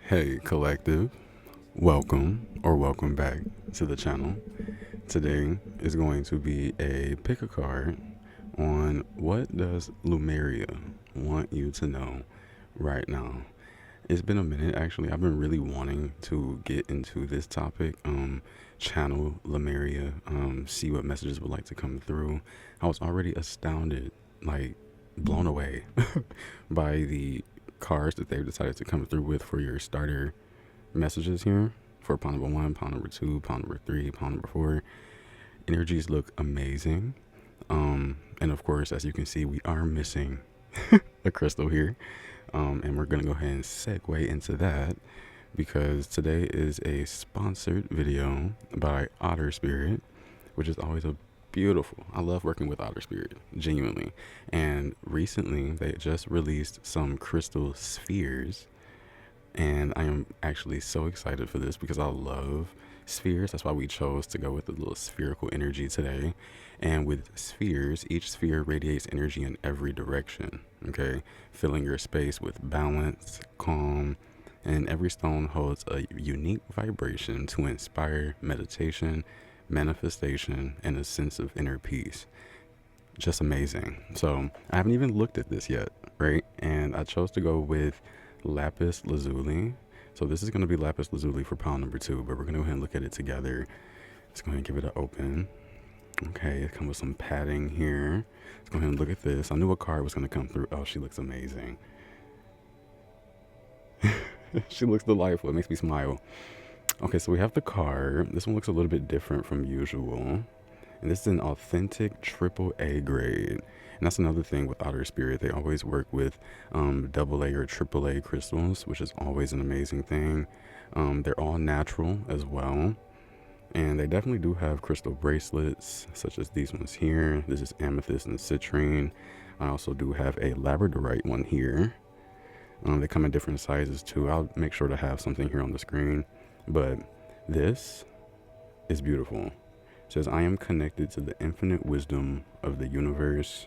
Hey, collective, welcome or welcome back to the channel. Today is going to be a pick a card on what does Lemuria want you to know right now. It's been a minute actually. I've been really wanting to get into this topic, channel Lemuria, see what messages would like to come through. I was already astounded, like blown away by the cards that they've decided to come through with for your starter messages here for pawn number one, pawn number two, pawn number three, pawn number four. Energies look amazing. And of course, as you can see, we are missing a crystal here. And we're going to go ahead and segue into that because today is a sponsored video by Otter Spirit, which is always a beautiful. I love working with Otter Spirit, genuinely. And recently, they just released some crystal spheres, and I am actually so excited for this because I love spheres. That's why we chose to go with the little spherical energy today. And with spheres, each sphere radiates energy in every direction, okay? Filling your space with balance, calm, and every stone holds a unique vibration to inspire meditation, manifestation, and a sense of inner peace. Just amazing. So I haven't even looked at this yet, right? And I chose to go with Lapis Lazuli. So this is going to be Lapis Lazuli for pound number two, but we're going to go ahead and look at it together. Let's go ahead and give it an open. Okay, it comes with some padding here. Let's go ahead and look at this. I knew a card was going to come through. Oh, she looks amazing. She looks delightful. It makes me smile. Okay, so we have the card. This one looks a little bit different from usual. And this is an authentic AAA grade. And that's another thing with Otter Spirit. They always work with AA or AAA crystals, which is always an amazing thing. They're all natural as well. And they definitely do have crystal bracelets, such as these ones here. This is amethyst and citrine. I also do have a labradorite one here. They come in different sizes too. I'll make sure to have something here on the screen. But this is beautiful. It says, I am connected to the infinite wisdom of the universe.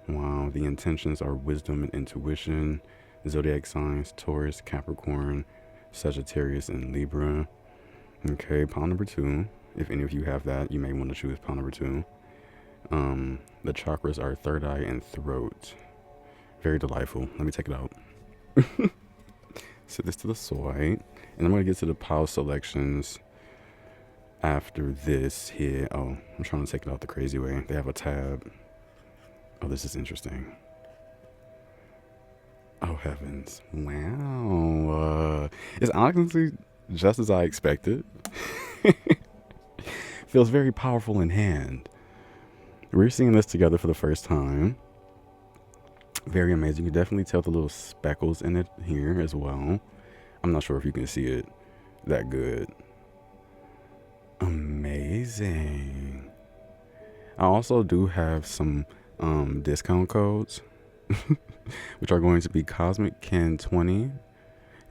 Wow, the intentions are wisdom and intuition. Zodiac signs, Taurus, Capricorn, Sagittarius, and Libra. Okay, pawn number two. If any of you have that, you may want to choose pawn number two. The chakras are third eye and throat. Very delightful. Let me take it out. Set this to the side. And I'm going to get to the pile selections after this here. Oh, I'm trying to take it out the crazy way. They have a tab. Oh, this is interesting. Oh, heavens. Wow. It's honestly just as I expected. Feels very powerful in hand. We're seeing this together for the first time. Very amazing. You can definitely tell the little speckles in it here as well. I'm not sure if you can see it that good. Amazing. I also do have some discount codes, which are going to be Cosmic Ken 20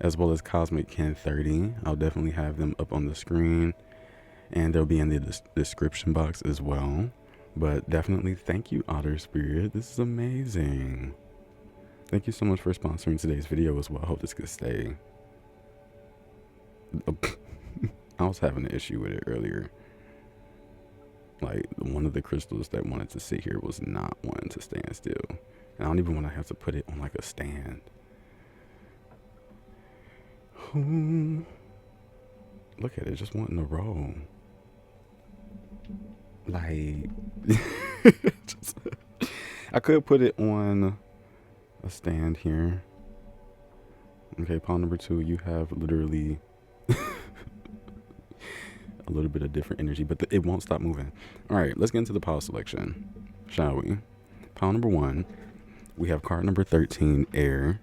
as well as Cosmic Ken 30. I'll definitely have them up on the screen, and they'll be in the description box as well. But definitely thank you, Otter Spirit. This is amazing. Thank you so much for sponsoring today's video as well. I hope this could stay. I was having an issue with it earlier. Like, one of the crystals that wanted to sit here was not wanting to stand still. And I don't even want to have to put it on like a stand. Look at it, just wanting to roll. Like, I could put it on a stand here. Okay, pawn number two, you have literally a little bit of different energy, but it won't stop moving. All right, let's get into the pile selection, shall we? Pile number one, we have card number 13, Air,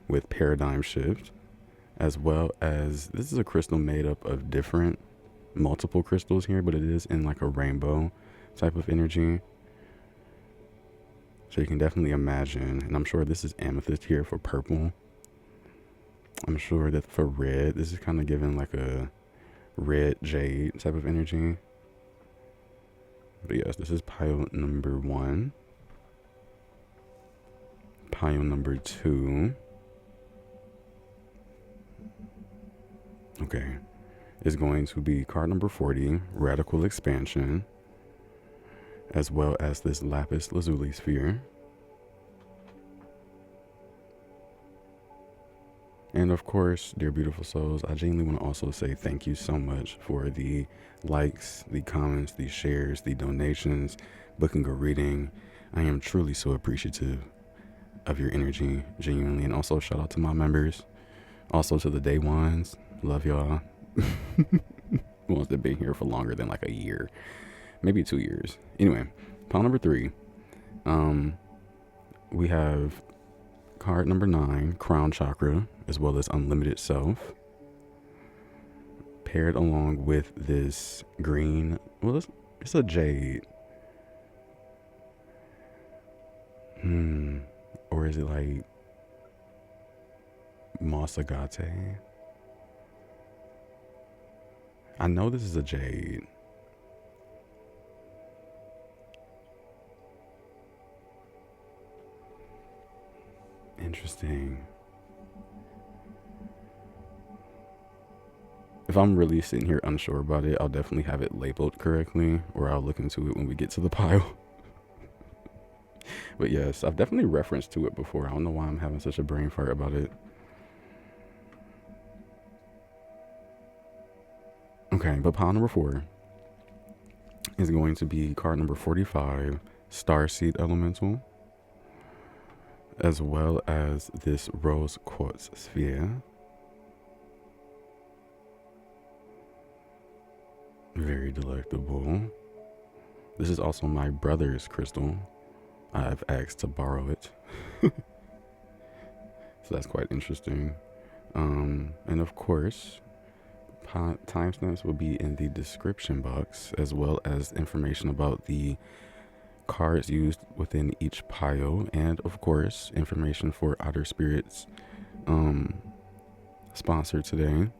with Paradigm Shift, as well as this is a crystal made up of different multiple crystals here, but it is in like a rainbow type of energy. So you can definitely imagine, and I'm sure this is amethyst here for purple. I'm sure that for red, this is kind of giving like a red jade type of energy. But yes, this is pile number one. Pile number two. Okay. Is going to be card number 40, Radical Expansion, as well as this Lapis Lazuli sphere. And of course, dear beautiful souls, I genuinely want to also say thank you so much for the likes, the comments, the shares, the donations, booking a reading. I am truly so appreciative of your energy, genuinely. And also shout out to my members, also to the day ones. Love y'all. Ones that been here for longer than like a year, maybe 2 years. Anyway, pile number 3. We have card number 9, Crown Chakra, as well as Unlimited Self, paired along with this green, well, it's a jade. Or is it like Moss Agate? I know this is a jade. Interesting. If I'm really sitting here unsure about it, I'll definitely have it labeled correctly, or I'll look into it when we get to the pile. But yes, I've definitely referenced to it before. I don't know why I'm having such a brain fart about it. Okay, but pile number 4 is going to be card number 45, Starseed Elemental, as well as this Rose Quartz sphere. Very delectable. This is also my brother's crystal. I've asked to borrow it. So that's quite interesting. And of course, timestamps will be in the description box, as well as information about the cards used within each pile, and of course information for Otter Spirits sponsor today.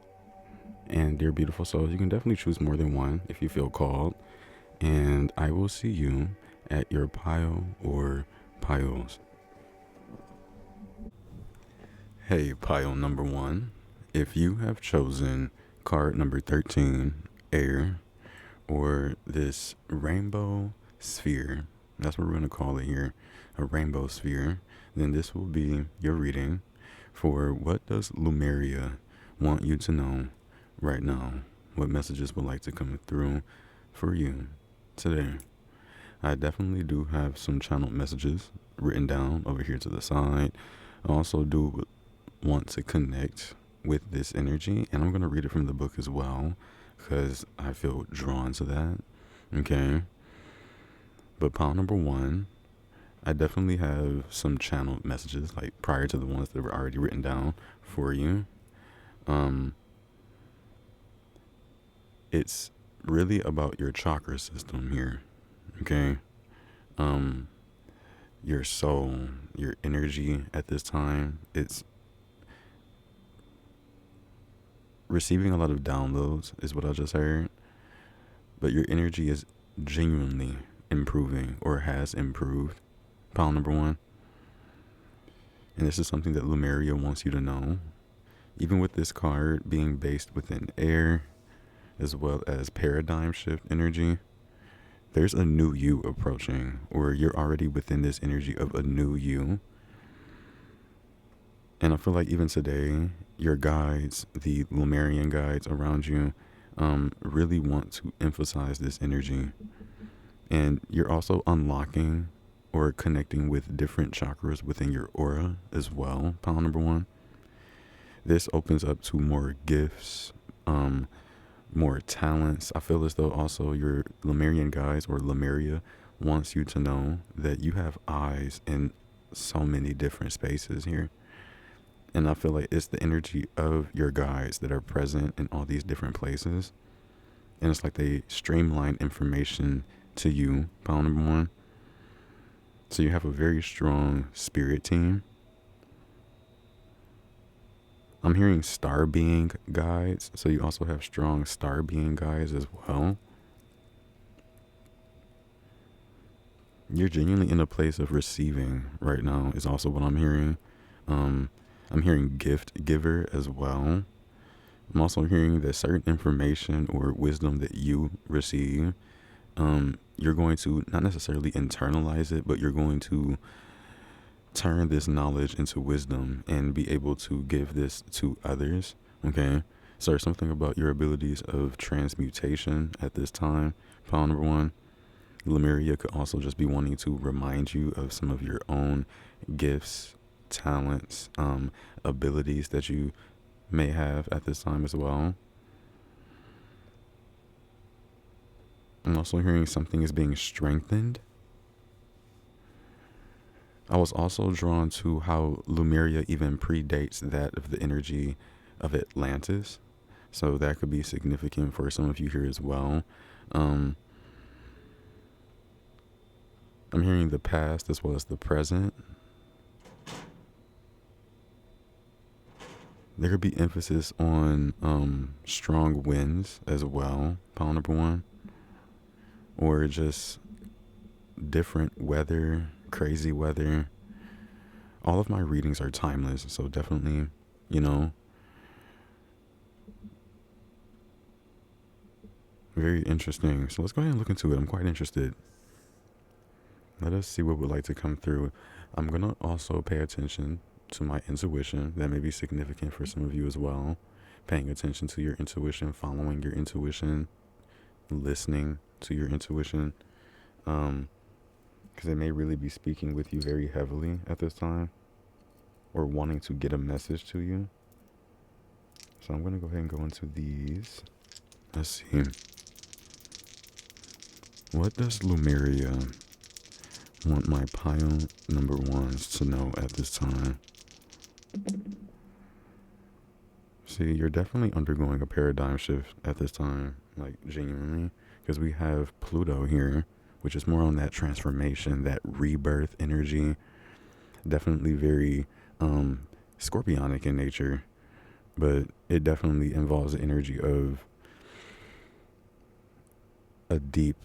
And dear beautiful souls, you can definitely choose more than one if you feel called, and I will see you at your pile or piles. Hey, pile number 1, if you have chosen card number 13, Air, or this rainbow sphere, that's what we're going to call it here, a rainbow sphere, then this will be your reading for what does Lemuria want you to know right now. What messages would like to come through for you today. I definitely do have some channeled messages written down over here to the side. I also do want to connect with this energy, and I'm going to read it from the book as well because I feel drawn to that. Okay, but pile number 1, I definitely have some channeled messages like prior to the ones that were already written down for you. It's really about your chakra system here. Okay, your soul, your energy at this time, it's receiving a lot of downloads is what I just heard, but your energy is genuinely improving or has improved. Pile number 1, and this is something that Lemuria wants you to know. Even with this card being based within air as well as paradigm shift energy, there's a new you approaching, or you're already within this energy of a new you. And I feel like even today, your guides, the Lemurian guides around you, really want to emphasize this energy. And you're also unlocking or connecting with different chakras within your aura as well, pile number 1. This opens up to more gifts, more talents. I feel as though also your Lemurian guides or Lemuria wants you to know that you have eyes in so many different spaces here. And I feel like it's the energy of your guides that are present in all these different places. And it's like they streamline information to you, pile number 1. So you have a very strong spirit team. I'm hearing star being guides, so you also have strong star being guides as well. You're genuinely in a place of receiving right now is also what I'm hearing. I'm hearing gift giver as well. I'm also hearing that certain information or wisdom that you receive, you're going to not necessarily internalize it, but you're going to turn this knowledge into wisdom and be able to give this to others. Okay. So there's something about your abilities of transmutation at this time. Pile number one. Lemuria could also just be wanting to remind you of some of your own gifts, talents, abilities that you may have at this time as well. I'm also hearing something is being strengthened. I was also drawn to how Lemuria even predates that of the energy of Atlantis. So that could be significant for some of you here as well. I'm hearing the past as well as the present. There could be emphasis on strong winds as well, pile number one. Or just different weather, crazy weather. All of my readings are timeless, so definitely, very interesting. So let's go ahead and look into it. I'm quite interested. Let us see what would like to come through. I'm going to also pay attention to my intuition. That may be significant for some of you as well. Paying attention to your intuition, following your intuition, listening to your intuition. Because it may really be speaking with you very heavily at this time, or wanting to get a message to you. So I'm going to go ahead and go into these. Let's see. What does Lemuria want my pile number ones to know at this time? See, you're definitely undergoing a paradigm shift at this time, like genuinely, because we have Pluto here, which is more on that transformation, that rebirth energy. Definitely very scorpionic in nature, but it definitely involves the energy of a deep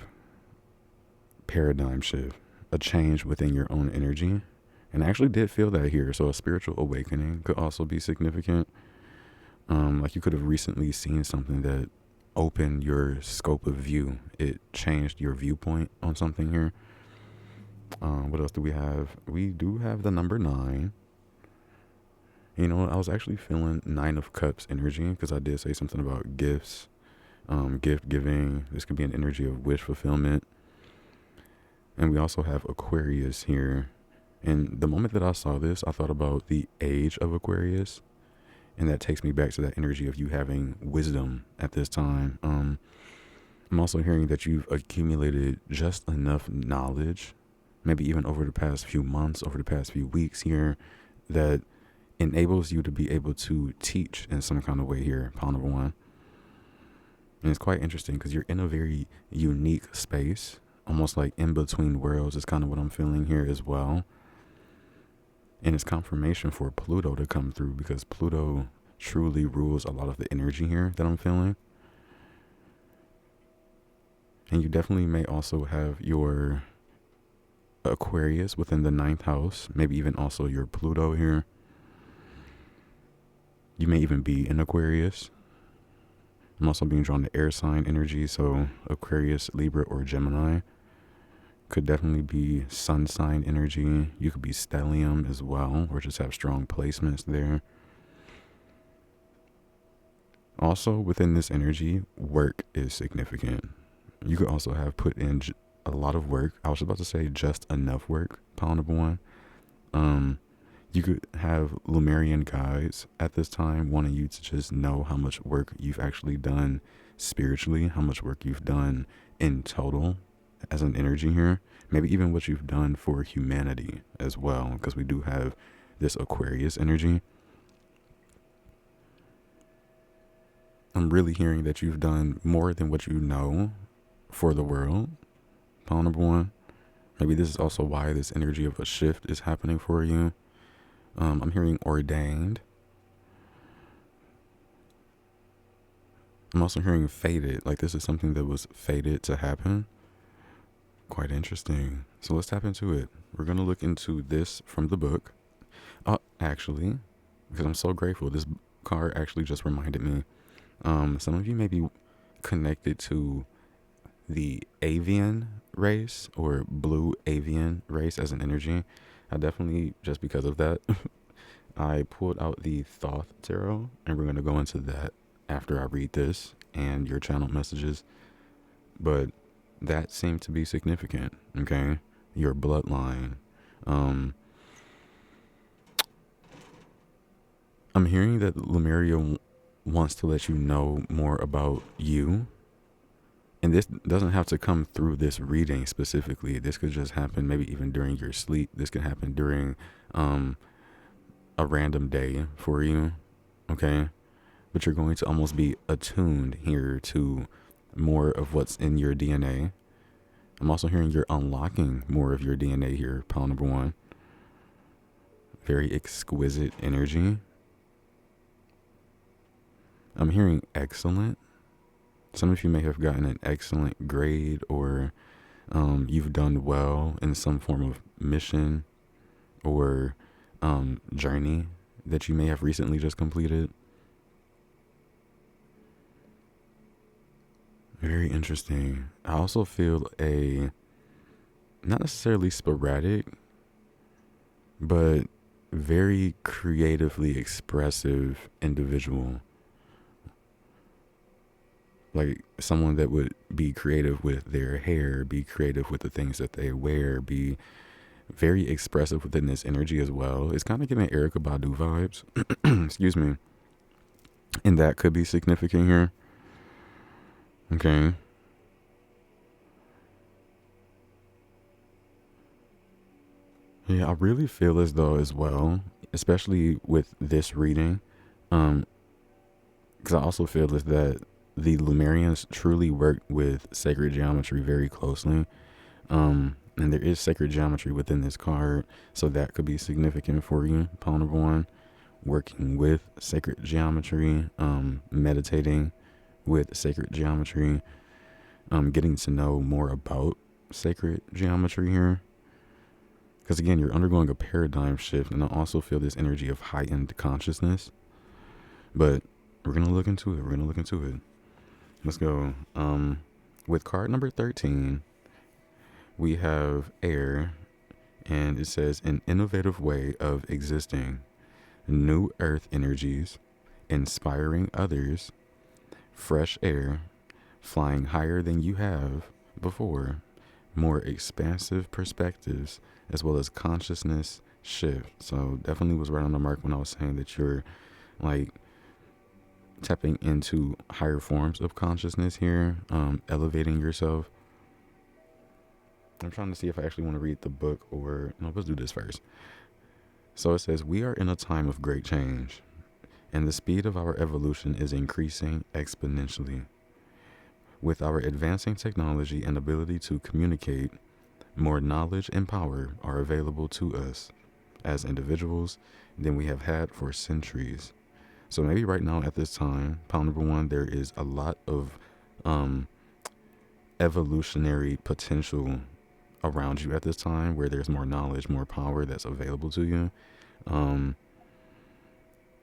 paradigm shift, a change within your own energy. And I actually did feel that here. So a spiritual awakening could also be significant. Like you could have recently seen something that opened your scope of view. It changed your viewpoint on something here. What else do we have? We do have the number 9. You know, I was actually feeling 9 of Cups energy because I did say something about gifts, gift giving. This could be an energy of wish fulfillment. And we also have Aquarius here. And the moment that I saw this, I thought about the age of Aquarius. And that takes me back to that energy of you having wisdom at this time. I'm also hearing that you've accumulated just enough knowledge, maybe even over the past few months, over the past few weeks here, that enables you to be able to teach in some kind of way here, pile number 1. And it's quite interesting because you're in a very unique space, almost like in between worlds is kind of what I'm feeling here as well. And it's confirmation for Pluto to come through because Pluto truly rules a lot of the energy here that I'm feeling. And you definitely may also have your Aquarius within the 9th house, maybe even also your Pluto here. You may even be in Aquarius. I'm also being drawn to air sign energy, so Aquarius, Libra, or Gemini. Could definitely be sun sign energy. You could be stellium as well, or just have strong placements there. Also, within this energy, work is significant. You could also have put in a lot of work. I was about to say just enough work, pile number 1. You could have Lemurian guides at this time wanting you to just know how much work you've actually done spiritually, how much work you've done in total as an energy here, maybe even what you've done for humanity as well, because we do have this Aquarius energy. I'm really hearing that you've done more than what you know for the world, pile number 1. Maybe this is also why this energy of a shift is happening for you. I'm hearing ordained. I'm also hearing fated, like this is something that was fated to happen. Quite interesting. So let's tap into it. We're going to look into this from the book. Actually, because I'm so grateful, this card actually just reminded me. Some of you may be connected to the avian race or blue avian race as an energy. I definitely, just because of that, I pulled out the Thoth Tarot, and we're going to go into that after I read this and your channel messages. But that seemed to be significant, okay? Your bloodline. I'm hearing that Lemuria wants to let you know more about you. And this doesn't have to come through this reading specifically. This could just happen maybe even during your sleep. This could happen during a random day for you, okay? But you're going to almost be attuned here to more of what's in your DNA. I'm also hearing you're unlocking more of your DNA here, pile number 1. Very exquisite energy. I'm hearing excellent. Some of you may have gotten an excellent grade, or you've done well in some form of mission or journey that you may have recently just completed. Very interesting. I also feel a, not necessarily sporadic, but very creatively expressive individual. Like someone that would be creative with their hair, be creative with the things that they wear, be very expressive within this energy as well. It's kind of giving Erykah Badu vibes. Excuse me. And that could be significant here. Okay. Yeah, I really feel as though as well, especially with this reading, because I also feel is that the Lemurians truly worked with sacred geometry very closely. And there is sacred geometry within this card, so that could be significant for you, pile number 1. Working with sacred geometry, meditating with sacred geometry, getting to know more about sacred geometry here. Because again, you're undergoing a paradigm shift, and I also feel this energy of heightened consciousness. But we're going to look into it. Let's go. With card number 13, we have air, and it says an innovative way of existing, new earth energies, inspiring others, fresh air, flying higher than you have before, more expansive perspectives, as well as consciousness shift. So definitely was right on the mark when I was saying that you're like tapping into higher forms of consciousness here, elevating yourself. I'm trying to see if I actually want to read the book, or no, let's do this first. So it says, we are in a time of great change, and the speed of our evolution is increasing exponentially. With our advancing technology and ability to communicate, more knowledge and power are available to us as individuals than we have had for centuries. So maybe right now at this time, pile number 1, there is a lot of evolutionary potential around you at this time, where there's more knowledge, more power that's available to you.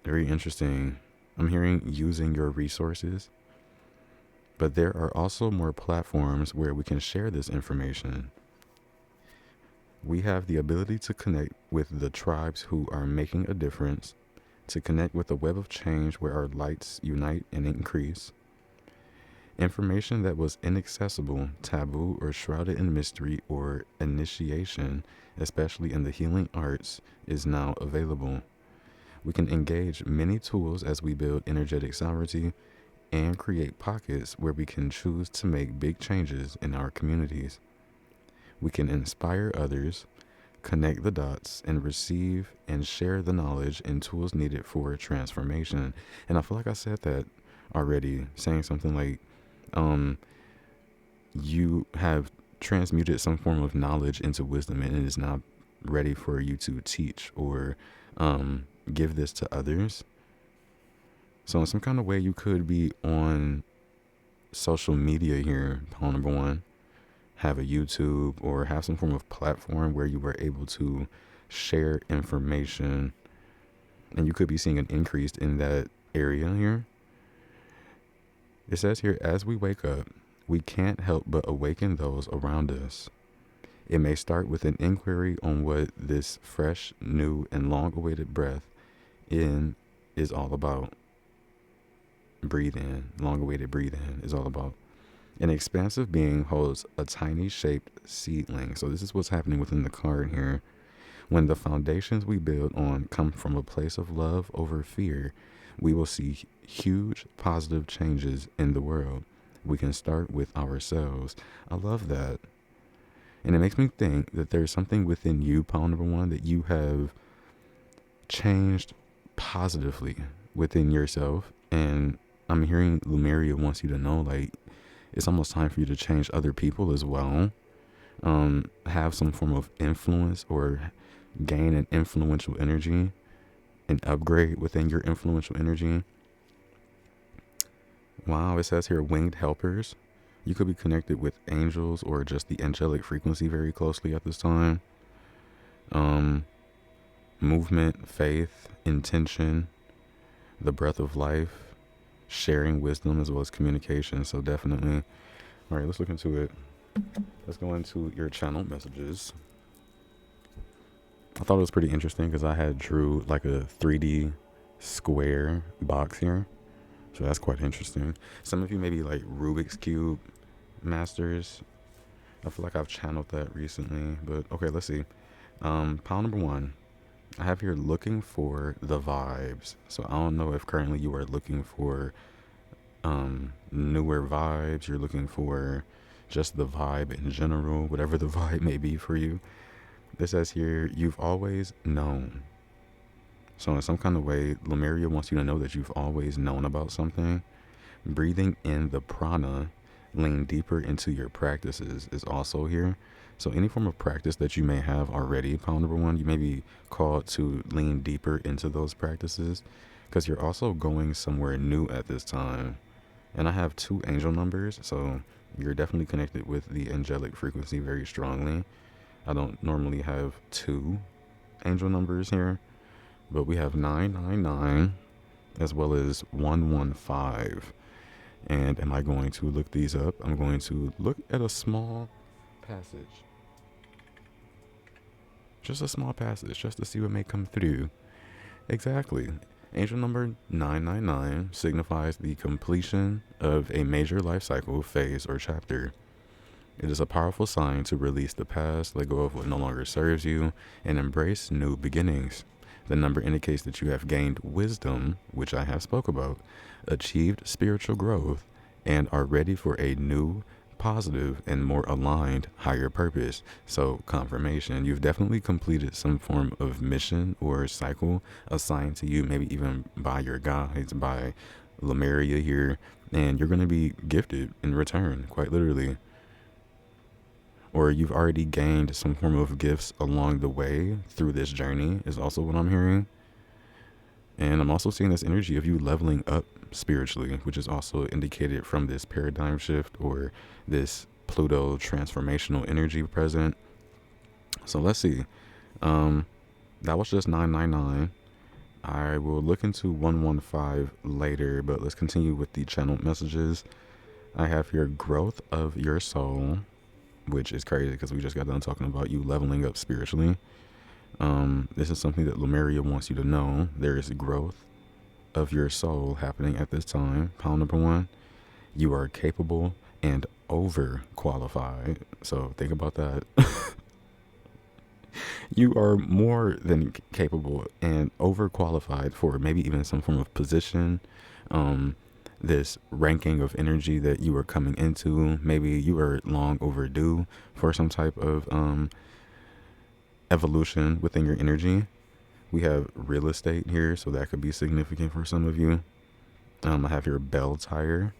Very interesting. I'm hearing using your resources, but there are also more platforms where we can share this information. We have the ability to connect with the tribes who are making a difference, to connect with the web of change where our lights unite and increase. Information that was inaccessible, taboo, or shrouded in mystery or initiation, especially in the healing arts, is now available. We can engage many tools as we build energetic sovereignty and create pockets where we can choose to make big changes in our communities. We can inspire others, connect the dots, and receive and share the knowledge and tools needed for transformation. And I feel like I said that already, saying something like, you have transmuted some form of knowledge into wisdom, and it is now ready for you to teach or give this to others. So in some kind of way, you could be on social media here, pile number 1, have a YouTube or have some form of platform where you were able to share information, and you could be seeing an increase in that area here. It says here, as we wake up, we can't help but awaken those around us. It may start with an inquiry on what this fresh, new, and long-awaited breath in is all about. Breathe in, long-awaited breathe in is all about. An expansive being holds a tiny shaped seedling. So this is what's happening within the card here. When the foundations we build on come from a place of love over fear, we will see huge positive changes in the world. We can start with ourselves. I love that. And it makes me think that there's something within you, pile number one, that you have changed positively within yourself. And I'm hearing Lemuria wants you to know, like, it's almost time for you to change other people as well. Have some form of influence or gain an influential energy, an upgrade within your influential energy. Wow, it says here winged helpers. You could be connected with angels or just the angelic frequency very closely at this time. Movement, faith, intention, the breath of life, sharing wisdom as well as communication. So definitely. All right, let's look into it. Let's go into your channel messages. I thought it was pretty interesting because I had drew like a 3D square box here. So that's quite interesting. Some of you may be like Rubik's Cube masters. I feel like I've channeled that recently, but okay, let's see. Pile number one, I have here looking for the vibes. So I don't know if currently you are looking for newer vibes. You're looking for just the vibe in general, whatever the vibe may be for you. This says here, you've always known. So in some kind of way, Lemuria wants you to know that you've always known about something. Breathing in the prana, lean deeper into your practices is also here. So any form of practice that you may have already, pile number one, you may be called to lean deeper into those practices because you're also going somewhere new at this time. And I have 2 angel numbers, so you're definitely connected with the angelic frequency very strongly. I don't normally have 2 angel numbers here, but we have 999 as well as 115. And am I going to look these up? I'm going to look at a small passage. Just a small passage, just to see what may come through. Exactly. Angel number 999 signifies the completion of a major life cycle, phase, or chapter. It is a powerful sign to release the past, let go of what no longer serves you, and embrace new beginnings. The number indicates that you have gained wisdom, which I have spoke about, achieved spiritual growth, and are ready for a new, positive, and more aligned higher purpose. So confirmation, you've definitely completed some form of mission or cycle assigned to you, maybe even by your guides, by Lemuria here, and you're going to be gifted in return, quite literally. Or you've already gained some form of gifts along the way through this journey is also what I'm hearing. And I'm also seeing this energy of you leveling up spiritually, which is also indicated from this paradigm shift or this Pluto transformational energy present. So let's see. That was just 999. I will look into 115 later, but let's continue with the channel messages. I have here growth of your soul, which is crazy because we just got done talking about you leveling up spiritually. This is something that Lemuria wants you to know. There is growth of your soul happening at this time. Pile number one, you are capable and overqualified. So think about that. You are more than capable and overqualified for maybe even some form of position. This ranking of energy that you are coming into. Maybe you are long overdue for some type of evolution within your energy. We have real estate here, so that could be significant for some of you. I have your bell tire.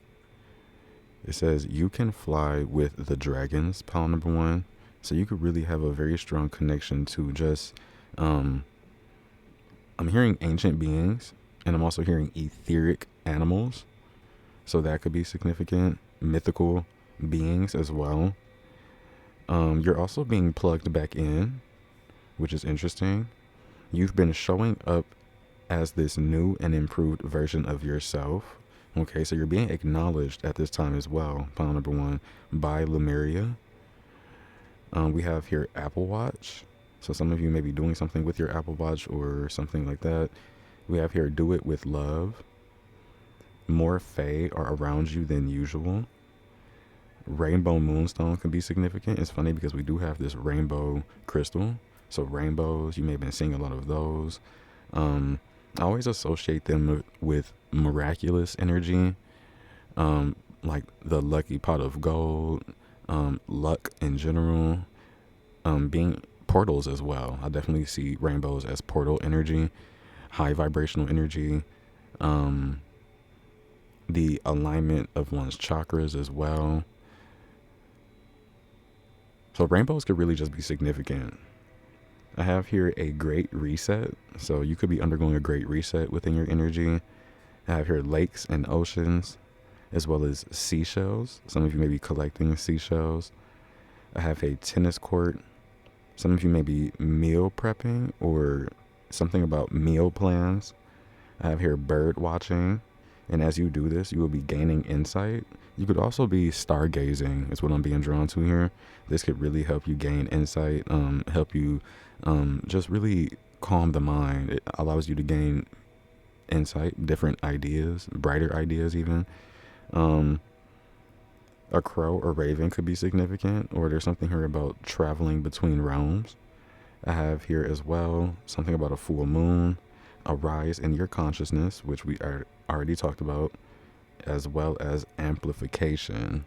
It says you can fly with the dragons, pile number one. So you could really have a very strong connection to just, I'm hearing ancient beings, and I'm also hearing etheric animals. So that could be significant. Mythical beings as well. You're also being plugged back in, which is interesting. You've been showing up as this new and improved version of yourself. Okay, so you're being acknowledged at this time as well. Pile number one by Lemuria. We have here Apple Watch. So some of you may be doing something with your Apple Watch or something like that. We have here Do It With Love. More Fae are around you than usual. Rainbow Moonstone can be significant. It's funny because we do have this rainbow crystal. So rainbows, you may have been seeing a lot of those. I always associate them with miraculous energy, like the lucky pot of gold, luck in general, being portals as well. I definitely see rainbows as portal energy, high vibrational energy, the alignment of one's chakras as well. So rainbows could really just be significant. I have here a great reset. So you could be undergoing a great reset within your energy. I have here lakes and oceans, as well as seashells. Some of you may be collecting seashells. I have a tennis court. Some of you may be meal prepping or something about meal plans. I have here bird watching. And as you do this, you will be gaining insight. You could also be stargazing, is what I'm being drawn to here. This could really help you gain insight, help you just really calm the mind. It allows you to gain insight, different ideas, brighter ideas even. A crow or raven could be significant, or there's something here about traveling between realms. I have here as well something about a full moon, a rise in your consciousness, which we already talked about, as well as amplification.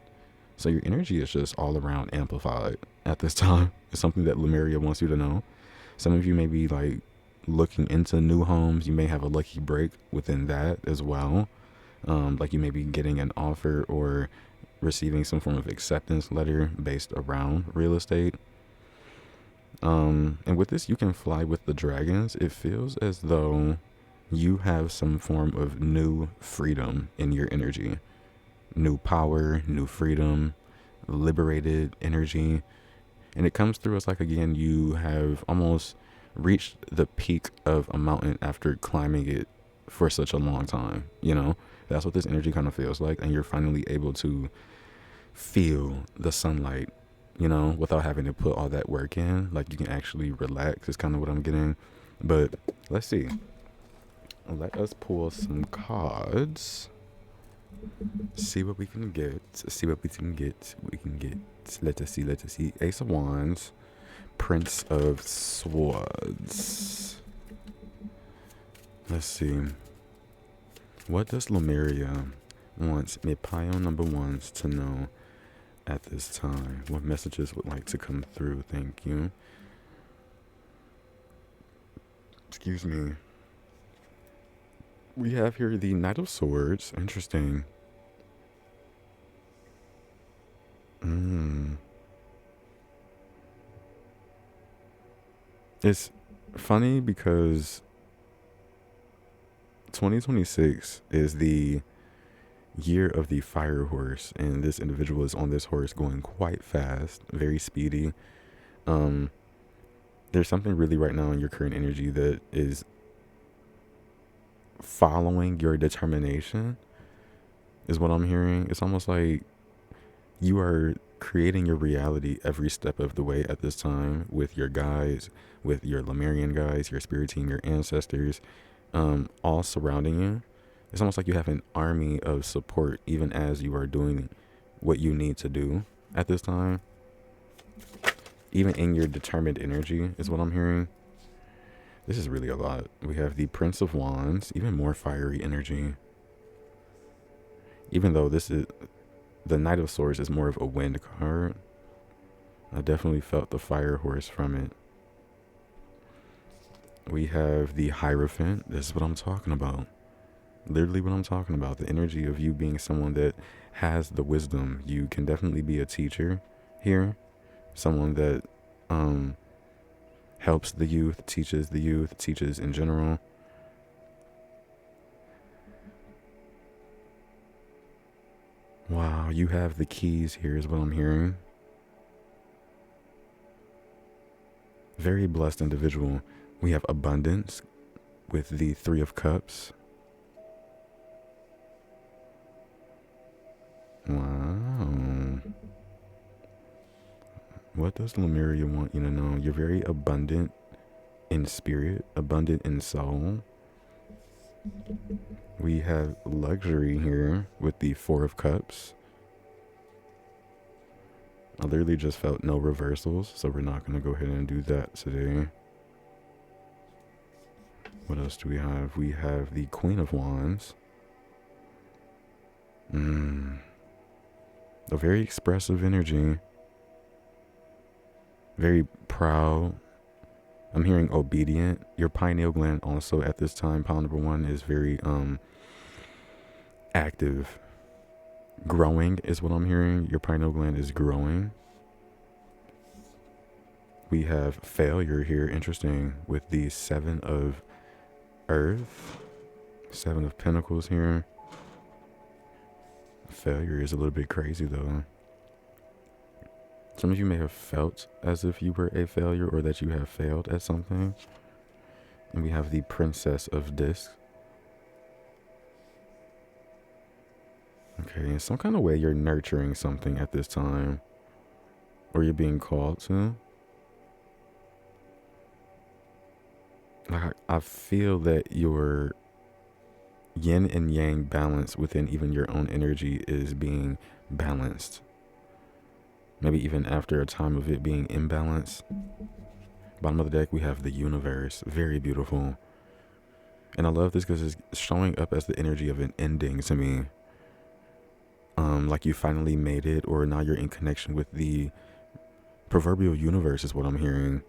So your energy is just all around amplified at this time. It's something that Lemuria wants you to know. Some of you may be like looking into new homes. You may have a lucky break within that as well. Like you may be getting an offer or receiving some form of acceptance letter based around real estate. And with this, you can fly with the dragons. It feels as though you have some form of new freedom in your energy. New power, new freedom, liberated energy. And it comes through as like, again, you have almost reached the peak of a mountain after climbing it for such a long time. You know, that's what this energy kind of feels like. And you're finally able to feel the sunlight, you know, without having to put all that work in. Like you can actually relax is kind of what I'm getting. But let's see. Let us pull some cards. See what we can get. See what we can get. Let us see. Ace of Wands. Prince of Swords. Let's see. What does Lemuria want my pile number ones to know at this time? What messages would like to come through? Thank you. Excuse me. We have here the Knight of Swords. Interesting. It's funny because 2026 is the year of the fire horse, and this individual is on this horse going quite fast, very speedy. There's something really right now in your current energy that is following your determination, is what I'm hearing. It's almost like you are creating your reality every step of the way at this time with your guides, with your Lemurian guides, your spirit team, your ancestors, all surrounding you. It's almost like you have an army of support even as you are doing what you need to do at this time. Even in your determined energy is what I'm hearing. This is really a lot. We have the Prince of Wands, even more fiery energy. Even though this is the Knight of Swords is more of a wind card, I definitely felt the fire horse from it. We have the Hierophant. This is what I'm talking about. Literally what I'm talking about. The energy of you being someone that has the wisdom. You can definitely be a teacher here. Someone that helps the youth, teaches in general. Wow, you have the keys here is what I'm hearing. Very blessed individual. We have abundance with the Three of Cups. What does Lemuria want you to know? You're very abundant in spirit, abundant in soul. We have luxury here with the Four of Cups. I literally just felt no reversals, so we're not going to go ahead and do that today. What else do we have? We have the Queen of Wands. A very expressive energy. Very proud. I'm hearing obedient. Your pineal gland also at this time, pile number 1, is very active. Growing is what I'm hearing. Your pineal gland is growing. We have failure here. Interesting. With the 7 of Earth. 7 of Pentacles here. Failure is a little bit crazy though. Some of you may have felt as if you were a failure or that you have failed at something. And we have the Princess of Discs. Okay, in some kind of way you're nurturing something at this time. Or you're being called to. I feel that your yin and yang balance within even your own energy is being balanced. Maybe even after a time of it being imbalanced. Bottom of the deck, we have the Universe. Very beautiful. And I love this because it's showing up as the energy of an ending to me. Like you finally made it, or now you're in connection with the proverbial universe is what I'm hearing.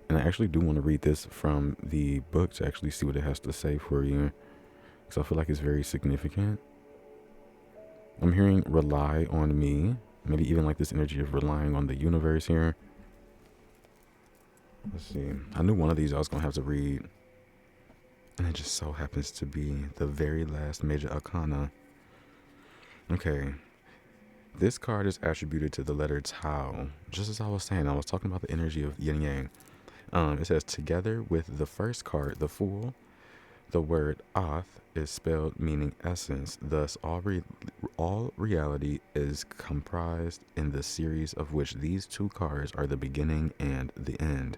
And I actually do want to read this from the book to actually see what it has to say for you. Because I feel like it's very significant. I'm hearing rely on me. Maybe even like this energy of relying on the universe here. Let's see. I knew one of these I was going to have to read. And it just so happens to be the very last major arcana. Okay. This card is attributed to the letter Tau. Just as I was saying, I was talking about the energy of yin yang. It says, together with the first card, the Fool, the word Oth is spelled meaning essence. Thus, all reality is comprised in the series of which these 2 cards are the beginning and the end.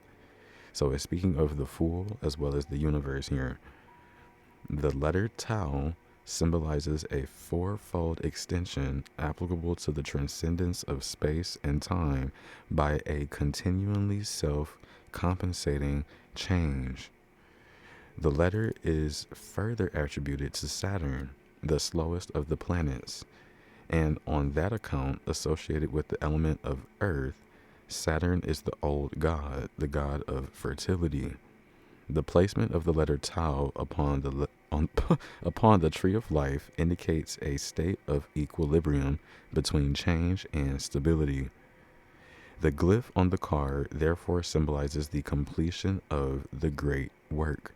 So it's speaking of the Fool as well as the universe here. The letter Tau symbolizes a 4-fold extension applicable to the transcendence of space and time by a continually self-compensating change. The letter is further attributed to Saturn, the slowest of the planets, and on that account, associated with the element of Earth, Saturn is the old god, the god of fertility. The placement of the letter Tau upon the tree of life indicates a state of equilibrium between change and stability. The glyph on the card therefore symbolizes the completion of the great work.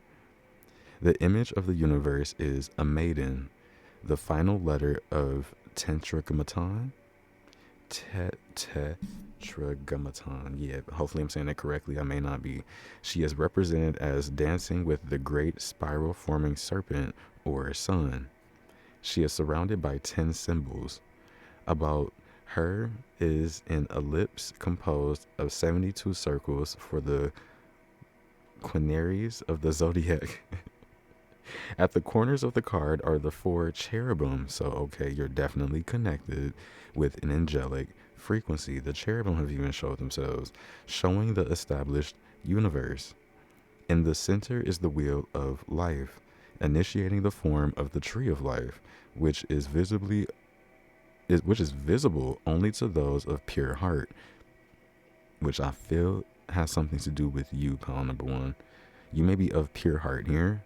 The image of the universe is a maiden, the final letter of Tetragrammaton. Tetragrammaton. Yeah, hopefully I'm saying that correctly. I may not be. She is represented as dancing with the great spiral forming serpent or sun. She is surrounded by 10 symbols. About her is an ellipse composed of 72 circles for the quinaries of the zodiac. At the corners of the card are the 4 cherubim. So, okay, you're definitely connected with an angelic frequency. The cherubim have even showed themselves, showing the established universe. In the center is the wheel of life, initiating the form of the tree of life, which is visible only to those of pure heart, which I feel has something to do with you, pile number 1. You may be of pure heart here.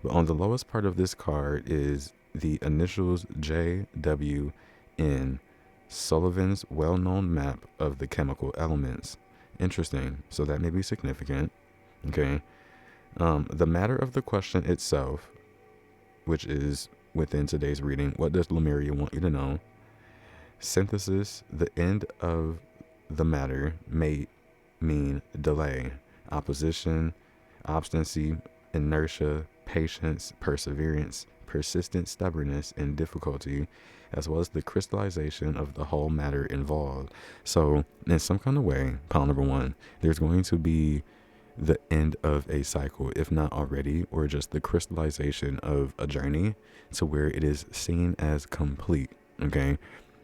But on the lowest part of this card is the initials JWN, Sullivan's well-known map of the chemical elements. Interesting. So that may be significant. Okay. The matter of the question itself, which is within today's reading, what does Lemuria want you to know? Synthesis, the end of the matter, may mean delay, opposition, obstinacy, inertia, patience, perseverance, persistent stubbornness and difficulty, as well as the crystallization of the whole matter involved. So, in some kind of way, pile number one, there's going to be the end of a cycle, if not already, or just the crystallization of a journey to where it is seen as complete. Okay.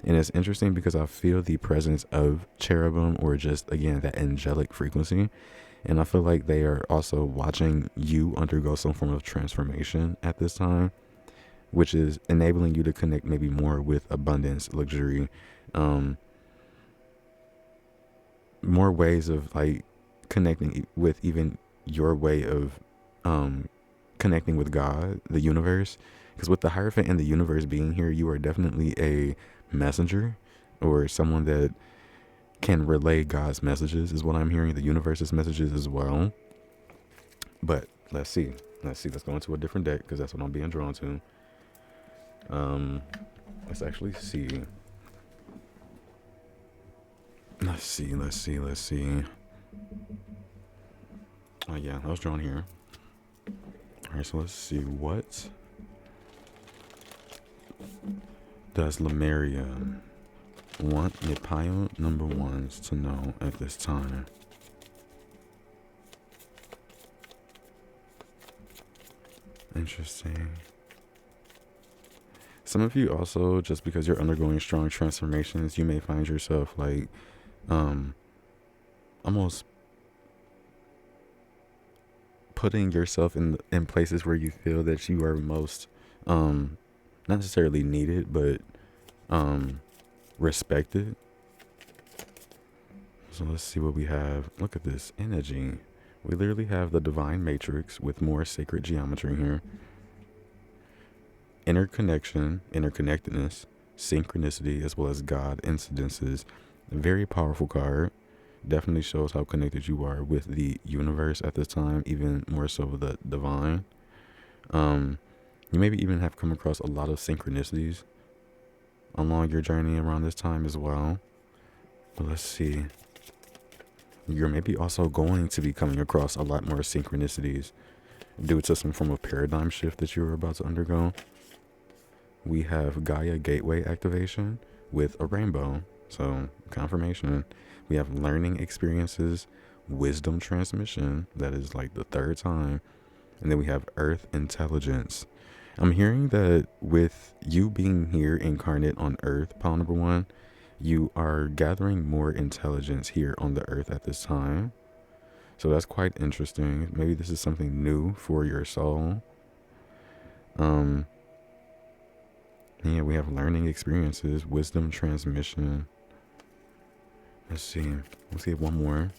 And it's interesting because I feel the presence of cherubim, or just, again, that angelic frequency. And I feel like they are also watching you undergo some form of transformation at this time, which is enabling you to connect maybe more with abundance, luxury, more ways of like connecting with even your way of connecting with God, the universe. Because with the Hierophant and the universe being here, you are definitely a messenger, or someone that can relay God's messages, is what I'm hearing, the universe's messages as well. But let's see. Let's go into a different deck, because that's what I'm being drawn to. Let's actually see. Let's see. Oh yeah, I was drawn here. Alright, so let's see. What does Lemuria want the pile number ones to know at this time? Interesting. Some of you also, just because you're undergoing strong transformations, you may find yourself like almost putting yourself in places where you feel that you are most not necessarily needed, but respected. So let's see what we have. Look at this energy. We literally have the divine matrix with more sacred geometry here. Interconnection, interconnectedness, synchronicity, as well as God incidences. A very powerful card. Definitely shows how connected you are with the universe at this time, even more so with the divine. You maybe even have come across a lot of synchronicities along your journey around this time as well. But let's see. You're maybe also going to be coming across a lot more synchronicities due to some form of paradigm shift that you're about to undergo. We have Gaia Gateway activation with a rainbow. So confirmation. We have learning experiences, wisdom transmission. That is like the third time. And then we have Earth intelligence. I'm hearing that with you being here incarnate on Earth, pile number one, you are gathering more intelligence here on the Earth at this time. So that's quite interesting. Maybe this is something new for your soul. Yeah, we have learning experiences, wisdom transmission. Let's see. Let's get one more.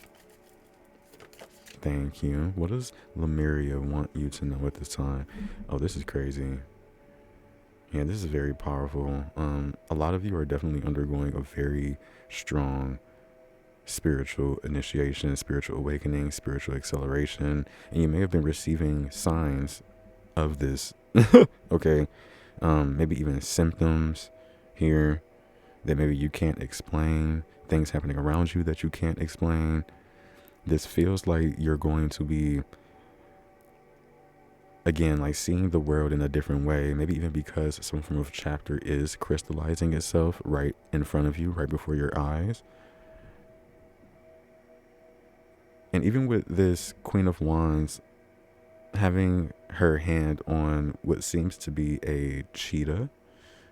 Thank you. What does Lemuria want you to know at this time? Oh, this is crazy. Yeah, this is very powerful. A lot of you are definitely undergoing a very strong spiritual initiation, spiritual awakening, spiritual acceleration, and you may have been receiving signs of this. Okay. Maybe even symptoms here that maybe you can't explain, things happening around you that you can't explain. This feels like you're going to be, again, like seeing the world in a different way, maybe even because some form of chapter is crystallizing itself right in front of you, right before your eyes. And even with this Queen of Wands having her hand on what seems to be a cheetah,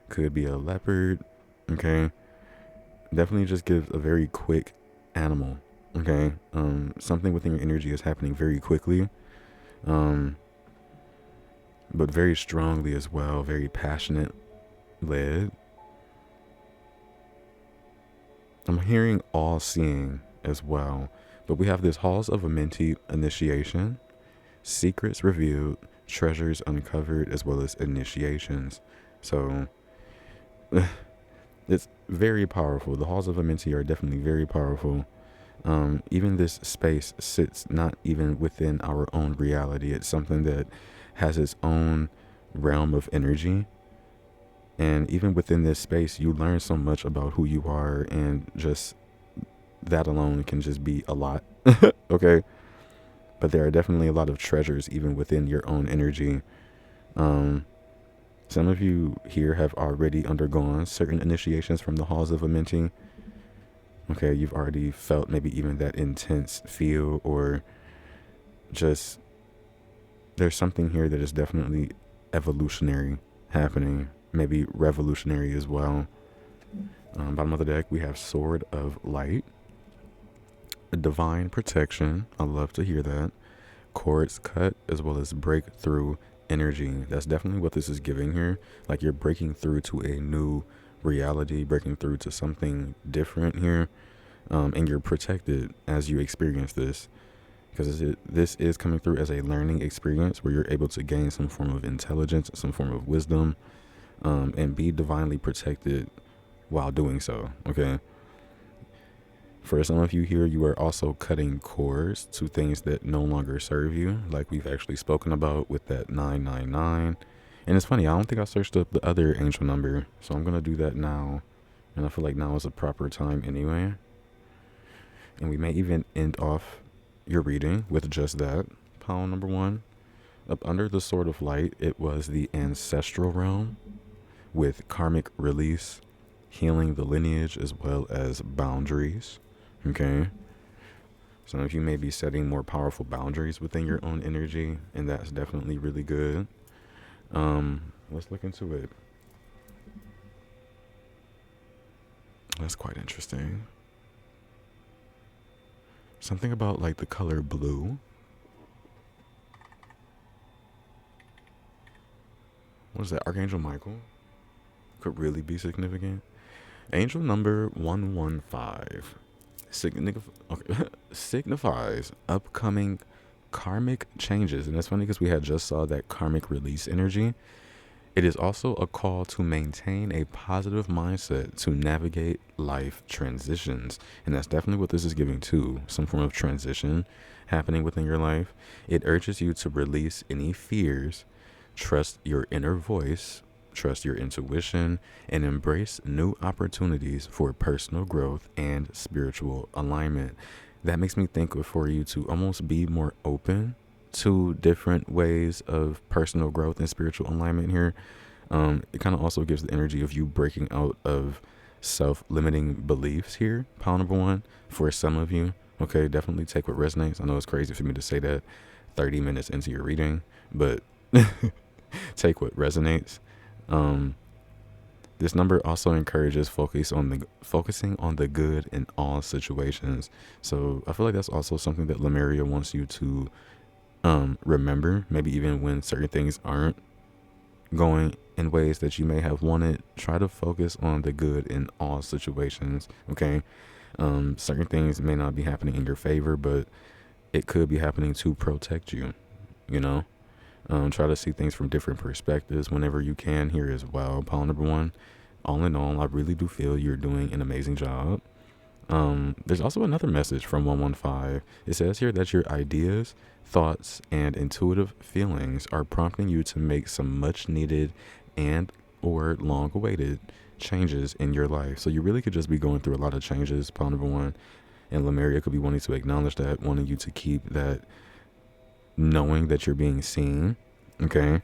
could be a leopard, okay? Definitely just gives a very quick animal, okay? Something within your energy is happening very quickly, but very strongly as well, very passionate led. I'm hearing all-seeing as well, but we have this Halls of Amenti initiation, secrets revealed, treasures uncovered, as well as initiations. So it's very powerful. The Halls of Amenti are definitely very powerful. Even this space sits not even within our own reality. It's something that has its own realm of energy. And even within this space, you learn so much about who you are, and just that alone can just be a lot. Okay. But there are definitely a lot of treasures even within your own energy. Some of you here have already undergone certain initiations from the halls of a mentee. Okay, you've already felt maybe even that intense feel, or just there's something here that is definitely evolutionary happening, maybe revolutionary as well. Bottom of the deck, we have Sword of Light, Divine Protection. I love to hear that. Quartz cut, as well as breakthrough energy. That's definitely what this is giving here. Like you're breaking through to a new reality, breaking through to something different here, and you're protected as you experience this, because this is coming through as a learning experience where you're able to gain some form of intelligence, some form of wisdom, and be divinely protected while doing so. Okay. For some of you here, you are also cutting cords to things that no longer serve you, like we've actually spoken about with that 999. And it's funny, I don't think I searched up the other angel number, so I'm going to do that now. And I feel like now is a proper time anyway. And we may even end off your reading with just that. Pile number 1. Up under the Sword of Light, it was the ancestral realm with karmic release, healing the lineage, as well as boundaries. Okay. Some of you may be setting more powerful boundaries within your own energy, and that's definitely really good. Let's look into it. That's quite interesting. Something about like the color blue. What is that? Archangel Michael could really be significant. Angel number 115 signifies upcoming karmic changes. And that's funny because we had just saw that karmic release energy. It is also a call to maintain a positive mindset to navigate life transitions. And that's definitely what this is giving too. Some form of transition happening within your life. It urges you to release any fears, trust your inner voice, trust your intuition, and embrace new opportunities for personal growth and spiritual alignment. That makes me think for you to almost be more open to different ways of personal growth and spiritual alignment here. It kind of also gives the energy of you breaking out of self-limiting beliefs here, pile number 1, for some of you. Okay, definitely take what resonates. I know it's crazy for me to say that 30 minutes into your reading, but take what resonates. This number also encourages focusing on the good in all situations. So I feel like that's also something that Lemuria wants you to remember, maybe even when certain things aren't going in ways that you may have wanted. Try to focus on the good in all situations. Okay. Certain things may not be happening in your favor, but it could be happening to protect you, you know. Try to see things from different perspectives whenever you can here as well. Pile number 1, all in all, I really do feel you're doing an amazing job. There's also another message from 115. It says here that your ideas, thoughts, and intuitive feelings are prompting you to make some much needed and or long awaited changes in your life. So you really could just be going through a lot of changes, pile number 1. And Lemuria could be wanting to acknowledge that, wanting you to keep that, knowing that you're being seen. Okay.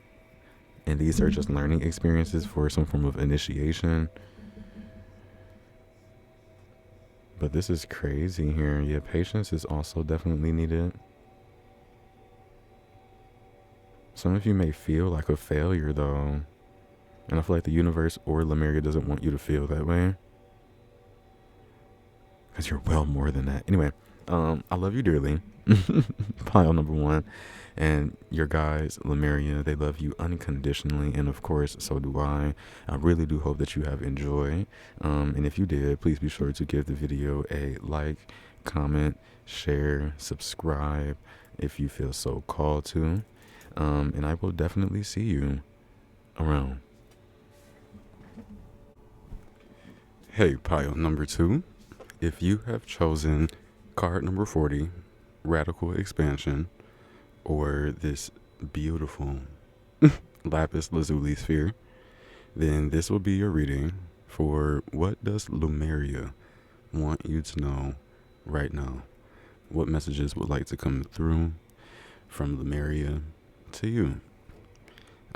And these are just learning experiences for some form of initiation. But this is crazy here. Yeah, patience is also definitely needed. Some of you may feel like a failure though. And I feel like the universe or Lemuria doesn't want you to feel that way, because you're well more than that. Anyway, I love you dearly. Pile number 1. And your guys, Lemuria, they love you unconditionally. And of course, so do I. I really do hope that you have enjoyed. And if you did, please be sure to give the video a like, comment, share, subscribe if you feel so called to. And I will definitely see you around. Hey, pile number 2. If you have chosen card number 40, Radical Expansion, or this beautiful Lapis Lazuli sphere, then this will be your reading for what does Lemuria want you to know right now. What messages would like to come through from Lemuria to you?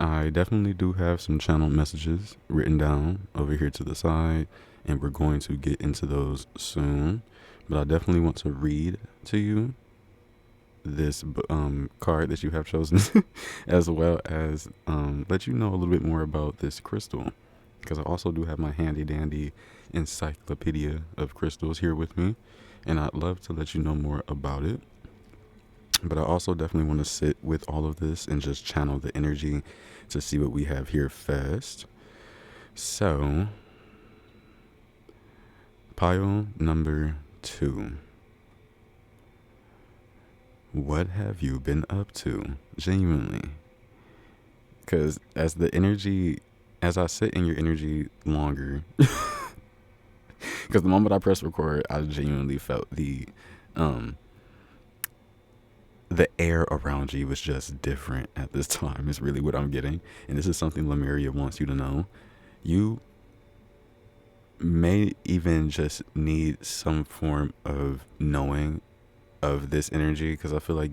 I definitely do have some channel messages written down over here to the side, and we're going to get into those soon. But I definitely want to read to you this card that you have chosen, as well as let you know a little bit more about this crystal, because I also do have my handy dandy encyclopedia of crystals here with me, and I'd love to let you know more about it. But I also definitely want to sit with all of this and just channel the energy to see what we have here first. So, pile number 2. What have you been up to? Genuinely. Because as I sit in your energy longer, because the moment I press record, I genuinely felt um, the air around you was just different at this time, is really what I'm getting. And this is something Lemuria wants you to know. You may even just need some form of knowing of this energy, because I feel like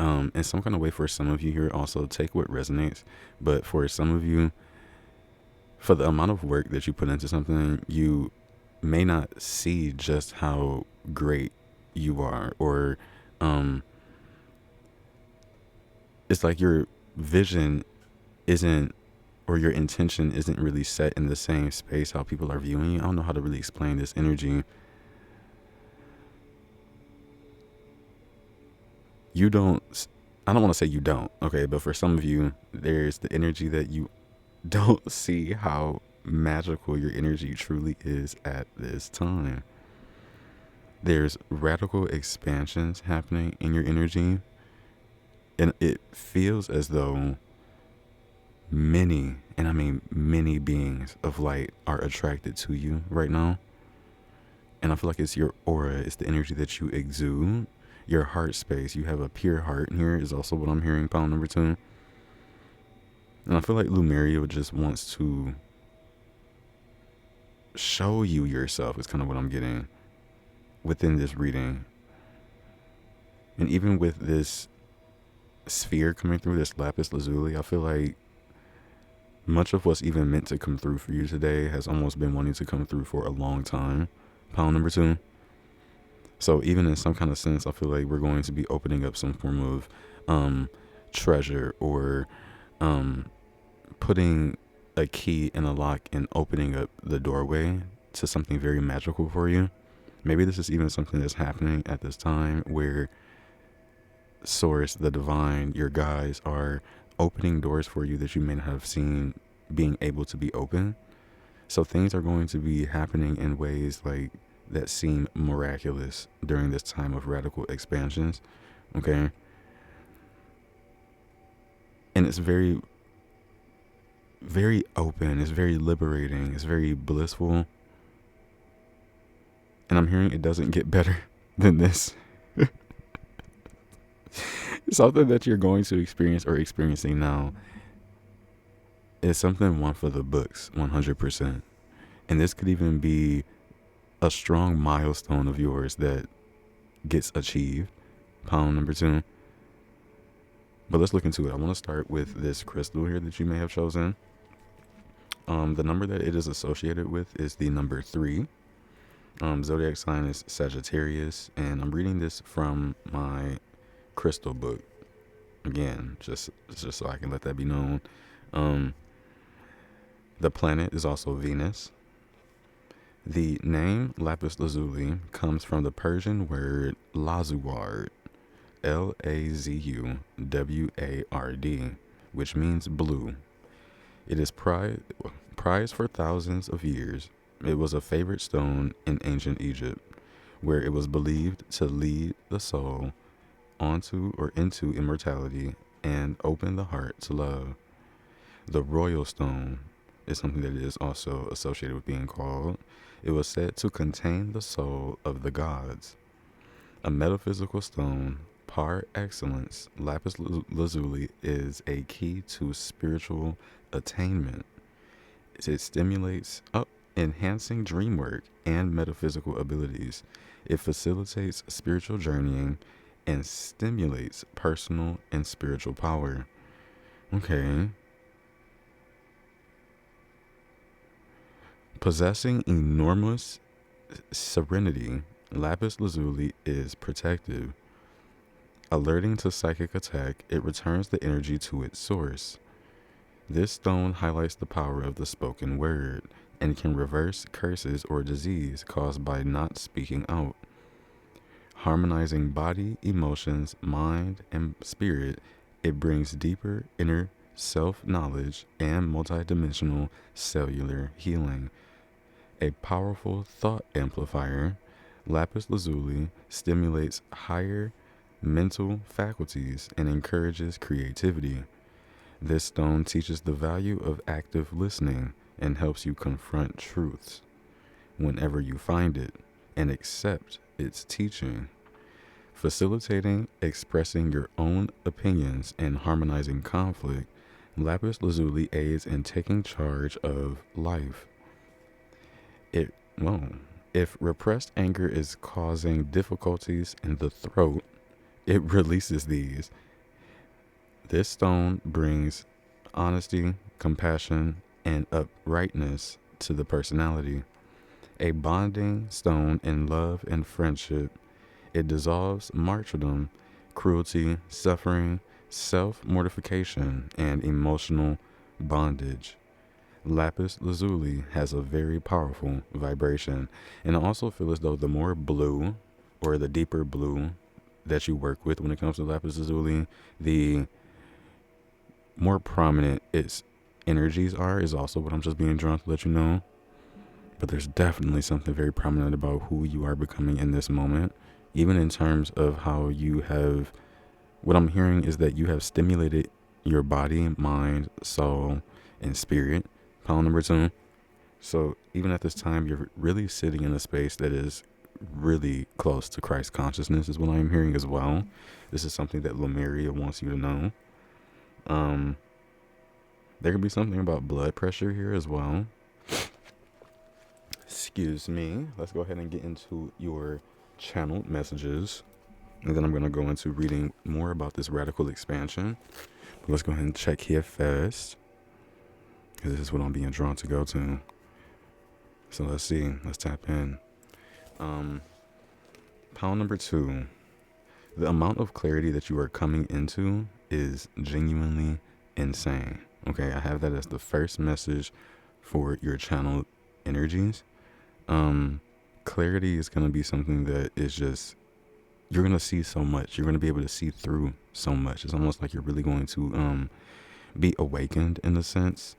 in some kind of way, for some of you here, also take what resonates, but for some of you, for the amount of work that you put into something, you may not see just how great you are, or it's like your vision isn't, or your intention isn't really set in the same space how people are viewing you. I don't know how to really explain this energy. I don't want to say you don't, okay, but for some of you, there's the energy that you don't see how magical your energy truly is at this time. There's radical expansions happening in your energy, and it feels as though many, and I mean many beings of light are attracted to you right now. And I feel like it's your aura, it's the energy that you exude, your heart space. You have a pure heart here, is also what I'm hearing, pound number 2. And I feel like Lemuria just wants to show you yourself, is kind of what I'm getting within this reading. And even with this sphere coming through, this Lapis Lazuli, I feel like much of what's even meant to come through for you today has almost been wanting to come through for a long time, pound number 2. So even in some kind of sense, I feel like we're going to be opening up some form of treasure, or putting a key in a lock and opening up the doorway to something very magical for you. Maybe this is even something that's happening at this time, where Source, the divine, your guides are opening doors for you that you may not have seen being able to be open. So things are going to be happening in ways like that seem miraculous during this time of radical expansions. Okay. And it's very, very open. It's very liberating. It's very blissful. And I'm hearing it doesn't get better than this. Something that you're going to experience or experiencing now is something one for the books, 100%. And this could even be a strong milestone of yours that gets achieved, pound number 2. But let's look into it. I want to start with this crystal here that you may have chosen. The number that it is associated with is the number 3. Zodiac sign is Sagittarius, and I'm reading this from my crystal book. Again, just so I can let that be known. The planet is also Venus. The name Lapis Lazuli comes from the Persian word Lazuward, Lazuward, which means blue. It is prized for thousands of years. It was a favorite stone in ancient Egypt, where it was believed to lead the soul onto or into immortality and open the heart to love. The royal stone is something that is also associated with being called. It was said to contain the soul of the gods. A metaphysical stone par excellence, Lapis Lazuli is a key to spiritual attainment. It stimulates enhancing dream work and metaphysical abilities. It facilitates spiritual journeying and stimulates personal and spiritual power. Okay. Possessing enormous serenity, Lapis Lazuli is protective. Alerting to psychic attack, it returns the energy to its source. This stone highlights the power of the spoken word and can reverse curses or disease caused by not speaking out. Harmonizing body, emotions, mind, and spirit, it brings deeper inner self-knowledge and multidimensional cellular healing. A powerful thought amplifier, Lapis Lazuli stimulates higher mental faculties and encourages creativity. This stone teaches the value of active listening and helps you confront truths whenever you find it and accept its teaching. Facilitating expressing your own opinions and harmonizing conflict, Lapis Lazuli aids in taking charge of life. It, well, if repressed anger is causing difficulties in the throat, it releases these. This stone brings honesty, compassion, and uprightness to the personality. A bonding stone in love and friendship, it dissolves martyrdom, cruelty, suffering, self-mortification, and emotional bondage. Lapis Lazuli has a very powerful vibration, and I also feel as though the more blue or the deeper blue that you work with when it comes to Lapis Lazuli, the more prominent its energies are, is also what I'm just being drawn to let you know. But there's definitely something very prominent about who you are becoming in this moment, even in terms of how you have, what I'm hearing is that you have stimulated your body, mind, soul, and spirit. Pile number 2. So even at this time, you're really sitting in a space that is really close to Christ consciousness is what I'm hearing as well. This is something that Lemuria wants you to know. There could be something about blood pressure here as well. Excuse me. Let's go ahead and get into your channeled messages. And then I'm going to go into reading more about this radical expansion. But let's go ahead and check here first, because this is what I'm being drawn to go to. So let's see. Let's tap in. Pile number 2. The amount of clarity that you are coming into is genuinely insane. Okay, I have that as the first message for your channel energies. Clarity is going to be something that is just, you're going to see so much. You're going to be able to see through so much. It's almost like you're really going to be awakened in a sense.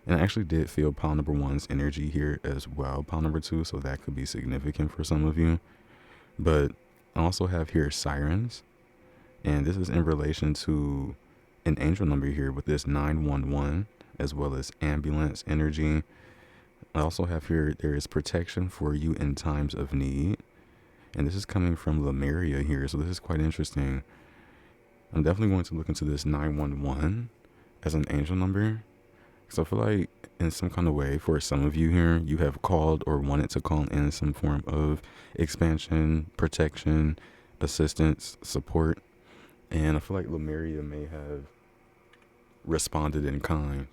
And I actually did feel pile number 1's energy here as well, pile number 2, so that could be significant for some of you. But I also have here sirens, and this is in relation to an angel number here with this 911, as well as ambulance energy. I also have here, there is protection for you in times of need. And this is coming from Lemuria here, so this is quite interesting. I'm definitely going to look into this 911 as an angel number. So I feel like in some kind of way, for some of you here, you have called or wanted to call in some form of expansion, protection, assistance, support. And I feel like Lemuria may have responded in kind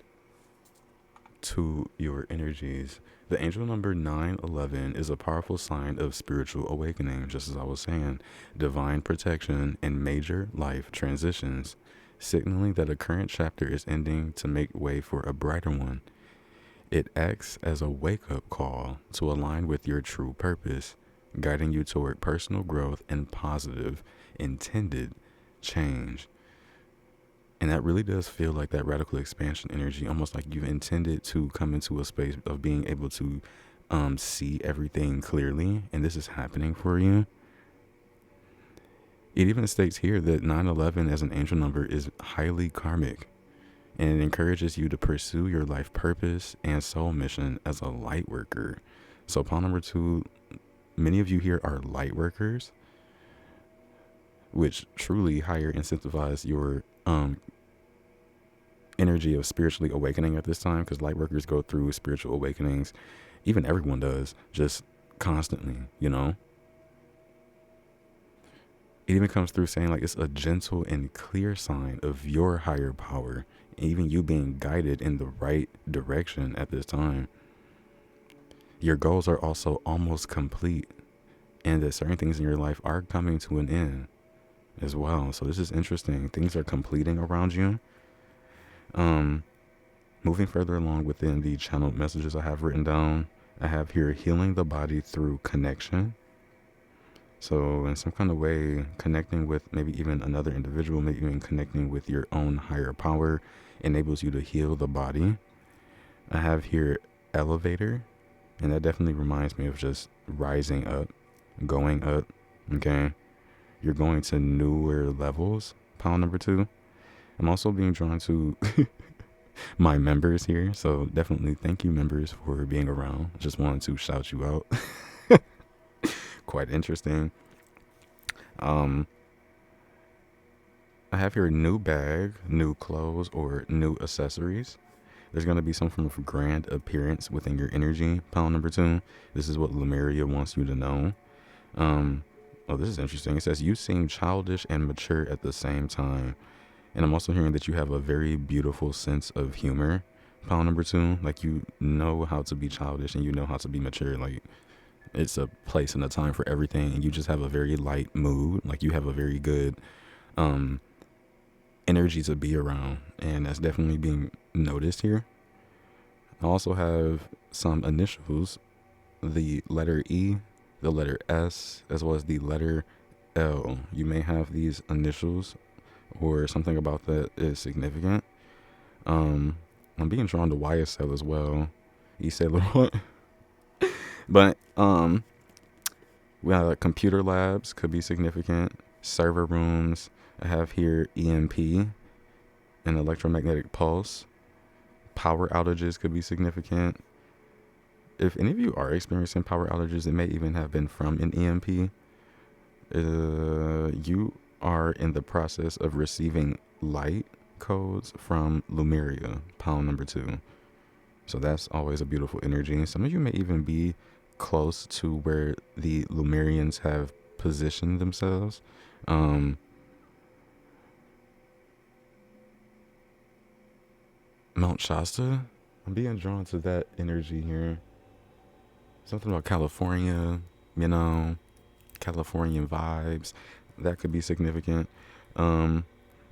to your energies. The angel number 911 is a powerful sign of spiritual awakening, just as I was saying, divine protection and major life transitions, signaling that a current chapter is ending to make way for a brighter one. It acts as a wake-up call to align with your true purpose, guiding you toward personal growth and positive, intended change. And that really does feel like that radical expansion energy, almost like you've intended to come into a space of being able to see everything clearly, and this is happening for you. It even states here that 911 as an angel number is highly karmic, and it encourages you to pursue your life purpose and soul mission as a light worker. So pile number 2, many of you here are light workers, which truly higher incentivize your energy of spiritually awakening at this time, because light workers go through spiritual awakenings. Even everyone does, just constantly, you know. It even comes through saying like it's a gentle and clear sign of your higher power, even you being guided in the right direction at this time. your goals are also almost complete, and that certain things in your life are coming to an end as well. So this is interesting. Things are completing around you. Um, Moving further along within the channeled messages I have written down, I have here healing the body through connection. So in some kind of way, connecting with maybe even another individual, maybe even connecting with your own higher power enables you to heal the body. I have here elevator, and that definitely reminds me of just rising up, going up, okay? You're going to newer levels, pile number 2. I'm also being drawn to my members here, so definitely thank you, members, for being around. Just wanted to shout you out. Quite interesting. I have here new bag, new clothes, or new accessories. There's going to be some form of grand appearance within your energy, pile number 2. This is what Lemuria wants you to know. Oh, this is interesting. It says you seem childish and mature at the same time. And I'm also hearing that you have a very beautiful sense of humor, pile number 2. Like, you know how to be childish and you know how to be mature. Like, it's a place and a time for everything. And you just have a very light mood. Like, you have a very good energy to be around. And that's definitely being noticed here. I also have some initials, the letter E, the letter S, as well as the letter L. You may have these initials or something about that is significant. I'm being drawn to YSL as well. You say little, but we have computer labs could be significant. Server rooms. I have here EMP, an electromagnetic pulse. Power outages could be significant. If any of you are experiencing power outages, it may even have been from an EMP. You are in the process of receiving light codes from Lemuria, pile number 2. So that's always a beautiful energy. Some of you may even be close to where the Lemurians have positioned themselves. Mount Shasta, I'm being drawn to that energy here. Something about California, Californian vibes. That could be significant.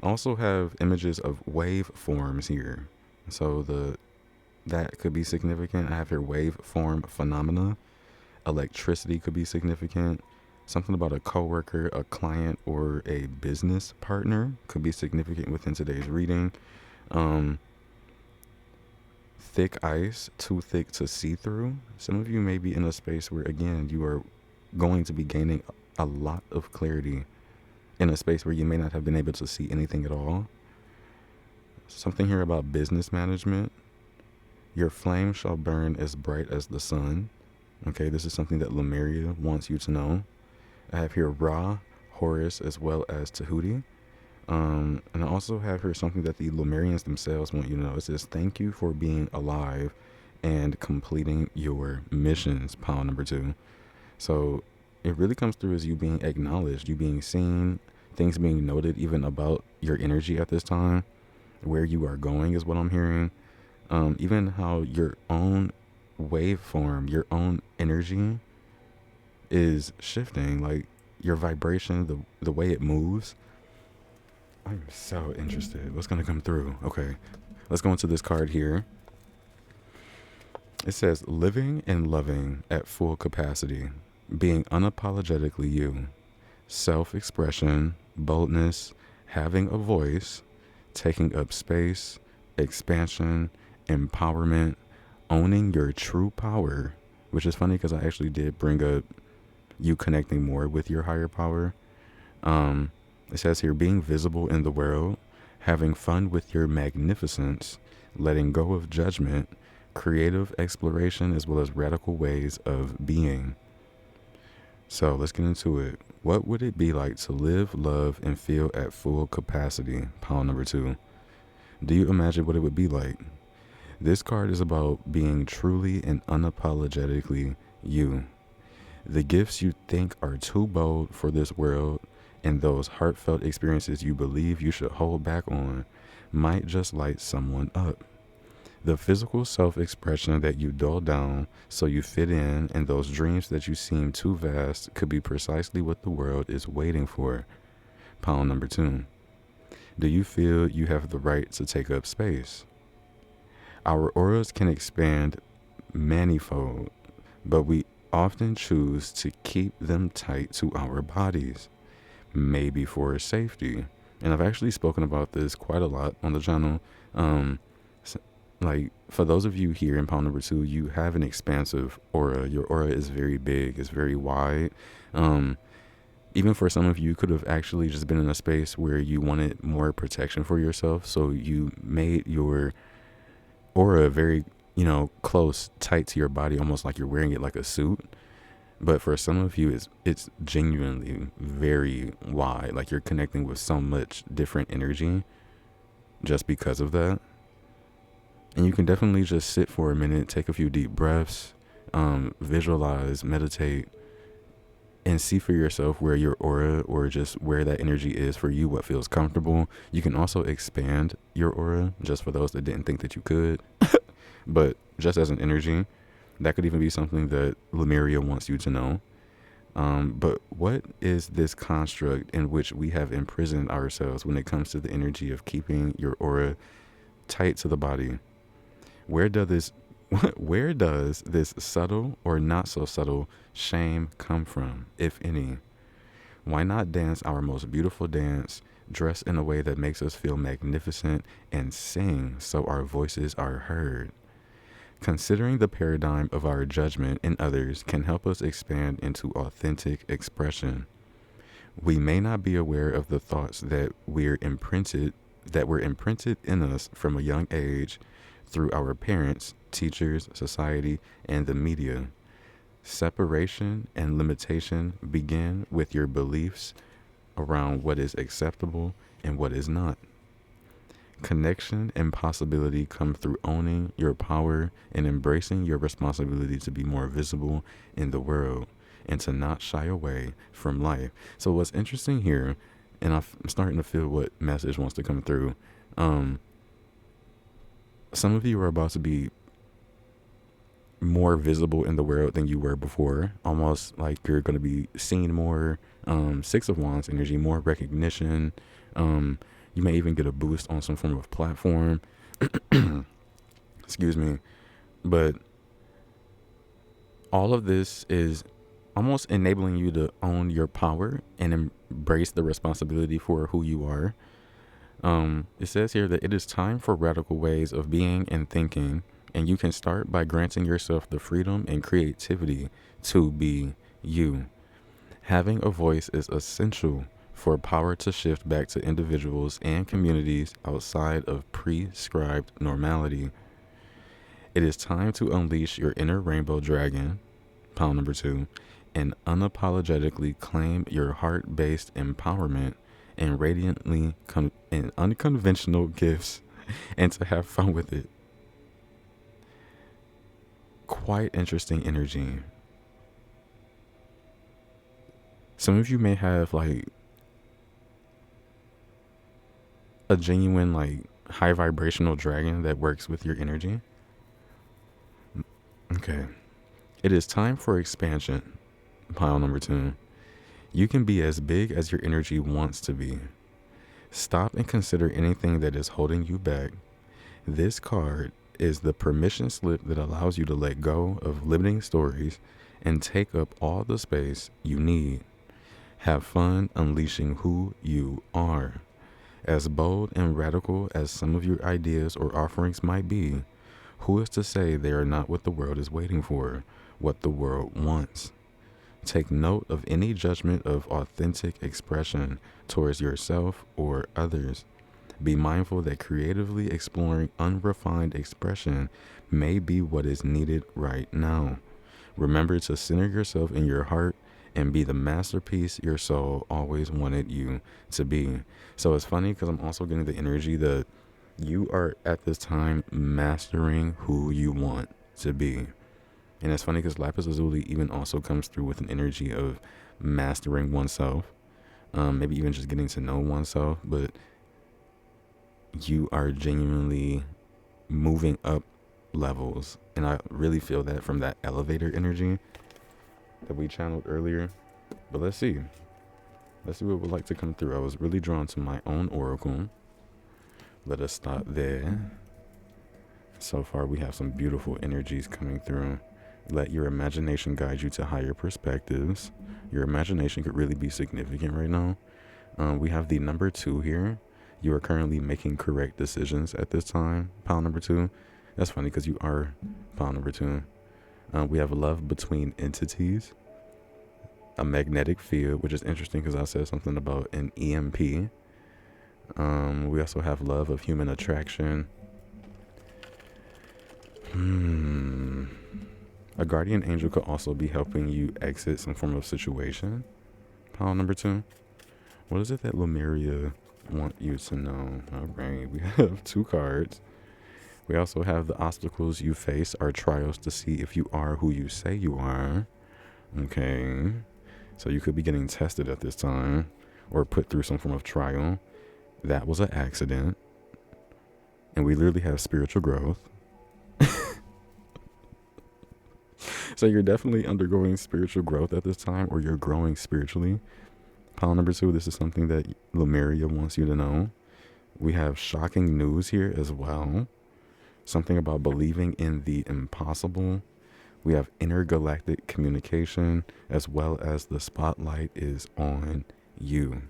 Also have images of wave forms here. So that could be significant. I have here wave form phenomena. Electricity could be significant. Something about a coworker, a client, or a business partner could be significant within today's reading. Thick ice, too thick to see through. Some of you may be in a space where, again, you are going to be gaining a lot of clarity in a space where you may not have been able to see anything at all. Something here about business management. Your flame shall burn as bright as the sun. Okay, this is something that Lemuria wants you to know. I have here Ra, Horus, as well as Tahuti. And I also have here something that the Lemurians themselves want you to know. It says, thank you for being alive and completing your missions, pile number 2. So it really comes through as you being acknowledged, you being seen, things being noted even about your energy at this time, where you are going is what I'm hearing. Even how your own waveform, your own energy is shifting, like your vibration, the way it moves. I'm so interested. What's going to come through? Okay, let's go into this card here. It says, living and loving at full capacity, being unapologetically you, self-expression, boldness, having a voice, taking up space, expansion, empowerment, owning your true power, which is funny because I actually did bring up you connecting more with your higher power. It says here, being visible in the world, having fun with your magnificence, letting go of judgment, creative exploration, as well as radical ways of being. So let's get into it. What would it be like to live, love, and feel at full capacity? Pile number 2. Do you imagine what it would be like? This card is about being truly and unapologetically you. The gifts you think are too bold for this world and those heartfelt experiences you believe you should hold back on might just light someone up. The physical self-expression that you dull down so you fit in, and those dreams that you seem too vast could be precisely what the world is waiting for. Pound number 2. Do you feel you have the right to take up space? Our auras can expand manifold, but we often choose to keep them tight to our bodies, maybe for safety. And I've actually spoken about this quite a lot on the channel. Like, for those of you here in pound number 2, you have an expansive aura. Your aura is very big, it's very wide. Even for some of you, could have actually just been in a space where you wanted more protection for yourself, so you made your aura very, close, tight to your body, almost like you're wearing it like a suit. But for some of you, it's genuinely very wide, like you're connecting with so much different energy just because of that. And you can definitely just sit for a minute, take a few deep breaths, visualize, meditate, and see for yourself where your aura, or just where that energy is for you, what feels comfortable. You can also expand your aura, just for those that didn't think that you could. But just as an energy, that could even be something that Lemuria wants you to know. But what is this construct in which we have imprisoned ourselves when it comes to the energy of keeping your aura tight to the body? Where does this subtle or not so subtle shame come from, if any? Why not dance our most beautiful dance, dress in a way that makes us feel magnificent, and sing so our voices are heard? Considering the paradigm of our judgment in others can help us expand into authentic expression. We may not be aware of the thoughts that were imprinted in us from a young age through our parents, teachers, society, and the media. Separation and limitation begin with your beliefs around what is acceptable and what is not. Connection and possibility come through owning your power and embracing your responsibility to be more visible in the world and to not shy away from life. So what's interesting here, and I'm starting to feel what message wants to come through. Some of you are about to be more visible in the world than you were before, almost like you're going to be seen more. 6 of Wands energy, more recognition. You may even get a boost on some form of platform. Excuse me. But all of this is almost enabling you to own your power and embrace the responsibility for who you are. It says here that it is time for radical ways of being and thinking, and you can start by granting yourself the freedom and creativity to be you. Having a voice is essential for power to shift back to individuals and communities outside of prescribed normality. It is time to unleash your inner rainbow dragon, pound number 2, and unapologetically claim your heart-based empowerment and radiantly and unconventional gifts, and to have fun with it. Quite interesting energy. Some of you may have like a genuine like high vibrational dragon that works with your energy. Okay. It is time for expansion. Pile number 2. You can be as big as your energy wants to be. Stop and consider anything that is holding you back. This card is the permission slip that allows you to let go of limiting stories and take up all the space you need. Have fun unleashing who you are. As bold and radical as some of your ideas or offerings might be, who is to say they are not what the world is waiting for, what the world wants? Take note of any judgment of authentic expression towards yourself or others. Be mindful that creatively exploring unrefined expression may be what is needed right now. Remember to center yourself in your heart and be the masterpiece your soul always wanted you to be. So it's funny because I'm also getting the energy that you are at this time mastering who you want to be. And it's funny because Lapis Lazuli even also comes through with an energy of mastering oneself, maybe even just getting to know oneself. But you are genuinely moving up levels. And I really feel that from that elevator energy that we channeled earlier. But let's see. Let's see what would like to come through. I was really drawn to my own oracle. Let us stop there. So far, we have some beautiful energies coming through. Let your imagination guide you to higher perspectives. Your imagination could really be significant right now. We have the number 2 here. You are currently making correct decisions at this time. Pile number 2. That's funny because you are pile number 2. We have love between entities. A magnetic field, which is interesting because I said something about an EMP. We also have love of human attraction. A guardian angel could also be helping you exit some form of situation. Pile number 2. What is it that Lemuria want you to know? All right, we have 2 cards. We also have the obstacles you face are trials to see if you are who you say you are. Okay. So you could be getting tested at this time or put through some form of trial. That was an accident. And we literally have spiritual growth. So you're definitely undergoing spiritual growth at this time, or you're growing spiritually. Pile number 2, this is something that Lemuria wants you to know. We have shocking news here as well. Something about believing in the impossible. We have intergalactic communication, as well as the spotlight is on you,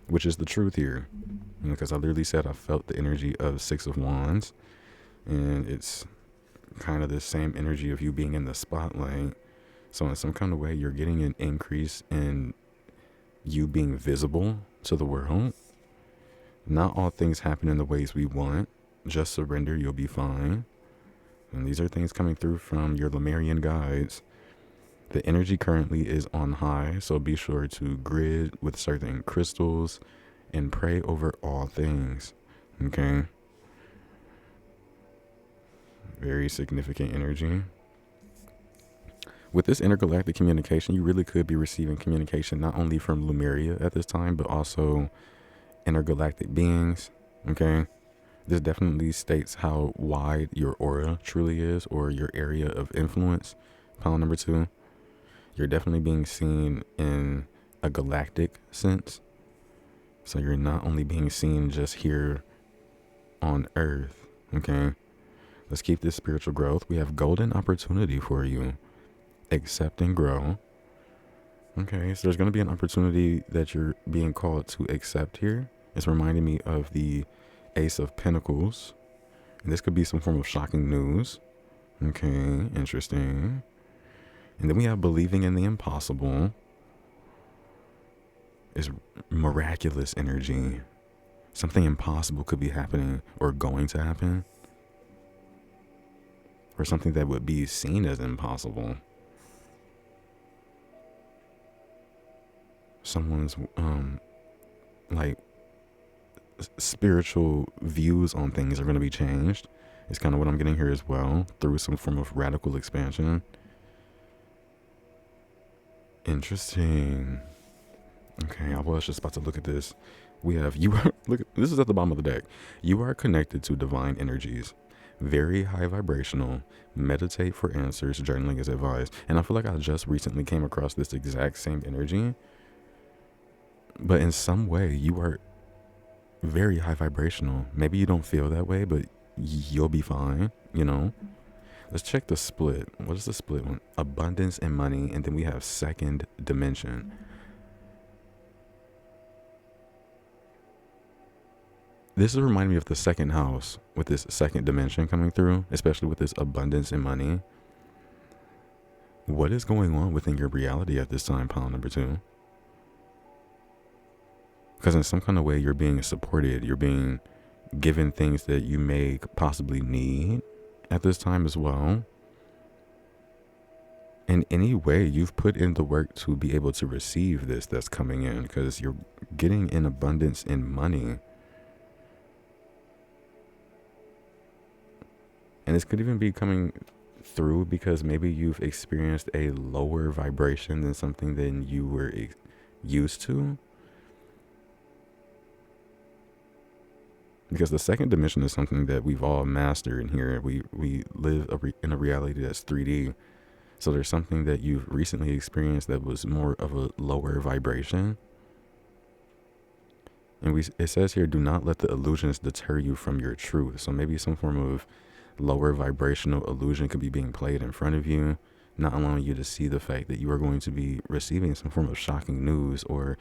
which is the truth here. Because I literally said I felt the energy of 6 of Wands, and it's kind of the same energy of you being in the spotlight. So in some kind of way, you're getting an increase in you being visible to the world. Not all things happen in the ways we want. Just surrender, you'll be fine. And these are things coming through from your Lemurian guides. The energy currently is on high, so be sure to grid with certain crystals and pray over all things. Okay? Very significant energy. With this intergalactic communication, you really could be receiving communication not only from Lemuria at this time, but also intergalactic beings. Okay? This definitely states how wide your aura truly is, or your area of influence. Pile number 2. You're definitely being seen in a galactic sense. So you're not only being seen just here on Earth. Okay? Let's keep this spiritual growth. We have golden opportunity for you. Accept and grow. Okay, so there's going to be an opportunity that you're being called to accept here. It's reminding me of the Ace of Pentacles. And this could be some form of shocking news. Okay, interesting. And then we have believing in the impossible. It's miraculous energy. Something impossible could be happening or going to happen. Or something that would be seen as impossible. Someone's like spiritual views on things are going to be changed. It's kind of what I'm getting here as well, through some form of radical expansion. Interesting. Okay, I was just about to look at this. We have look, this is at the bottom of the deck. You are connected to divine energies. Very high vibrational. Meditate for answers. Journaling is advised. And I feel like I just recently came across this exact same energy. But in some way, you are very high vibrational. Maybe you don't feel that way, but you'll be fine, you know? Let's check the split. What is the split one? Abundance and money. And then we have second dimension. This is reminding me of the second house with this second dimension coming through, especially with this abundance and money. What is going on within your reality at this time, pile number 2? Because in some kind of way, you're being supported. You're being given things that you may possibly need at this time as well. In any way, you've put in the work to be able to receive this that's coming in, because you're getting in abundance in money. And this could even be coming through because maybe you've experienced a lower vibration than something than you were used to. Because the second dimension is something that we've all mastered in here. We live in a reality that's 3D. So there's something that you've recently experienced that was more of a lower vibration. And it says here, do not let the illusions deter you from your truth. So maybe some form of lower vibrational illusion could be being played in front of you, not allowing you to see the fact that you are going to be receiving some form of shocking news or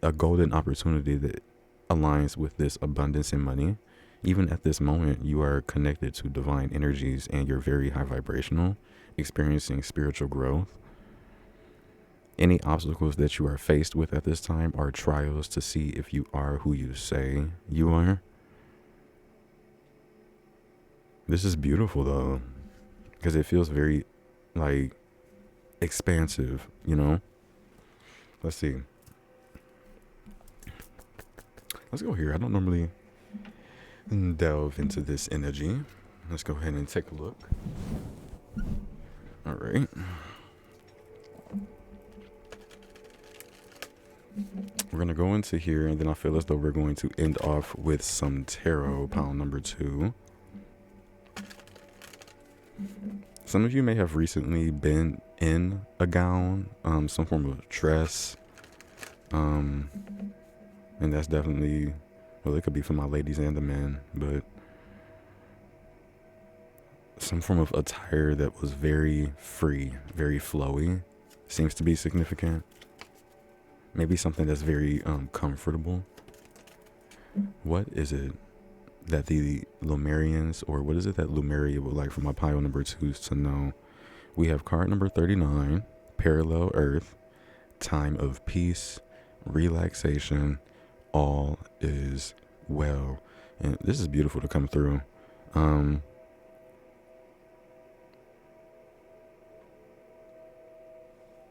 a golden opportunity that aligns with this abundance in money. Even at this moment, you are connected to divine energies and you're very high vibrational, experiencing spiritual growth. Any obstacles that you are faced with at this time are trials to see if you are who you say you are. This is beautiful though, because it feels very like expansive, you know? Let's see. Let's go here. I don't normally delve into this energy. Let's go ahead and take a look. All right. We're going to go into here, and then I feel as though we're going to end off with some tarot, pile number 2. Some of you may have recently been in a gown, some form of dress. And that's definitely, well, it could be for my ladies and the men, but some form of attire that was very free, very flowy, seems to be significant. Maybe something that's very comfortable. What is it that the Lemurians, or what is it that Lemuria would like for my pile number 2s to know? We have card number 39, Parallel Earth, Time of Peace, Relaxation, all is well. And this is beautiful to come through.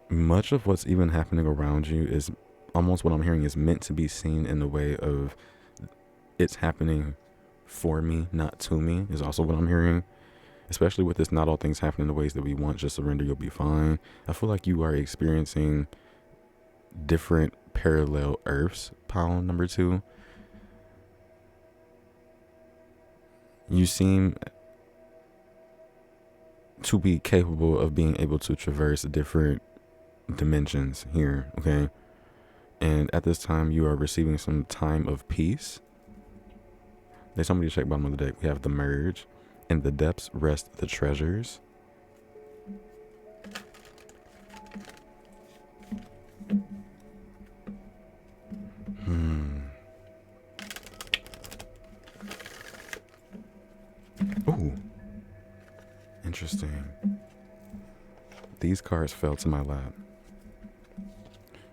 Much of what's even happening around you is almost, what I'm hearing is meant to be seen in the way of it's happening for me, not to me, is also what I'm hearing. Especially with this, not all things happen in the ways that we want. Just surrender, you'll be fine. I feel like you are experiencing different parallel earths, pile number 2. You seem to be capable of being able to traverse different dimensions here, okay? And at this time, you are receiving some time of peace. There's somebody to check bottom of the deck. We have the merge. In the depths rest the treasures. Ooh. Interesting. These cards fell to my lap.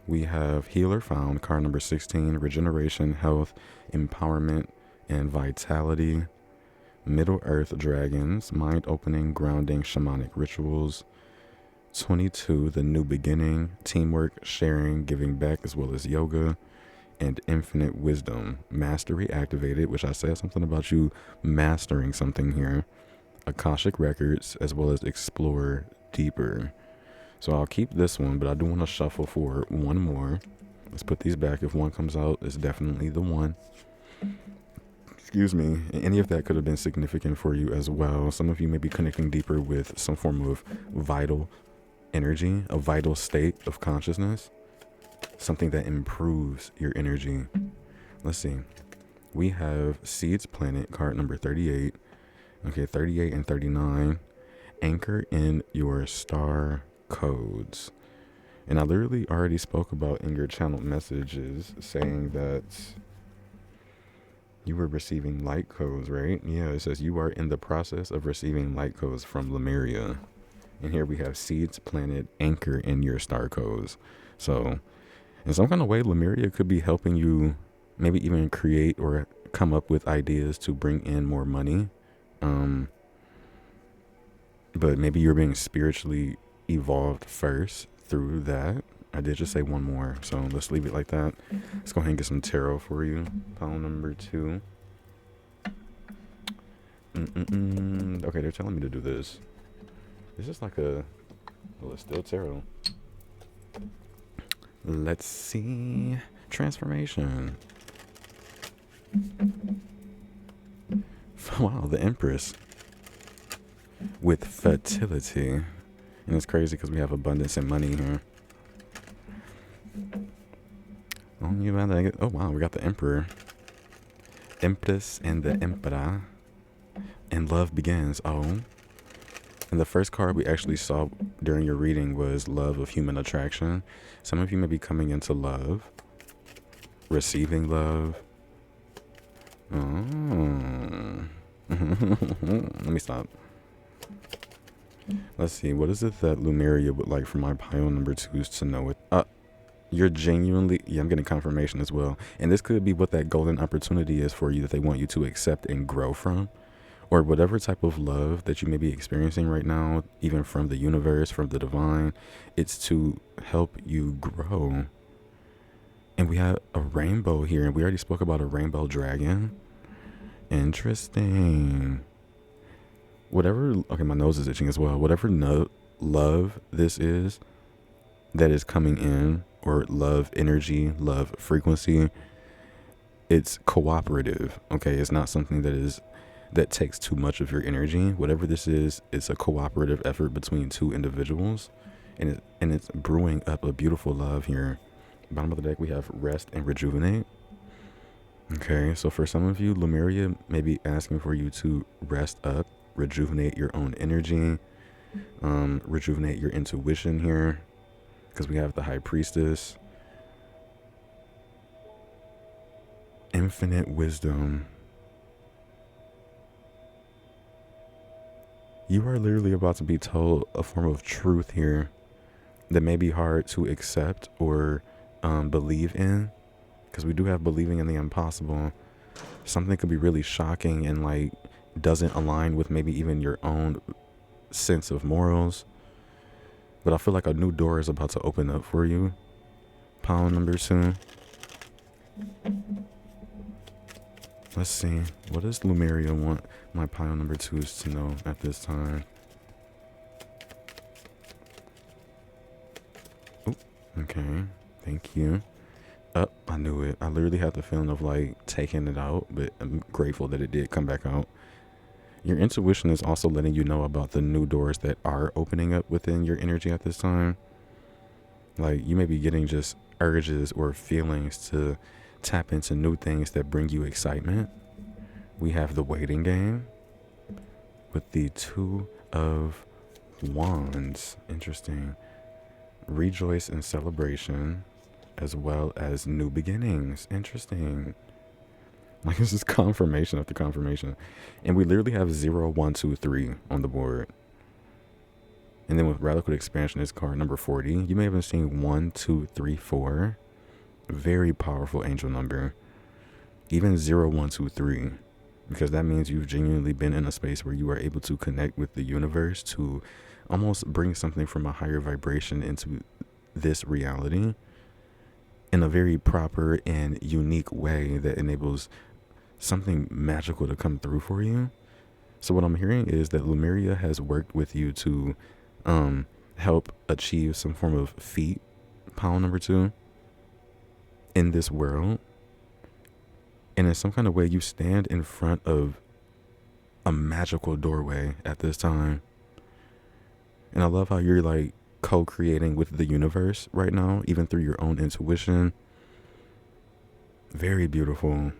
We have Healer Found, card number 16, Regeneration, Health, Empowerment, and Vitality. Middle Earth Dragons, Mind Opening, Grounding, Shamanic Rituals. 22, The New Beginning, Teamwork, Sharing, Giving Back, as well as Yoga. And Infinite Wisdom, Mastery Activated, which I said something about you mastering something here. Akashic Records, as well as Explore Deeper. So I'll keep this one, but I do want to shuffle for one more. Let's put these back. If one comes out, it's definitely the one. Excuse me. Any of that could have been significant for you as well. Some of you may be connecting deeper with some form of vital energy, a vital state of consciousness, something that improves your energy. Let's see. We have Seeds Planet, card number 38. Okay, 38 and 39. Anchor in your star codes. And I literally already spoke about in your channel messages saying that you were receiving light codes, right? Yeah, it says you are in the process of receiving light codes from Lemuria. And here we have Seeds Planet, Anchor in your star codes. So in some kind of way, Lemuria could be helping you maybe even create or come up with ideas to bring in more money. But maybe you're being spiritually evolved first through that. I did just say one more, so let's leave it like that. Let's go ahead and get some tarot for you. Pile number 2. Okay, they're telling me to do this. This is like a, well, it's still tarot. Let's see. Transformation. Wow, the Empress with fertility. And it's crazy because we have abundance and money here. Oh wow, we got the Emperor, Empress, and the Emperor. And love begins. Oh. And the first card we actually saw during your reading was Love of Human Attraction. Some of you may be coming into love, receiving love. Oh. Let me stop. Let's see. What is it that Lemuria would like for my pile number 2s to know it? You're genuinely... Yeah, I'm getting confirmation as well. And this could be what that golden opportunity is for you that they want you to accept and grow from. Or whatever type of love that you may be experiencing right now, even from the universe, from the divine, it's to help you grow. And we have a rainbow here, and we already spoke about a rainbow dragon. Interesting. Okay, my nose is itching as well. Whatever love this is that is coming in, or love energy, love frequency, it's cooperative, okay? It's not something that takes too much of your energy. Whatever this is, it's a cooperative effort between two individuals, and it's brewing up a beautiful love here. Bottom of the deck, we have Rest and Rejuvenate. Okay, so for some of you, Lemuria may be asking for you to rest up, rejuvenate your own energy, rejuvenate your intuition here, because we have the High Priestess. Infinite wisdom. You are literally about to be told a form of truth here that may be hard to accept or believe in, because we do have believing in the impossible. Something could be really shocking and like doesn't align with maybe even your own sense of morals. But I feel like a new door is about to open up for you. Pile number 2. Let's see. What does Lemuria want my pile number 2s to know at this time? Oh, okay. Thank you. I knew it. I literally had the feeling of like taking it out, but I'm grateful that it did come back out. Your intuition is also letting you know about the new doors that are opening up within your energy at this time. Like you may be getting just urges or feelings to tap into new things that bring you excitement. We have the waiting game with the 2 of Wands. Interesting. Rejoice and celebration, as well as new beginnings. Interesting. Like this is confirmation after confirmation. And we literally have 0, 1, 2, 3 on the board. And then with Radical Expansion is card number 40. You may have been seeing 1, 2, 3, 4. Very powerful angel number. Even 0, 1, 2, 3. Because that means you've genuinely been in a space where you are able to connect with the universe to almost bring something from a higher vibration into this reality in a very proper and unique way that enables something magical to come through for you. So what I'm hearing is that Lemuria has worked with you to help achieve some form of feat, pile number 2, in this world. And in some kind of way, you stand in front of a magical doorway at this time. And I love how you're like co-creating with the universe right now, even through your own intuition. Very beautiful.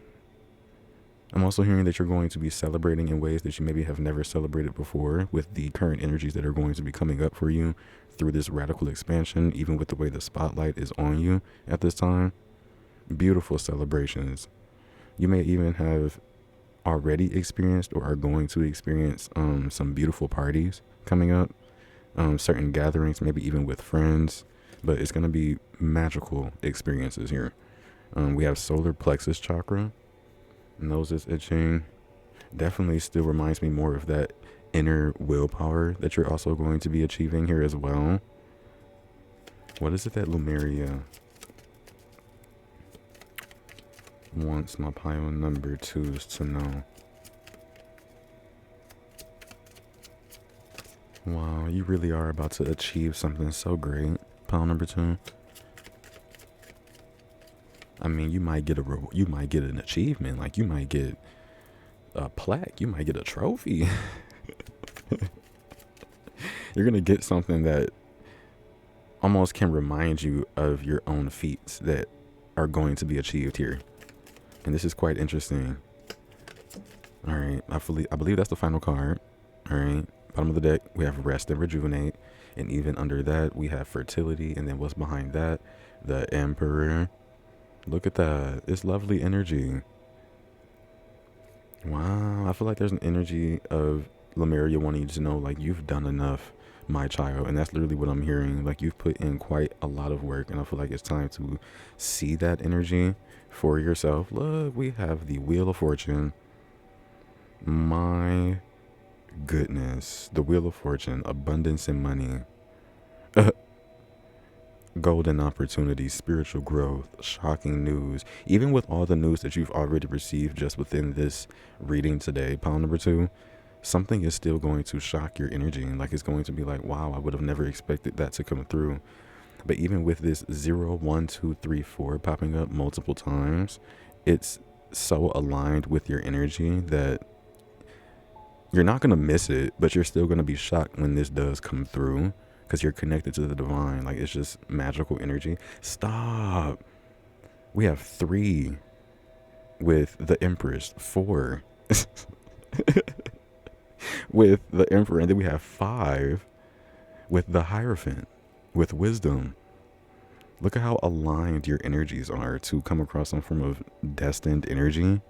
I'm also hearing that you're going to be celebrating in ways that you maybe have never celebrated before with the current energies that are going to be coming up for you through this radical expansion, even with the way the spotlight is on you at this time. Beautiful celebrations. You may even have already experienced or are going to experience some beautiful parties coming up, certain gatherings, maybe even with friends, but it's going to be magical experiences here. We have solar plexus chakra. Nose is itching. Definitely still reminds me more of that inner willpower that you're also going to be achieving here as well. What is it that Lemuria wants my pile number 2s to know? Wow, you really are about to achieve something so great. Pile number 2. I mean, you might get you might get an achievement, like you might get a plaque, you might get a trophy. You're gonna get something that almost can remind you of your own feats that are going to be achieved here. And this is quite interesting. All right, I believe that's the final card. All right, bottom of the deck, we have rest and rejuvenate. And even under that, we have fertility. And then what's behind that? The Emperor. Look at that. It's lovely energy. Wow, I feel like there's an energy of Lemuria wanting you to know, like, you've done enough, my child. And that's literally what I'm hearing. Like, you've put in quite a lot of work, and I feel like it's time to see that energy for yourself. Look, we have the Wheel of Fortune. My goodness. The Wheel of Fortune, abundance and money. Golden opportunities, spiritual growth, shocking news. Even with all the news that you've already received just within this reading today, pile number 2, something is still going to shock your energy. And like, it's going to be like, wow, I would have never expected that to come through. But even with this 0, 1, 2, 3, 4 popping up multiple times, it's so aligned with your energy that you're not going to miss it, but you're still going to be shocked when this does come through, because you're connected to the divine. Like, it's just magical energy. Stop. We have 3 with the Empress, 4 with the Emperor, and then we have 5 with the Hierophant, with wisdom. Look at how aligned your energies are to come across some form of destined energy.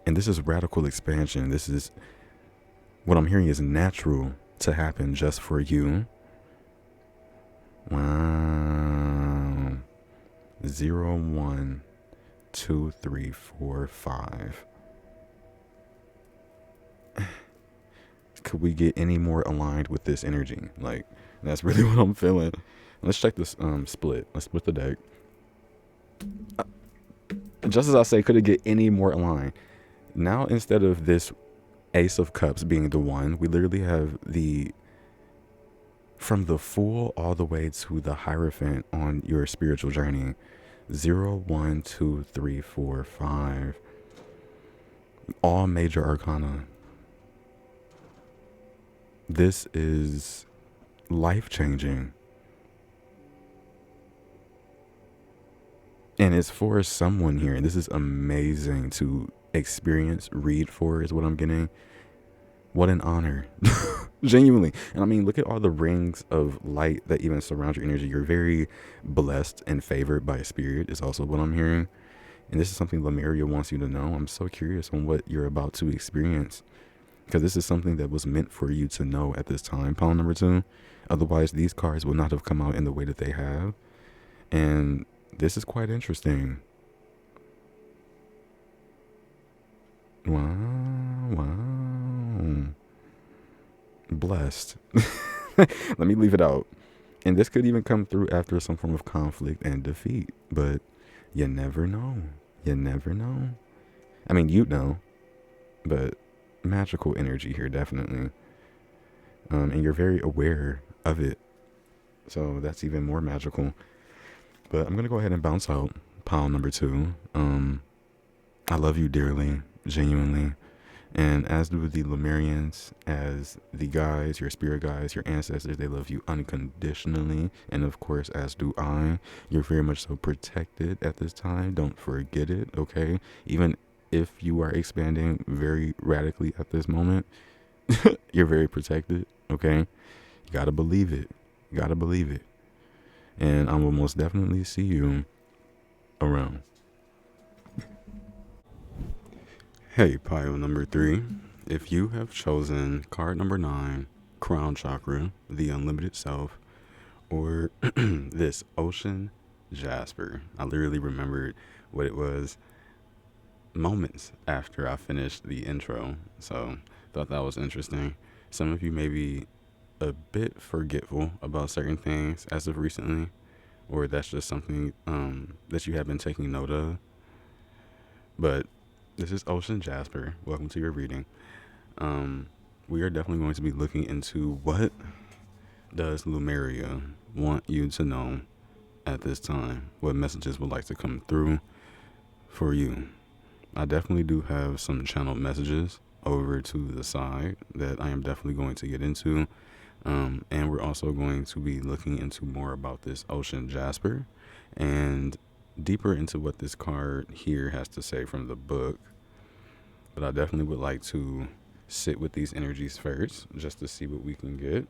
And this is radical expansion. This is what I'm hearing is natural to happen just for you. Wow. 0, 1, 2, 3, 4, 5. Could we get any more aligned with this energy? Like, that's really what I'm feeling. Let's check this split. Let's split the deck. Just as I say, could it get any more aligned? Now, instead of this Ace of Cups being the 1, we literally have from the Fool all the way to the Hierophant on your spiritual journey. 0, 1, 2, 3, 4, 5. All major arcana. This is life-changing. And it's for someone here. And this is amazing to experience, read for, is what I'm getting. What an honor. Genuinely. And I mean, look at all the rings of light that even surround your energy. You're very blessed and favored by spirit is also what I'm hearing. And this is something Lemuria wants you to know. I'm so curious on what you're about to experience, because this is something that was meant for you to know at this time, pile number 2. Otherwise, these cards would not have come out in the way that they have. And this is quite interesting. Wow. Blessed. Let me leave it out. And this could even come through after some form of conflict and defeat. But you never know. You never know. I mean, you know. But magical energy here, definitely. And you're very aware of it. So that's even more magical. But I'm going to go ahead and bounce out pile number 2. I love you dearly, genuinely. And as do the Lemurians, as the guides, your spirit guides, your ancestors, they love you unconditionally. And of course, as do I. You're very much so protected at this time. Don't forget it, okay? Even if you are expanding very radically at this moment, you're very protected, okay? You gotta believe it. You gotta believe it. And I will most definitely see you around. Hey, pile number 3. If you have chosen card number 9, Crown Chakra, the Unlimited Self, or this Ocean Jasper, I literally remembered what it was moments after I finished the intro, so thought that was interesting. Some of you may be a bit forgetful about certain things as of recently, or that's just something that you have been taking note of. But this is Ocean Jasper. Welcome to your reading. We are definitely going to be looking into what does Lemuria want you to know at this time, what messages would like to come through for you. I definitely do have some channel messages over to the side that I am definitely going to get into. And we're also going to be looking into more about this ocean Jasper and deeper into what this card here has to say from the book. But I definitely would like to sit with these energies first just to see what we can get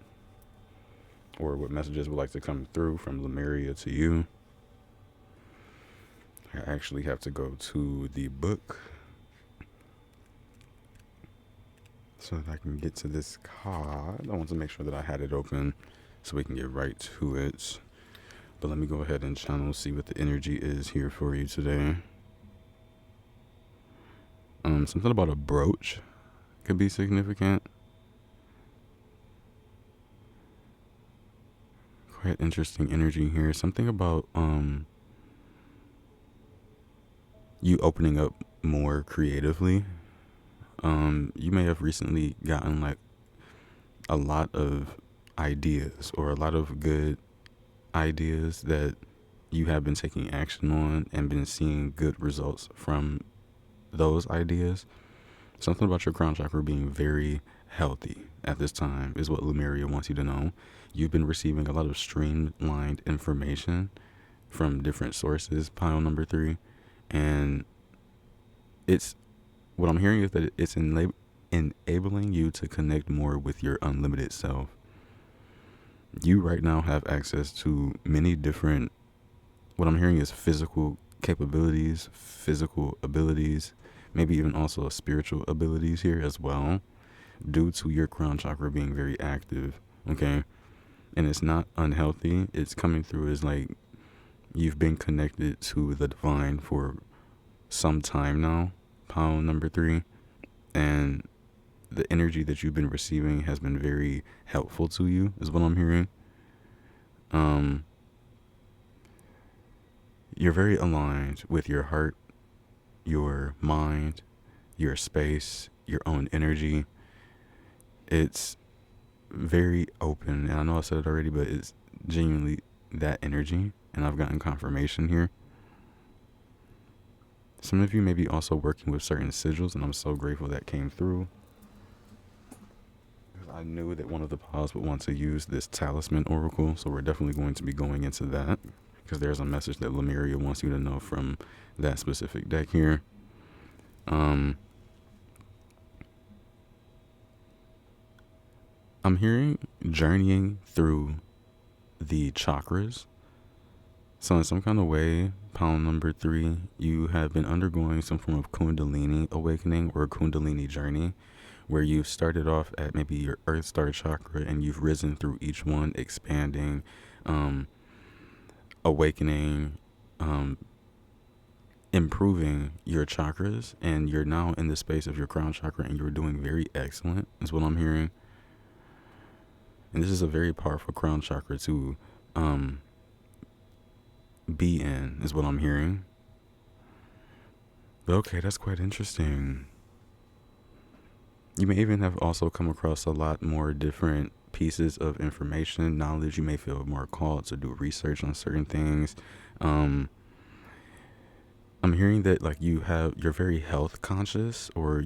or what messages would like to come through from Lemuria to you. I actually have to go to the book so that I can get to this card. I want to make sure that I had it open so we can get right to it. But let me go ahead and channel, see what the energy is here for you today. Something about a brooch could be significant. Quite interesting energy here. Something about you opening up more creatively. You may have recently gotten like a lot of ideas or a lot of good ideas that you have been taking action on and been seeing good results from those ideas. Something about your crown chakra being very healthy at this time is what Lemuria wants you to know. You've been receiving a lot of streamlined information from different sources, pile number 3, and it's what I'm hearing is that it's enabling you to connect more with your unlimited self. You right now have access to many different, what I'm hearing is physical capabilities, physical abilities, maybe even also spiritual abilities here as well, due to your crown chakra being very active, okay? And it's not unhealthy. It's coming through as like you've been connected to the divine for some time now, pile number 3, and the energy that you've been receiving has been very helpful to you, is what I'm hearing. You're very aligned with your heart, your mind, your space, your own energy. It's very open, and I know I said it already, but it's genuinely that energy, and I've gotten confirmation here. Some of you may be also working with certain sigils, and I'm so grateful that came through. I knew that one of the piles would want to use this talisman oracle, so we're definitely going to be going into that because there's a message that Lemuria wants you to know from that specific deck here. I'm hearing journeying through the chakras. So in some kind of way, pile number 3, you have been undergoing some form of Kundalini awakening or Kundalini journey, where you've started off at maybe your Earth Star chakra and you've risen through each one, expanding, awakening, improving your chakras, and you're now in the space of your crown chakra and you're doing very excellent, is what I'm hearing. And this is a very powerful crown chakra to be in, is what I'm hearing. But okay, that's quite interesting. You may even have also come across a lot more different pieces of information, knowledge. You may feel more called to do research on certain things. I'm hearing that like you're very health conscious, or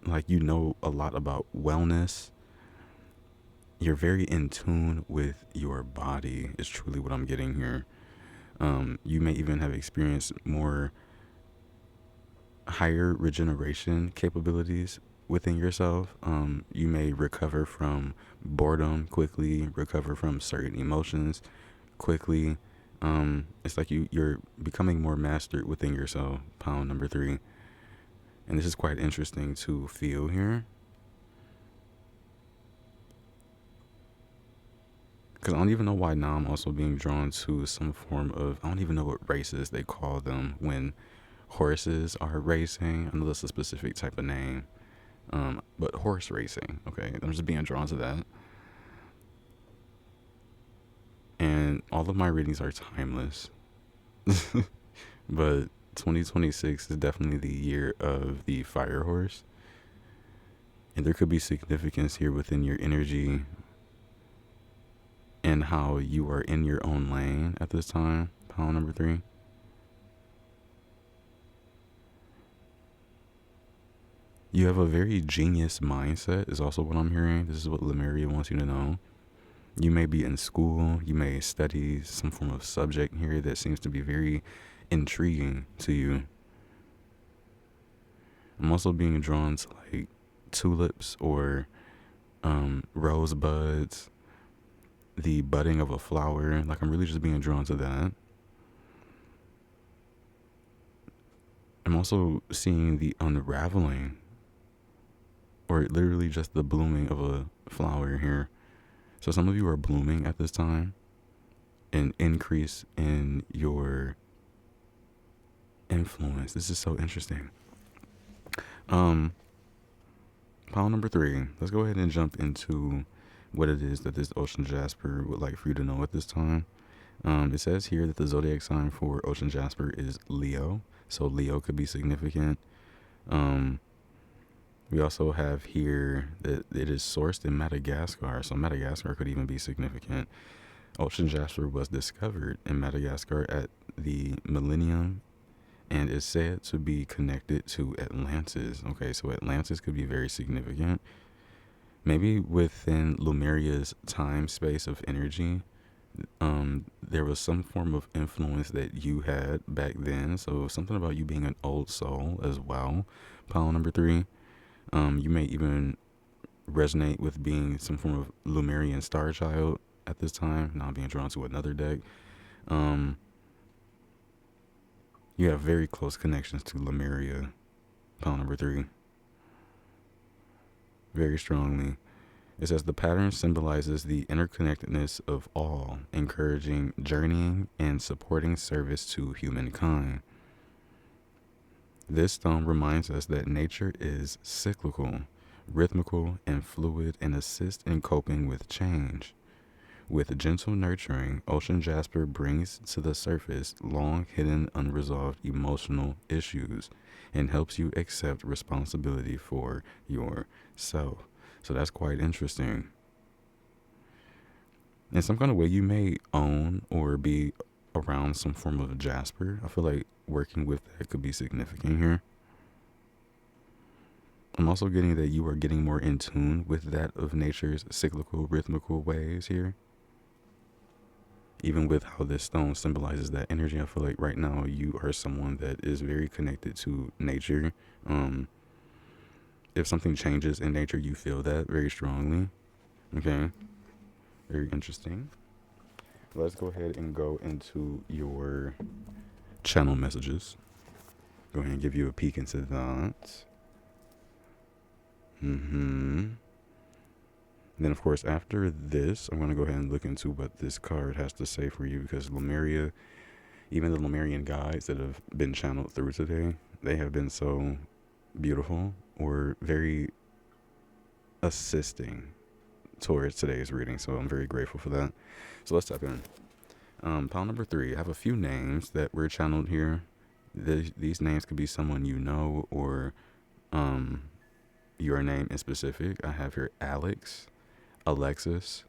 like you know a lot about wellness. You're very in tune with your body is truly what I'm getting here. You may even have experienced more higher regeneration capabilities within yourself. You may recover from boredom quickly, recover from certain emotions quickly. It's like you're becoming more mastered within yourself, pile number 3. And this is quite interesting to feel here. Because I don't even know why now I'm also being drawn to some form of, I don't even know what races they call them when horses are racing. I know that's a specific type of name. But horse racing, okay? I'm just being drawn to that. And all of my readings are timeless. But 2026 is definitely the year of the fire horse. And there could be significance here within your energy and how you are in your own lane at this time, pile number 3. You have a very genius mindset is also what I'm hearing. This is what Lemuria wants you to know. You may be in school, you may study some form of subject here that seems to be very intriguing to you. I'm also being drawn to like tulips or rosebuds, the budding of a flower. Like I'm really just being drawn to that. I'm also seeing the unraveling or literally just the blooming of a flower here. So some of you are blooming at this time, an increase in your influence. This is so interesting. Pile number 3. Let's go ahead and jump into what it is that this Ocean Jasper would like for you to know at this time. It says here that the zodiac sign for Ocean Jasper is Leo, so Leo could be significant. We also have here that it is sourced in Madagascar, so Madagascar could even be significant. Ocean Jasper was discovered in Madagascar at the millennium and is said to be connected to Atlantis. Okay, so Atlantis could be very significant. Maybe within Lemuria's time space of energy, there was some form of influence that you had back then. So something about you being an old soul as well. Pile number 3. You may even resonate with being some form of Lemurian star child at this time. Now I'm being drawn to another deck. You have very close connections to Lemuria. Pile number 3. Very strongly. It says the pattern symbolizes the interconnectedness of all, encouraging journeying and supporting service to humankind. This stone reminds us that nature is cyclical, rhythmical, and fluid and assists in coping with change. With gentle nurturing, Ocean Jasper brings to the surface long-hidden unresolved emotional issues and helps you accept responsibility for yourself. So that's quite interesting. In some kind of way, you may own or be around some form of Jasper. I feel like working with that could be significant here. I'm also getting that you are getting more in tune with that of nature's cyclical, rhythmical ways here. Even with how this stone symbolizes that energy, I feel like right now you are someone that is very connected to nature. If something changes in nature, you feel that very strongly. Okay, very interesting. Let's go ahead and go into your channel messages. Go ahead and give you a peek into that. Then, of course, after this, I'm going to go ahead and look into what this card has to say for you, because Lemuria, even the Lemurian guides that have been channeled through today, they have been so beautiful or very assisting towards today's reading. So I'm very grateful for that. So let's tap in. Pile number 3. I have a few names that were channeled here. These names could be someone you know or your name in specific. I have here Alex, Alexis,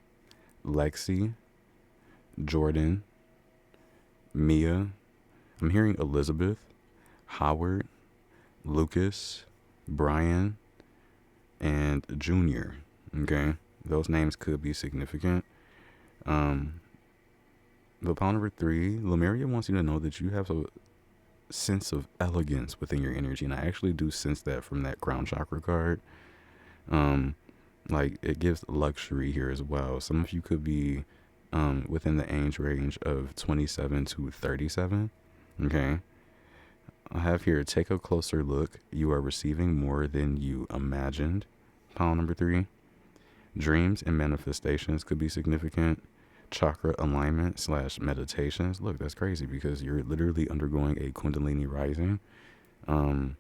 Lexi, Jordan, Mia. I'm hearing Elizabeth, Howard, Lucas, Brian, and Junior. Okay, those names could be significant. But pile number 3, Lemuria wants you to know that you have a sense of elegance within your energy, and I actually do sense that from that crown chakra card. Like it gives luxury here as well. Some of you could be within the age range of 27 to 37. Okay, I have here, take a closer look. You are receiving more than you imagined. Pile number 3, dreams and manifestations could be significant. Chakra alignment / meditations. Look, that's crazy because you're literally undergoing a Kundalini rising. And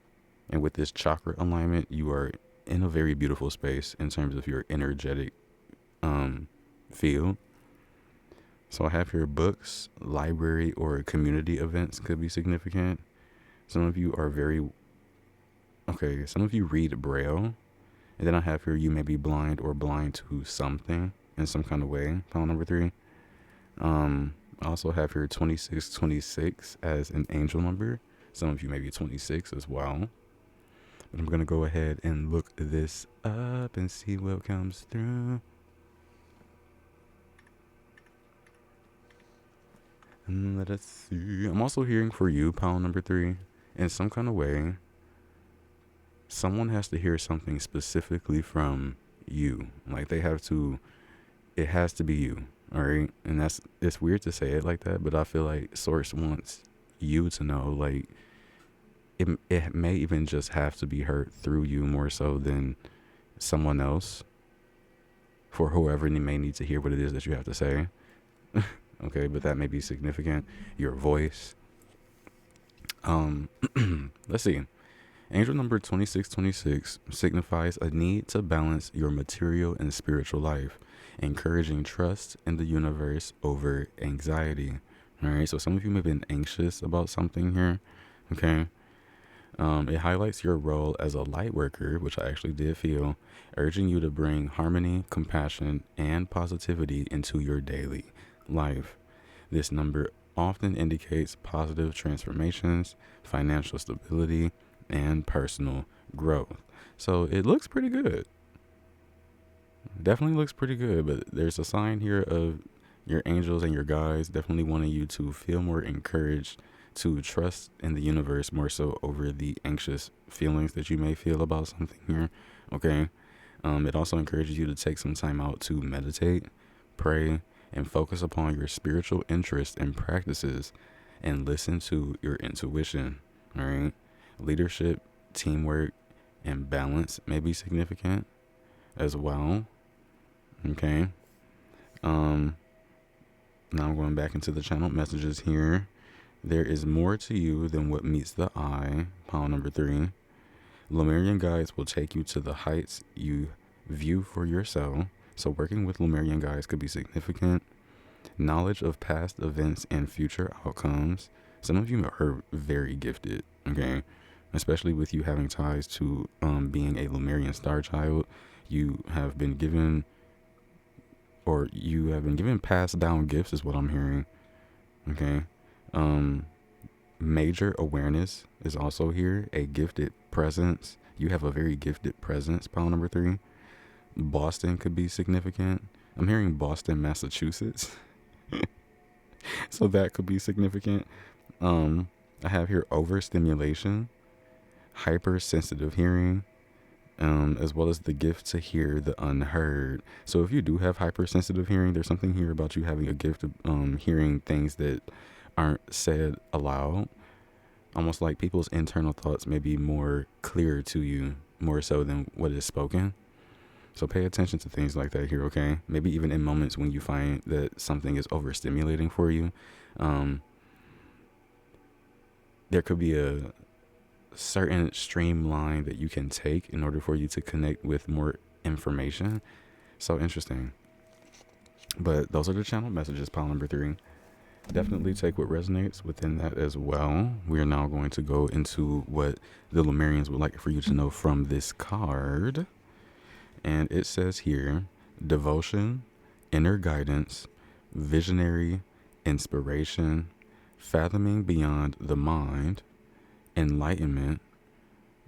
with this chakra alignment, you are in a very beautiful space in terms of your energetic field. So I have here books, library, or community events could be significant. Some of you are some of you read Braille. And then I have here, you may be blind or blind to something in some kind of way. Pile number 3. I also have here 2626 as an angel number. Some of you may be 26 as well. But I'm going to go ahead and look this up and see what comes through. And let us see. I'm also hearing for you, pile number 3. In some kind of way, someone has to hear something specifically from you. Like they have to, it has to be you. All right. And it's weird to say it like that, but I feel like Source wants you to know, like, it may even just have to be heard through you more so than someone else, for whoever may need to hear what it is that you have to say. Okay, but that may be significant. Your voice. Let's see. Angel number 2626 signifies a need to balance your material and spiritual life, encouraging trust in the universe over anxiety. All right, so some of you may have been anxious about something here. Okay. It highlights your role as a light worker, which I actually did feel, urging you to bring harmony, compassion, and positivity into your daily life. This number often indicates positive transformations, financial stability, and personal growth. So it looks pretty good. Definitely looks pretty good, but there's a sign here of your angels and your guides definitely wanting you to feel more encouraged to trust in the universe more so over the anxious feelings that you may feel about something here. Okay. It also encourages you to take some time out to meditate, pray, and focus upon your spiritual interests and practices and listen to your intuition. All right. Leadership, teamwork, and balance may be significant as well. Okay. Now I'm going back into the channel messages here. There is more to you than what meets the eye. Pile number 3. Lemurian guides will take you to the heights you view for yourself. So working with Lemurian guides could be significant. Knowledge of past events and future outcomes. Some of you are very gifted, okay? Especially with you having ties to being a Lemurian star child. You have been given passed down gifts is what I'm hearing. Okay. Major awareness is also here. A gifted presence. You have a very gifted presence, pile number 3. Boston could be significant. I'm hearing Boston, Massachusetts. So that could be significant. I have here overstimulation, hypersensitive hearing, as well as the gift to hear the unheard. So if you do have hypersensitive hearing, there's something here about you having a gift of hearing things that aren't said aloud. Almost like people's internal thoughts may be more clear to you, more so than what is spoken. So pay attention to things like that here, okay? Maybe even in moments when you find that something is overstimulating for you. There could be a certain streamline that you can take in order for you to connect with more information. So interesting. But those are the channel messages, pile number 3. Definitely take what resonates within that as well. We are now going to go into what the Lemurians would like for you to know from this card. And it says here, devotion, inner guidance, visionary, inspiration, fathoming beyond the mind, enlightenment,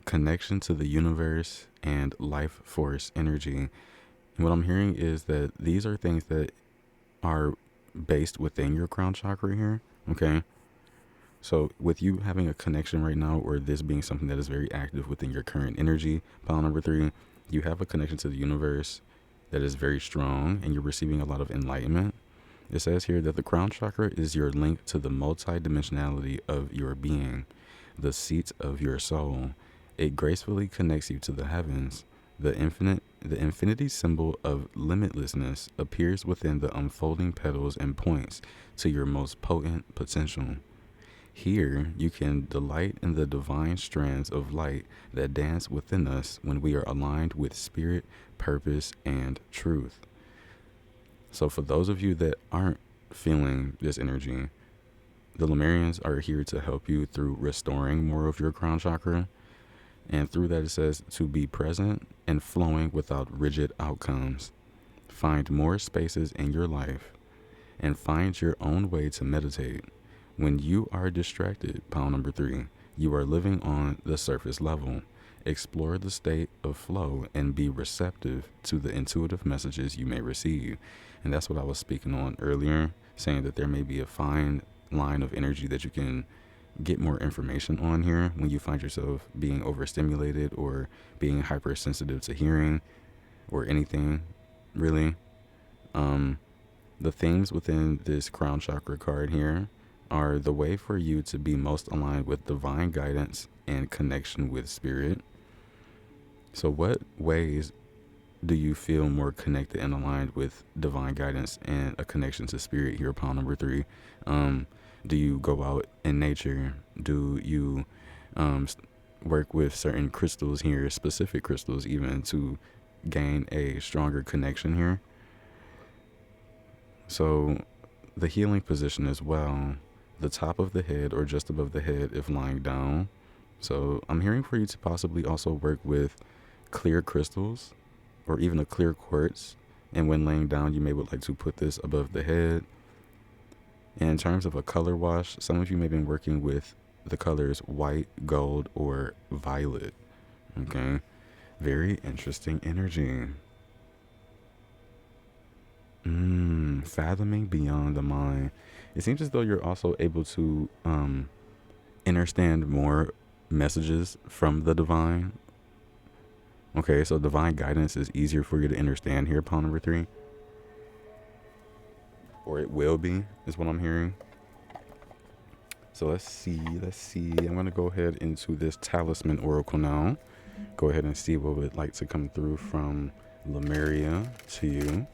connection to the universe, and life force energy. And what I'm hearing is that these are things that are based within your crown chakra here. Okay. So with you having a connection right now, or this being something that is very active within your current energy, pile number 3, you have a connection to the universe that is very strong and you're receiving a lot of enlightenment. It says here that the crown chakra is your link to the multidimensionality of your being, the seat of your soul. It gracefully connects you to the heavens. The infinity symbol of limitlessness appears within the unfolding petals and points to your most potent potential. Here, you can delight in the divine strands of light that dance within us when we are aligned with spirit, purpose, and truth. So for those of you that aren't feeling this energy, the Lemurians are here to help you through restoring more of your crown chakra. And through that, it says to be present and flowing without rigid outcomes. Find more spaces in your life and find your own way to meditate. When you are distracted, pile number 3, you are living on the surface level. Explore the state of flow and be receptive to the intuitive messages you may receive. And that's what I was speaking on earlier, saying that there may be a fine line of energy that you can get more information on here when you find yourself being overstimulated or being hypersensitive to hearing or anything, really. The themes within this crown chakra card here are the way for you to be most aligned with divine guidance and connection with spirit. So what ways do you feel more connected and aligned with divine guidance and a connection to spirit here upon number 3? Do you go out in nature? Do you work with certain crystals here, specific crystals even, to gain a stronger connection here? So the healing position as well, the top of the head or just above the head if lying down. So I'm hearing for you to possibly also work with clear crystals or even a clear quartz. And when laying down, you may would like to put this above the head. And in terms of a color wash, some of you may have been working with the colors white, gold, or violet. Okay. Very interesting energy. Fathoming beyond the mind. It seems as though you're also able to understand more messages from the divine. Okay, so divine guidance is easier for you to understand here upon number 3. Or it will be, is what I'm hearing. So let's see. I'm going to go ahead into this talisman oracle now. Go ahead and see what would like to come through from Lemuria to you.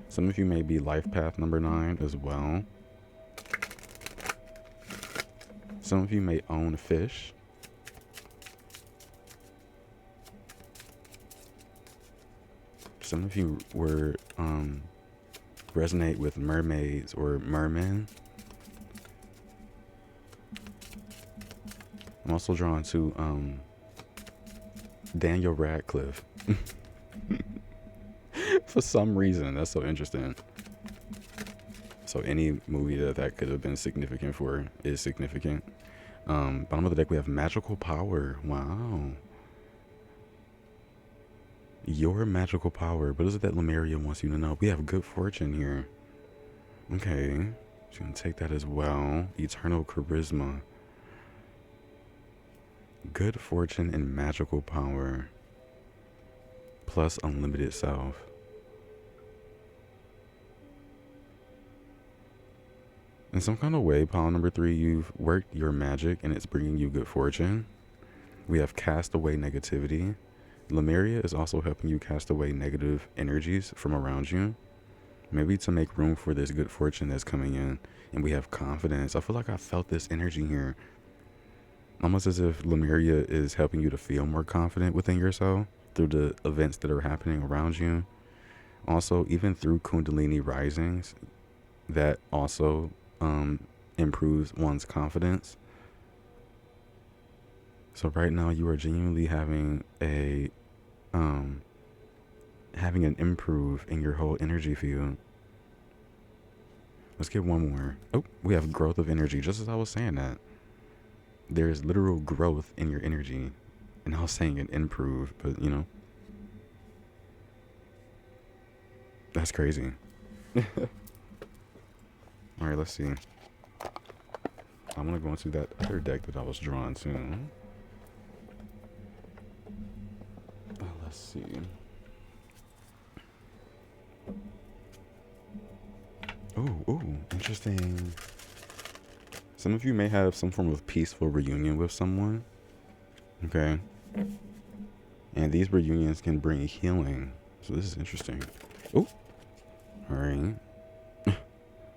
Some of you may be life path number 9 as well. Some of you may own fish. Some of you were resonate with mermaids or mermen. I'm also drawn to Daniel Radcliffe. For some reason, that's so interesting. So any movie that could have been significant for is significant. Bottom of the deck, we have magical power. Wow. Your magical power. What is it that Lemuria wants you to know? We have good fortune here. Okay. She's going to take that as well. Eternal charisma. Good fortune and magical power. Plus unlimited self. In some kind of way, pile number 3, you've worked your magic and it's bringing you good fortune. We have cast away negativity. Lemuria is also helping you cast away negative energies from around you. Maybe to make room for this good fortune that's coming in. And we have confidence. I feel like I felt this energy here. Almost as if Lemuria is helping you to feel more confident within yourself through the events that are happening around you. Also, even through Kundalini risings, that also improves one's confidence. So right now you are genuinely having an improve in your whole energy field. Let's get one more. Oh, we have growth of energy. Just as I was saying that, there's literal growth in your energy. And I was saying an improve, but you know, that's crazy. All right, let's see. I'm going to go into that other deck that I was drawn to. Let's see. Ooh, interesting. Some of you may have some form of peaceful reunion with someone. Okay. And these reunions can bring healing. So this is interesting. Oh, all right.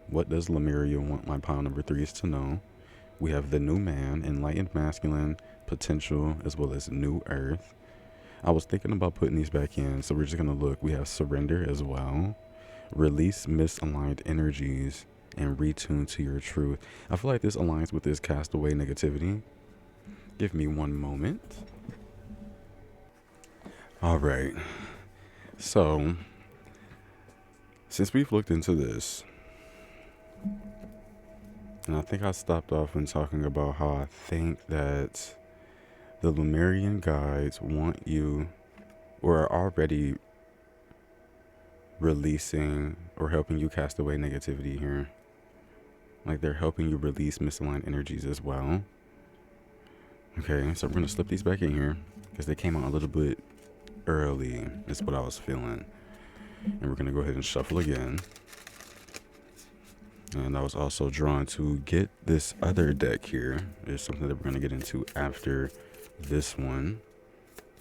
What does Lemuria want my pile number 3s to know? We have the new man, enlightened masculine, potential, as well as new earth. I was thinking about putting these back in, so we're just going to look. We have surrender as well. Release misaligned energies and retune to your truth. I feel like this aligns with this castaway negativity. Give me one moment. All right. So Since we've looked into this, and I think I stopped off when talking about how I think that the Lemurian guides want you, or are already releasing or helping you cast away negativity here. Like they're helping you release misaligned energies as well. Okay, so we're going to slip these back in here because they came out a little bit early, is what I was feeling. And we're going to go ahead and shuffle again. And I was also drawn to get this other deck here. It's something that we're going to get into after this one.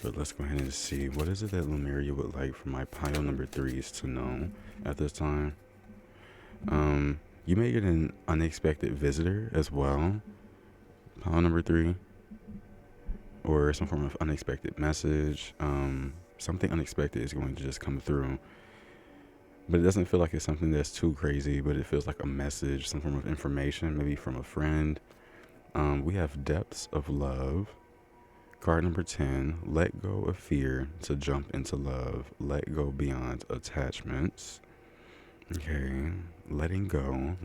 But let's go ahead and see. What is it that Lemuria would like for my pile number 3s to know at this time? You may get an unexpected visitor as well. Pile number 3. Or some form of unexpected message. Something unexpected is going to just come through. But it doesn't feel like it's something that's too crazy, but it feels like a message, some form of information, maybe from a friend. We have Depths of Love. Card number 10, let go of fear to jump into love. Let go beyond attachments. Okay, letting go.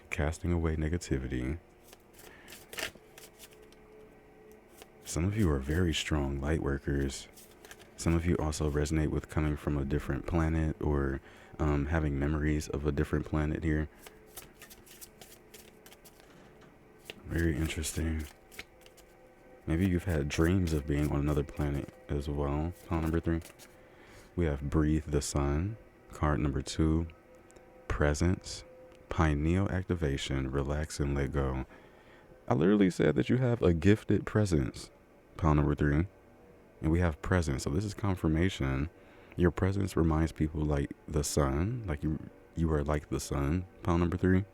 Casting away negativity. Some of you are very strong light workers. Some of you also resonate with coming from a different planet or having memories of a different planet here. Very interesting. Maybe you've had dreams of being on another planet as well. Pile number 3. We have Breathe the Sun. Card number 2. Presence. Pineal activation. Relax and let go. I literally said that you have a gifted presence. Pile number 3. And we have presence. So this is confirmation. Your presence reminds people like the sun. Like you are like the sun. Pile number 3.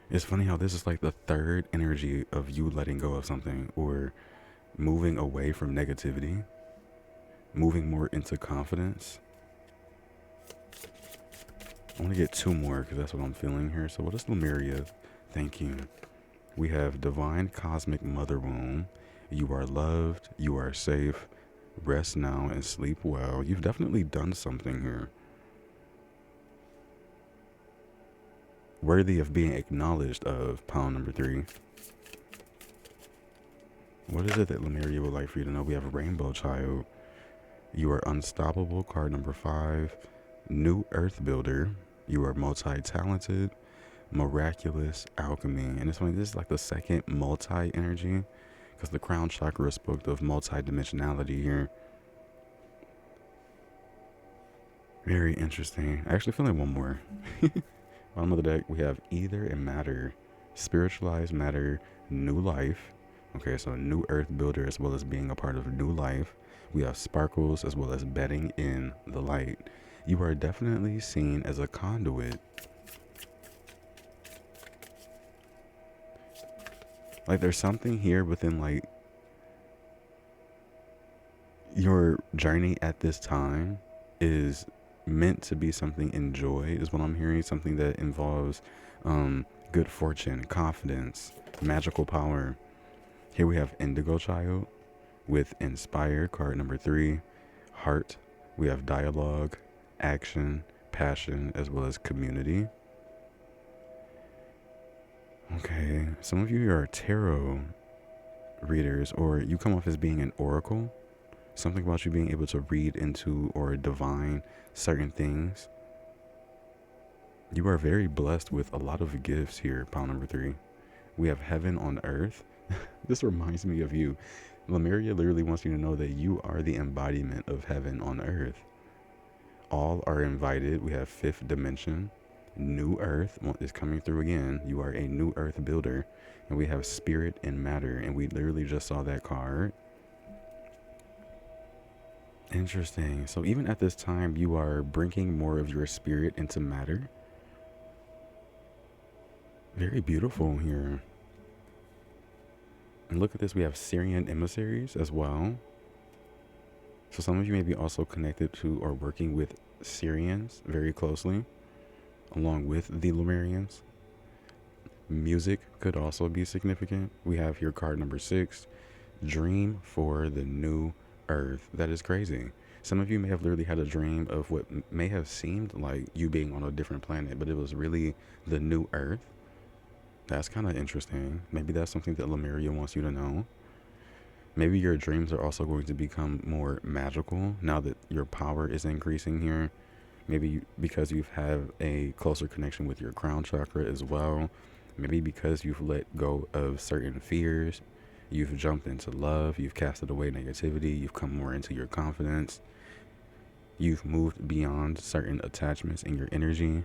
It's funny how this is like the third energy of you letting go of something or moving away from negativity, moving more into confidence. I want to get 2 more because that's what I'm feeling here. So what is Lemuria thinking? We have Divine Cosmic Mother Womb. You are loved. You are safe. Rest now and sleep well. You've definitely done something here worthy of being acknowledged of. Pile number 3. What is it that Lemuria would like for you to know? We have Rainbow Child. You are unstoppable. Card number 5. New Earth Builder. You are multi-talented. Miraculous alchemy. And this is like the second multi-energy because the crown chakra spoke of multi-dimensionality here. Very interesting. I actually feel like one more. Bottom of the deck, we have Ether and Matter, Spiritualized Matter, New Life. Okay, so New Earth Builder as well as being a part of New Life. We have Sparkles as well as bedding in the light. You are definitely seen as a conduit. Like there's something here within like your journey at this time is meant to be something in joy is what I'm hearing. Something that involves good fortune, confidence, magical power. Here we have Indigo Child with Inspire, card number 3. Heart. We have Dialogue, Action, Passion, as well as Community. Okay, some of you are tarot readers, or you come off as being an oracle. Something about you being able to read into or divine certain things. You are very blessed with a lot of gifts here. Pile number 3. We have Heaven on Earth. This reminds me of you. Lemuria literally wants you to know that you are the embodiment of heaven on earth. All are invited. We have 5th dimension. New Earth is coming through again. You are a New Earth builder. And we have Spirit and Matter. And we literally just saw that card. Interesting. So even at this time, you are bringing more of your spirit into matter. Very beautiful here. And look at this. We have Syrian emissaries as well. So some of you may be also connected to or working with Syrians very closely, along with the Lemurians. Music could also be significant. We have here card number 6, Dream for the New Earth. That is crazy. Some of you may have literally had a dream of what may have seemed like you being on a different planet, but it was really the new Earth. That's kind of interesting. Maybe that's something that Lemuria wants you to know. Maybe your dreams are also going to become more magical now that your power is increasing here. Maybe because you've had a closer connection with your crown chakra as well. Maybe because you've let go of certain fears. You've jumped into love. You've casted away negativity. You've come more into your confidence. You've moved beyond certain attachments in your energy.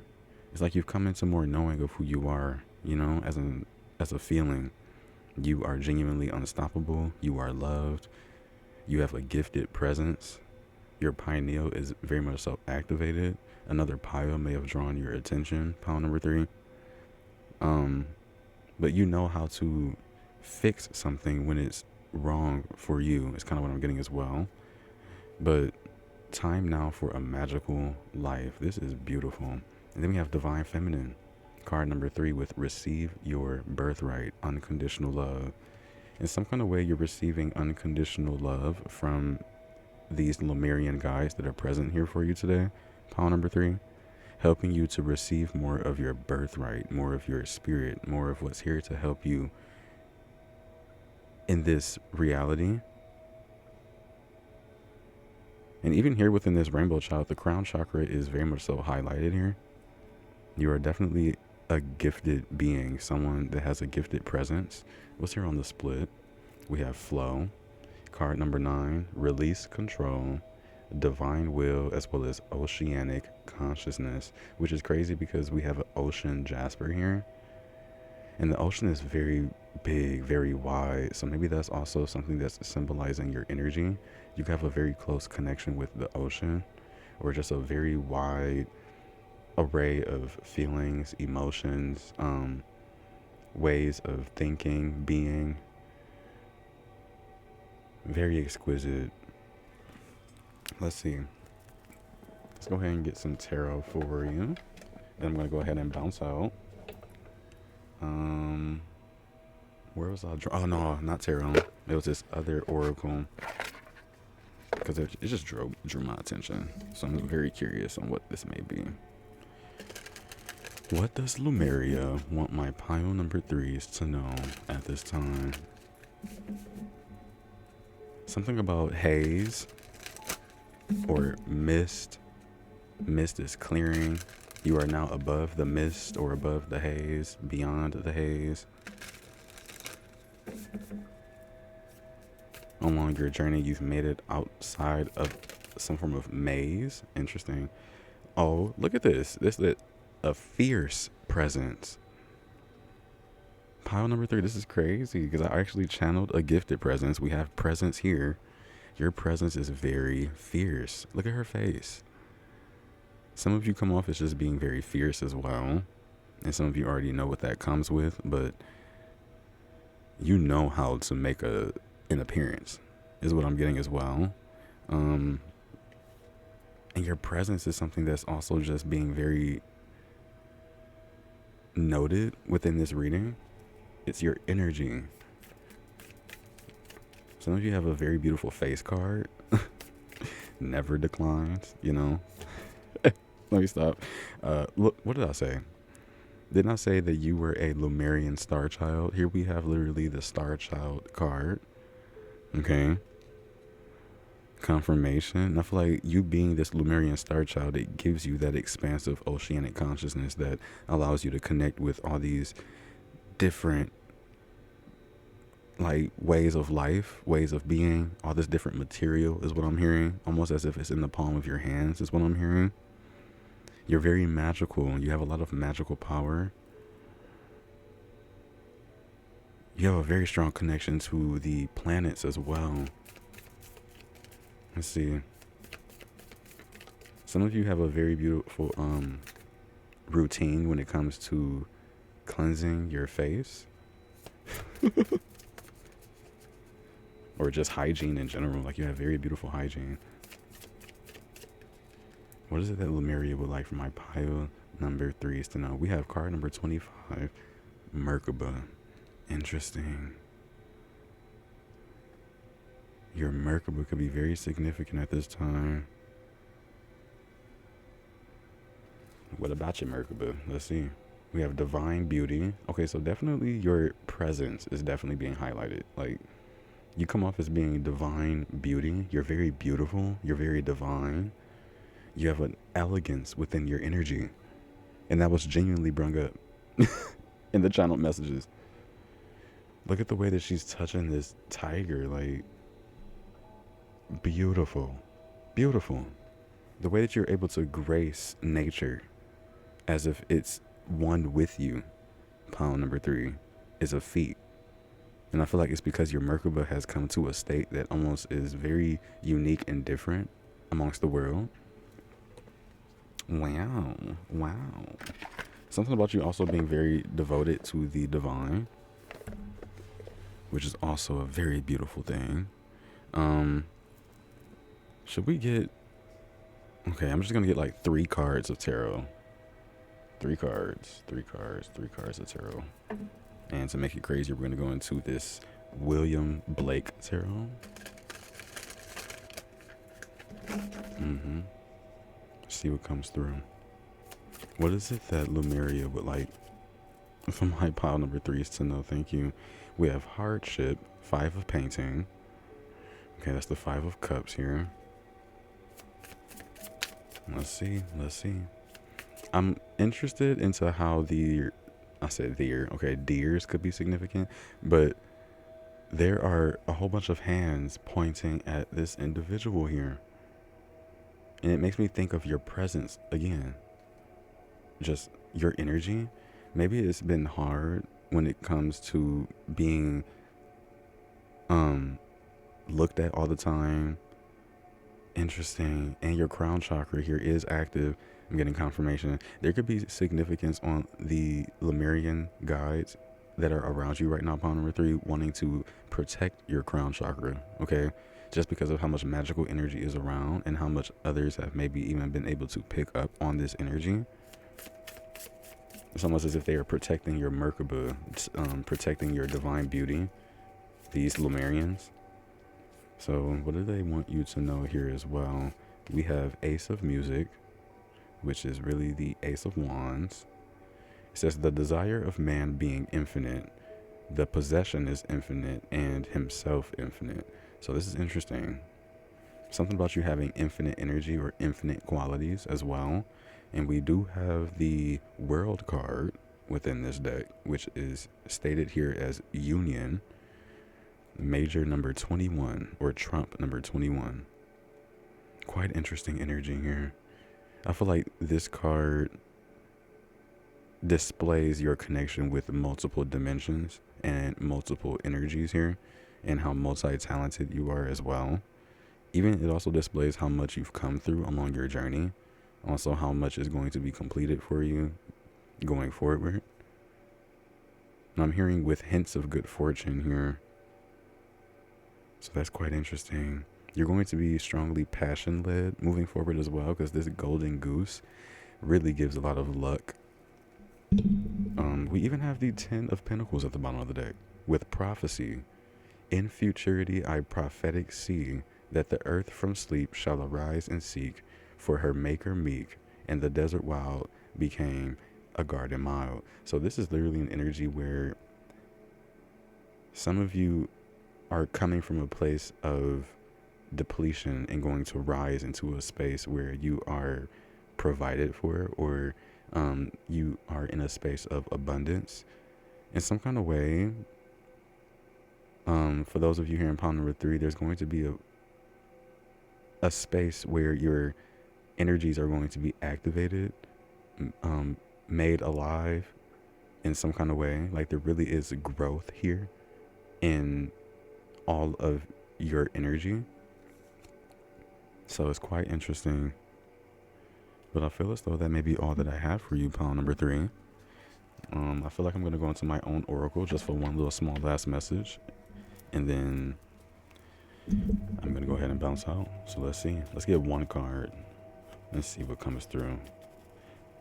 It's like you've come into more knowing of who you are, you know, as a feeling. You are genuinely unstoppable. You are loved. You have a gifted presence. Your pineal is very much so activated. Another pile may have drawn your attention, pile number 3. But you know how to fix something when it's wrong for you. It's kind of what I'm getting as well. But time now for a magical life. This is beautiful. And then we have Divine Feminine. Card number 3 with receive your birthright, unconditional love. In some kind of way, you're receiving unconditional love from these Lemurian guides that are present here for you today. Pile number 3, helping you to receive more of your birthright, more of your spirit, more of what's here to help you in this reality. And even here within this rainbow child, the crown chakra is very much so highlighted here. You are definitely a gifted being, someone that has a gifted presence. What's here on the split? We have flow. Card number 9, release control, divine will, as well as oceanic consciousness, which is crazy because we have an ocean Jasper here. And the ocean is very big, very wide. So maybe that's also something that's symbolizing your energy. You have a very close connection with the ocean, or just a very wide array of feelings, emotions, ways of thinking, being. Very exquisite. Let's see. Let's go ahead and get some tarot for you. Then I'm going to go ahead and bounce out. Where was I? Oh, no, not tarot. It was this other oracle. Because it just drew my attention. So I'm very curious on what this may be. What does Lemuria want my pile number 3s to know at this time? Something about haze or mist. Mist is clearing. You are now above the mist or above the haze, beyond the haze. Along your journey, you've made it outside of some form of maze. Interesting. Oh, look at this. This is a fierce presence. Pile number 3, this is crazy because I actually channeled a gifted presence. We have presence here. Your presence is very fierce. Look at her face. Some of you come off as just being very fierce as well. And some of you already know what that comes with, but you know how to make an appearance is what I'm getting as well. And your presence is something that's also just being very noted within this reading. It's your energy. Some of you have a very beautiful face card. Never declines, you know. Let me stop. Look, what did I say? Didn't I say that you were a Lemurian star child? Here we have literally the star child card. Okay. Confirmation. And I feel like you being this Lemurian star child, it gives you that expansive oceanic consciousness that allows you to connect with all these different like ways of life, ways of being. All this different material is what I'm hearing, almost as if it's in the palm of your hands is what I'm hearing. You're very magical. You have a lot of magical power. You have a very strong connection to the planets as well. Let's see. Some of you have a very beautiful routine when it comes to cleansing your face. Or just hygiene in general. Like, you have very beautiful hygiene. What is it that Lemuria would like for my pile number 3s to know? We have card number 25, Merkaba. Interesting. Your Merkaba could be very significant at this time. What about your Merkaba? Let's see. We have divine beauty. Okay, so definitely your presence is definitely being highlighted. Like, you come off as being divine beauty. You're very beautiful. You're very divine. You have an elegance within your energy. And that was genuinely brung up in the channel messages. Look at the way that she's touching this tiger. Like, beautiful. Beautiful. The way that you're able to grace nature as if it's one with you, pile number 3, is a feat. And I feel like it's because your Merkaba has come to a state that almost is very unique and different amongst the world. Wow. Wow. Something about you also being very devoted to the divine, which is also a very beautiful thing. Should we get... Okay, I'm just going to get like 3 cards of tarot. 3 cards of tarot. And to make it crazy, we're going to go into this William Blake tarot. See what comes through. What is it that Lemuria would like from my pile number 3s to know? Thank you. We have hardship, 5 of painting. Okay, that's the 5 of cups here. Let's see. I'm interested into how deers could be significant, but there are a whole bunch of hands pointing at this individual here. And it makes me think of your presence again. Just your energy. Maybe it's been hard when it comes to being looked at all the time. Interesting. And your crown chakra here is active. I'm getting confirmation. There could be significance on the Lemurian guides that are around you right now, pile number 3, wanting to protect your crown chakra. Okay, just because of how much magical energy is around and how much others have maybe even been able to pick up on this energy. It's almost as if they are protecting your Merkaba, protecting your divine beauty, these Lemurians. So what do they want you to know here as well? We have Ace of Music, which is really the Ace of Wands. It says the desire of man being infinite, the possession is infinite, and himself infinite. So this is interesting. Something about you having infinite energy or infinite qualities as well. And we do have the World card within this deck, which is stated here as Union, Major number 21, or Trump number 21. Quite interesting energy here. I feel like this card displays your connection with multiple dimensions and multiple energies here, and how multi-talented you are as well. Even it also displays how much you've come through along your journey, also how much is going to be completed for you going forward. And I'm hearing with hints of good fortune here, so that's quite interesting. You're going to be strongly passion-led moving forward as well, because this golden goose really gives a lot of luck. We even have the 10 of Pentacles at the bottom of the deck with prophecy. In futurity, I prophetic see that the earth from sleep shall arise and seek for her maker meek, and the desert wild became a garden mild. So this is literally an energy where some of you are coming from a place of depletion and going to rise into a space where you are provided for, or you are in a space of abundance in some kind of way. For those of you here in pile number 3, there's going to be a space where your energies are going to be activated, made alive in some kind of way. Like there really is growth here in all of your energy. So it's quite interesting. But I feel as though that may be all that I have for you, pile number 3. I feel like I'm going to go into my own oracle just for one little small last message. And then I'm going to go ahead and bounce out. So let's see. Let's get one card. Let's see what comes through.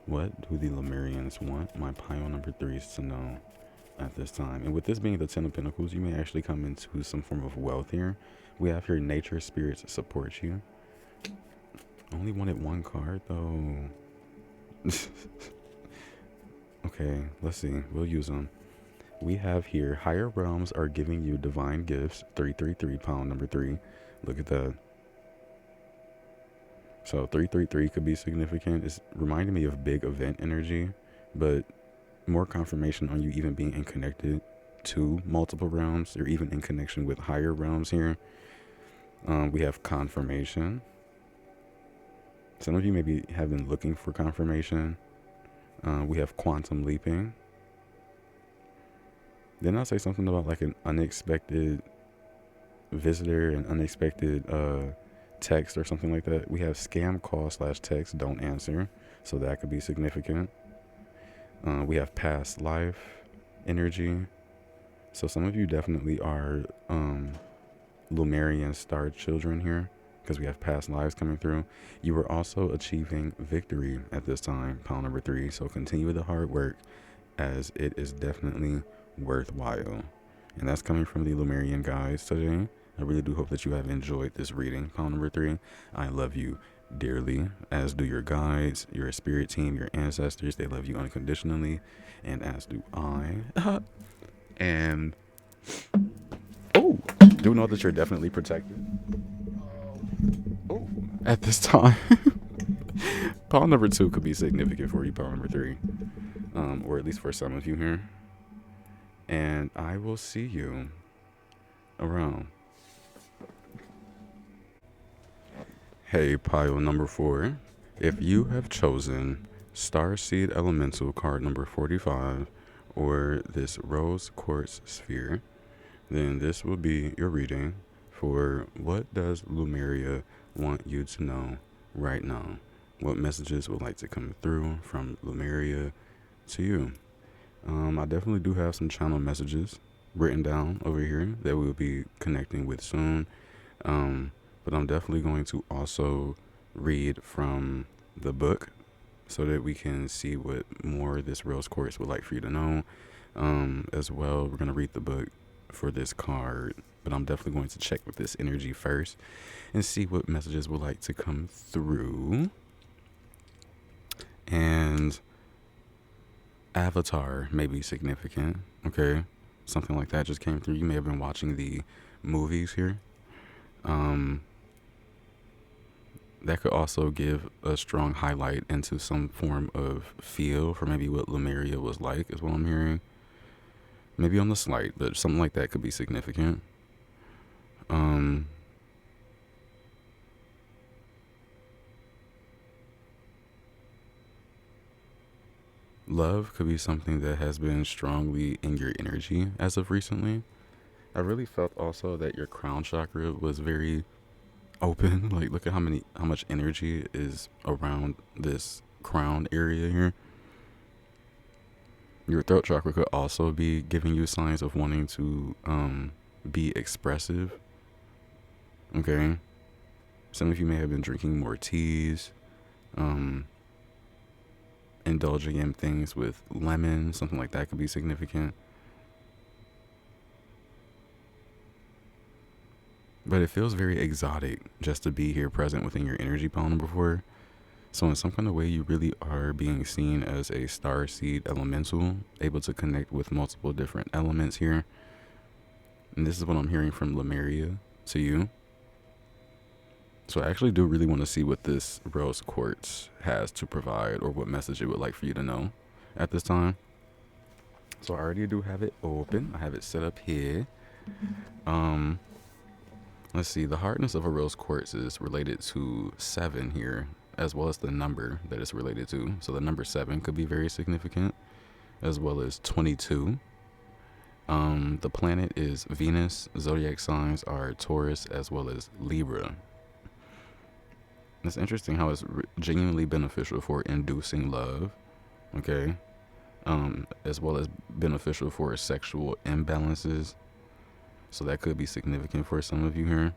What do the Lemurians want my pile number 3s to know? at this time. And with this being the Ten of Pentacles, you may actually come into some form of wealth here. We have here nature spirits support you. Only wanted one card though. Okay, let's see. We'll use them. We have here higher realms are giving you divine gifts. 333 pound number 3. Look at that. So 333 could be significant. It's reminding me of big event energy, but more confirmation on you even being connected to multiple realms or even in connection with higher realms here. We have confirmation. Some of you maybe have been looking for confirmation. We have quantum leaping. Didn't I say something about like an unexpected visitor, an unexpected text or something like that? We have scam call / text, don't answer. So that could be significant. We have past life energy. So some of you definitely are Lemurian star children here, because we have past lives coming through. You are also achieving victory at this time, pound number 3. So continue with the hard work, as it is definitely worthwhile. And that's coming from the Lemurian guys today. I really do hope that you have enjoyed this reading, pound number 3. I love you dearly, as do your guides, your spirit team, your ancestors. They love you unconditionally, and as do I. And oh, do know that you're definitely protected. Oh, at this time. Pound number 2 could be significant for you, pound number 3, or at least for some of you here. And I will see you around. Hey, pile number 4. If you have chosen Starseed Elemental card number 45 or this Rose Quartz Sphere, then this will be your reading for what does Lemuria want you to know right now. What messages would like to come through from Lemuria to you? I definitely do have some channel messages written down over here that we'll be connecting with soon. But I'm definitely going to also read from the book so that we can see what more this Rose Quartz would like for you to know. As well, we're going to read the book for this card, but I'm definitely going to check with this energy first and see what messages would like to come through. And Avatar may be significant. Okay, something like that just came through. You may have been watching the movies here. That could also give a strong highlight into some form of feel for maybe what Lemuria was like, is what I'm hearing. Maybe on the slight, but something like that could be significant. Love could be something that has been strongly in your energy as of recently. I really felt also that your crown chakra was very open. Like, look at how much energy is around this crown area here. Your throat chakra could also be giving you signs of wanting to be expressive. Okay, some of you may have been drinking more teas, indulging in things with lemon, something like that could be significant. But it feels very exotic just to be here present within your energy, pound number 4. So in some kind of way, you really are being seen as a starseed elemental, able to connect with multiple different elements here. And this is what I'm hearing from Lemuria to you. So I actually do really want to see what this Rose Quartz has to provide, or what message it would like for you to know at this time. So I already do have it open. I have it set up here. Let's see. The hardness of a Rose Quartz is related to 7 here, as well as the number that it's related to. So the number 7 could be very significant, as well as 22. The planet is Venus. Zodiac signs are Taurus as well as Libra. It's interesting how it's genuinely beneficial for inducing love, okay? As well as beneficial for sexual imbalances. So that could be significant for some of you here.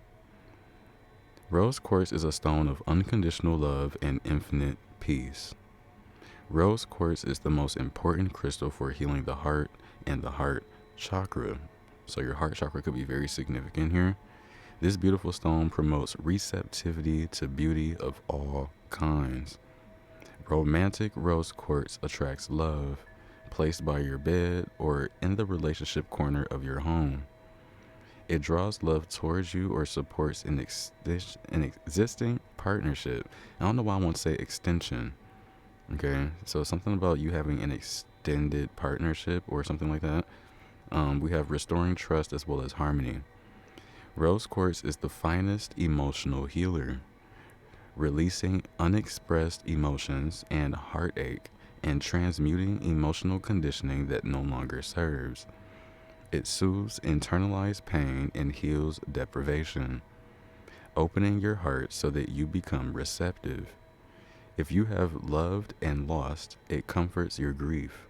Rose Quartz is a stone of unconditional love and infinite peace. Rose quartz is the most important crystal for healing the heart and the heart chakra. So your heart chakra could be very significant here. This beautiful stone promotes receptivity to beauty of all kinds. Romantic rose quartz attracts love, placed by your bed or in the relationship corner of your home. It draws love towards you or supports an existing partnership. I don't know why I want to say extension. Okay, so something about you having an extended partnership or something like that. We have restoring trust as well as harmony. Rose quartz is the finest emotional healer, releasing unexpressed emotions and heartache and transmuting emotional conditioning that no longer serves. It soothes internalized pain and heals deprivation, opening your heart so that you become receptive. If you have loved and lost, it comforts your grief.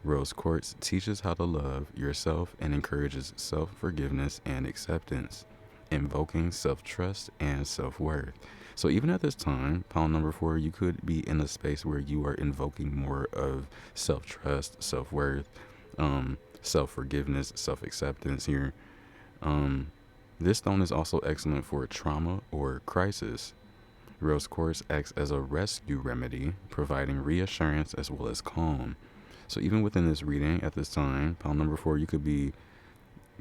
Rose quartz teaches how to love yourself and encourages self-forgiveness and acceptance, invoking self-trust and self-worth. So even at this time, pile number 4, you could be in a space where you are invoking more of self-trust, self-worth, self-forgiveness, self-acceptance here. This stone is also excellent for trauma or crisis. Rose quartz acts as a rescue remedy, providing reassurance as well as calm. So even within this reading at this time, pile number 4, you could be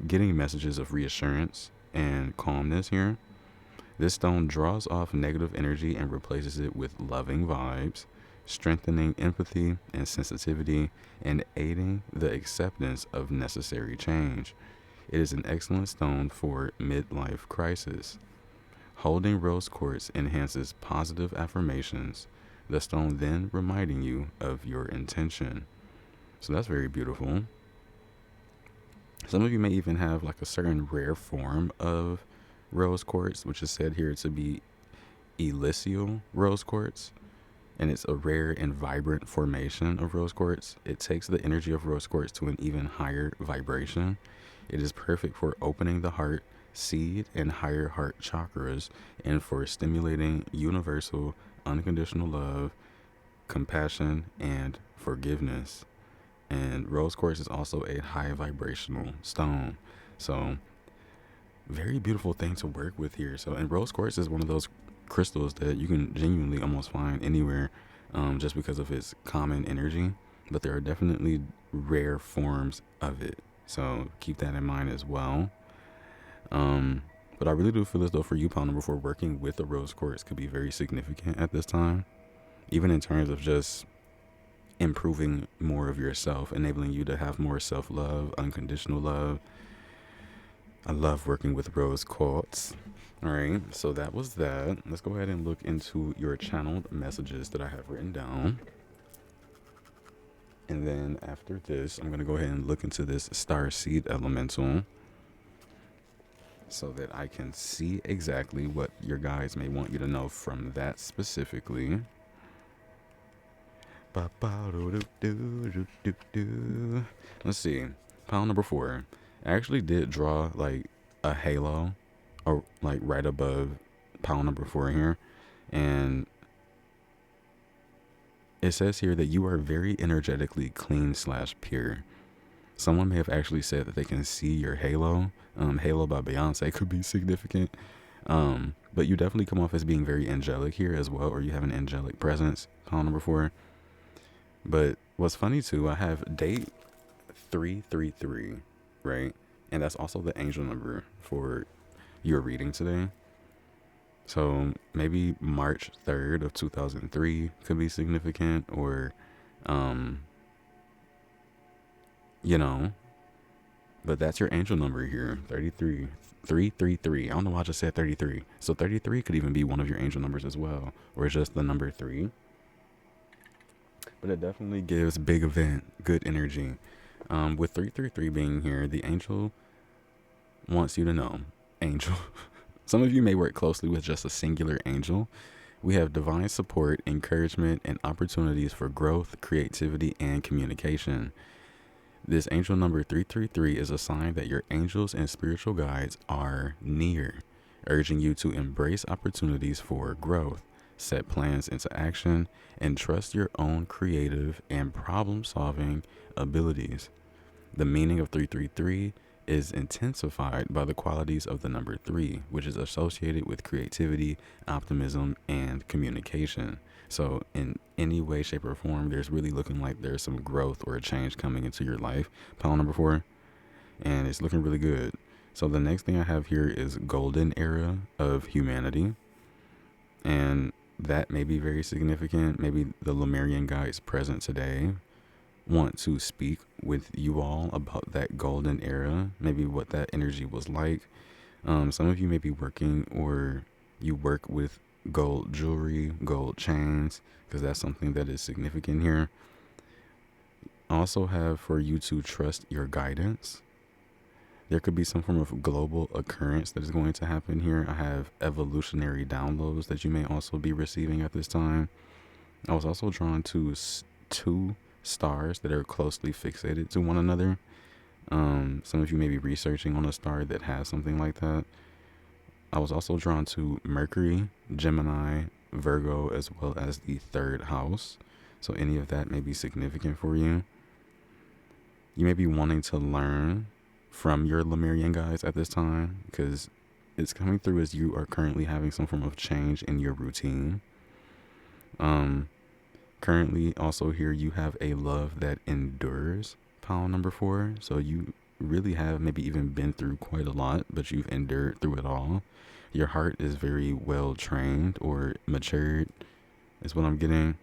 getting messages of reassurance and calmness here. This stone draws off negative energy and replaces it with loving vibes, strengthening empathy and sensitivity and aiding the acceptance of necessary change. It is an excellent stone for midlife crisis. Holding rose quartz enhances positive affirmations, the stone then reminding you of your intention. So that's very beautiful. Some of you may even have like a certain rare form of rose quartz, which is said here to be Elysial rose quartz. And it's a rare and vibrant formation of rose quartz. It takes the energy of rose quartz to an even higher vibration. It is perfect for opening the heart, seed, and higher heart chakras, and for stimulating universal, unconditional love, compassion, and forgiveness. And rose quartz is also a high vibrational stone. So, very beautiful thing to work with here. So, and rose quartz is one of those crystals that you can genuinely almost find anywhere, just because of its common energy. But there are definitely rare forms of it. So, keep that in mind as well. But I really do feel as though for you, pile number 4, working with the rose quartz could be very significant at this time, even in terms of just improving more of yourself, enabling you to have more self-love, unconditional love. I love working with rose quartz. All right, so that was that. Let's go ahead and look into your channeled messages that I have written down. And then after this, I'm going to go ahead and look into this star seed elemental so that I can see exactly what your guys may want you to know from that specifically. Let's see. Pile number 4. I actually did draw like a halo, or like right above pile number 4 here, and it says here that you are very energetically clean / pure. Someone may have actually said that they can see your halo. Halo by Beyonce could be significant. But you definitely come off as being very angelic here as well, or you have an angelic presence, pile number 4. But what's funny too, I have date 333, right? And that's also the angel number for your reading today. So maybe March 3rd of 2003 could be significant, or, but that's your angel number here, 333. I don't know why I just said 33. So 33 could even be one of your angel numbers as well, or just the number 3. But it definitely gives big event, good energy. With 333 being here, the angel wants you to know, angel. Some of you may work closely with just a singular angel. We have divine support, encouragement, and opportunities for growth, creativity, and communication. This angel number 333 is a sign that your angels and spiritual guides are near, urging you to embrace opportunities for growth, set plans into action, and trust your own creative and problem solving abilities. The meaning of 333 is intensified by the qualities of the number 3, which is associated with creativity, optimism, and communication. So, in any way, shape, or form, there's really looking like there's some growth or a change coming into your life, pile number 4, and it's looking really good. So, the next thing I have here is golden era of humanity, and that may be very significant. Maybe the Lemurian guides present today want to speak with you all about that golden era, maybe what that energy was like. Some of you may be working or you work with gold jewelry, gold chains, because that's something that is significant here. I also have for you to trust your guidance. There could be some form of global occurrence that is going to happen here. I have evolutionary downloads that you may also be receiving at this time. I was also drawn to two stars that are closely fixated to one another. Some of you may be researching on a star that has something like that. I was also drawn to Mercury, Gemini, Virgo, as well as the third house. So any of that may be significant for you. You may be wanting to learn from your Lemurian guides at this time, because it's coming through as you are currently having some form of change in your routine. Currently, also here you have a love that endures, pile number 4. So you really have maybe even been through quite a lot, but you've endured through it all. Your heart is very well trained or matured, is what I'm getting.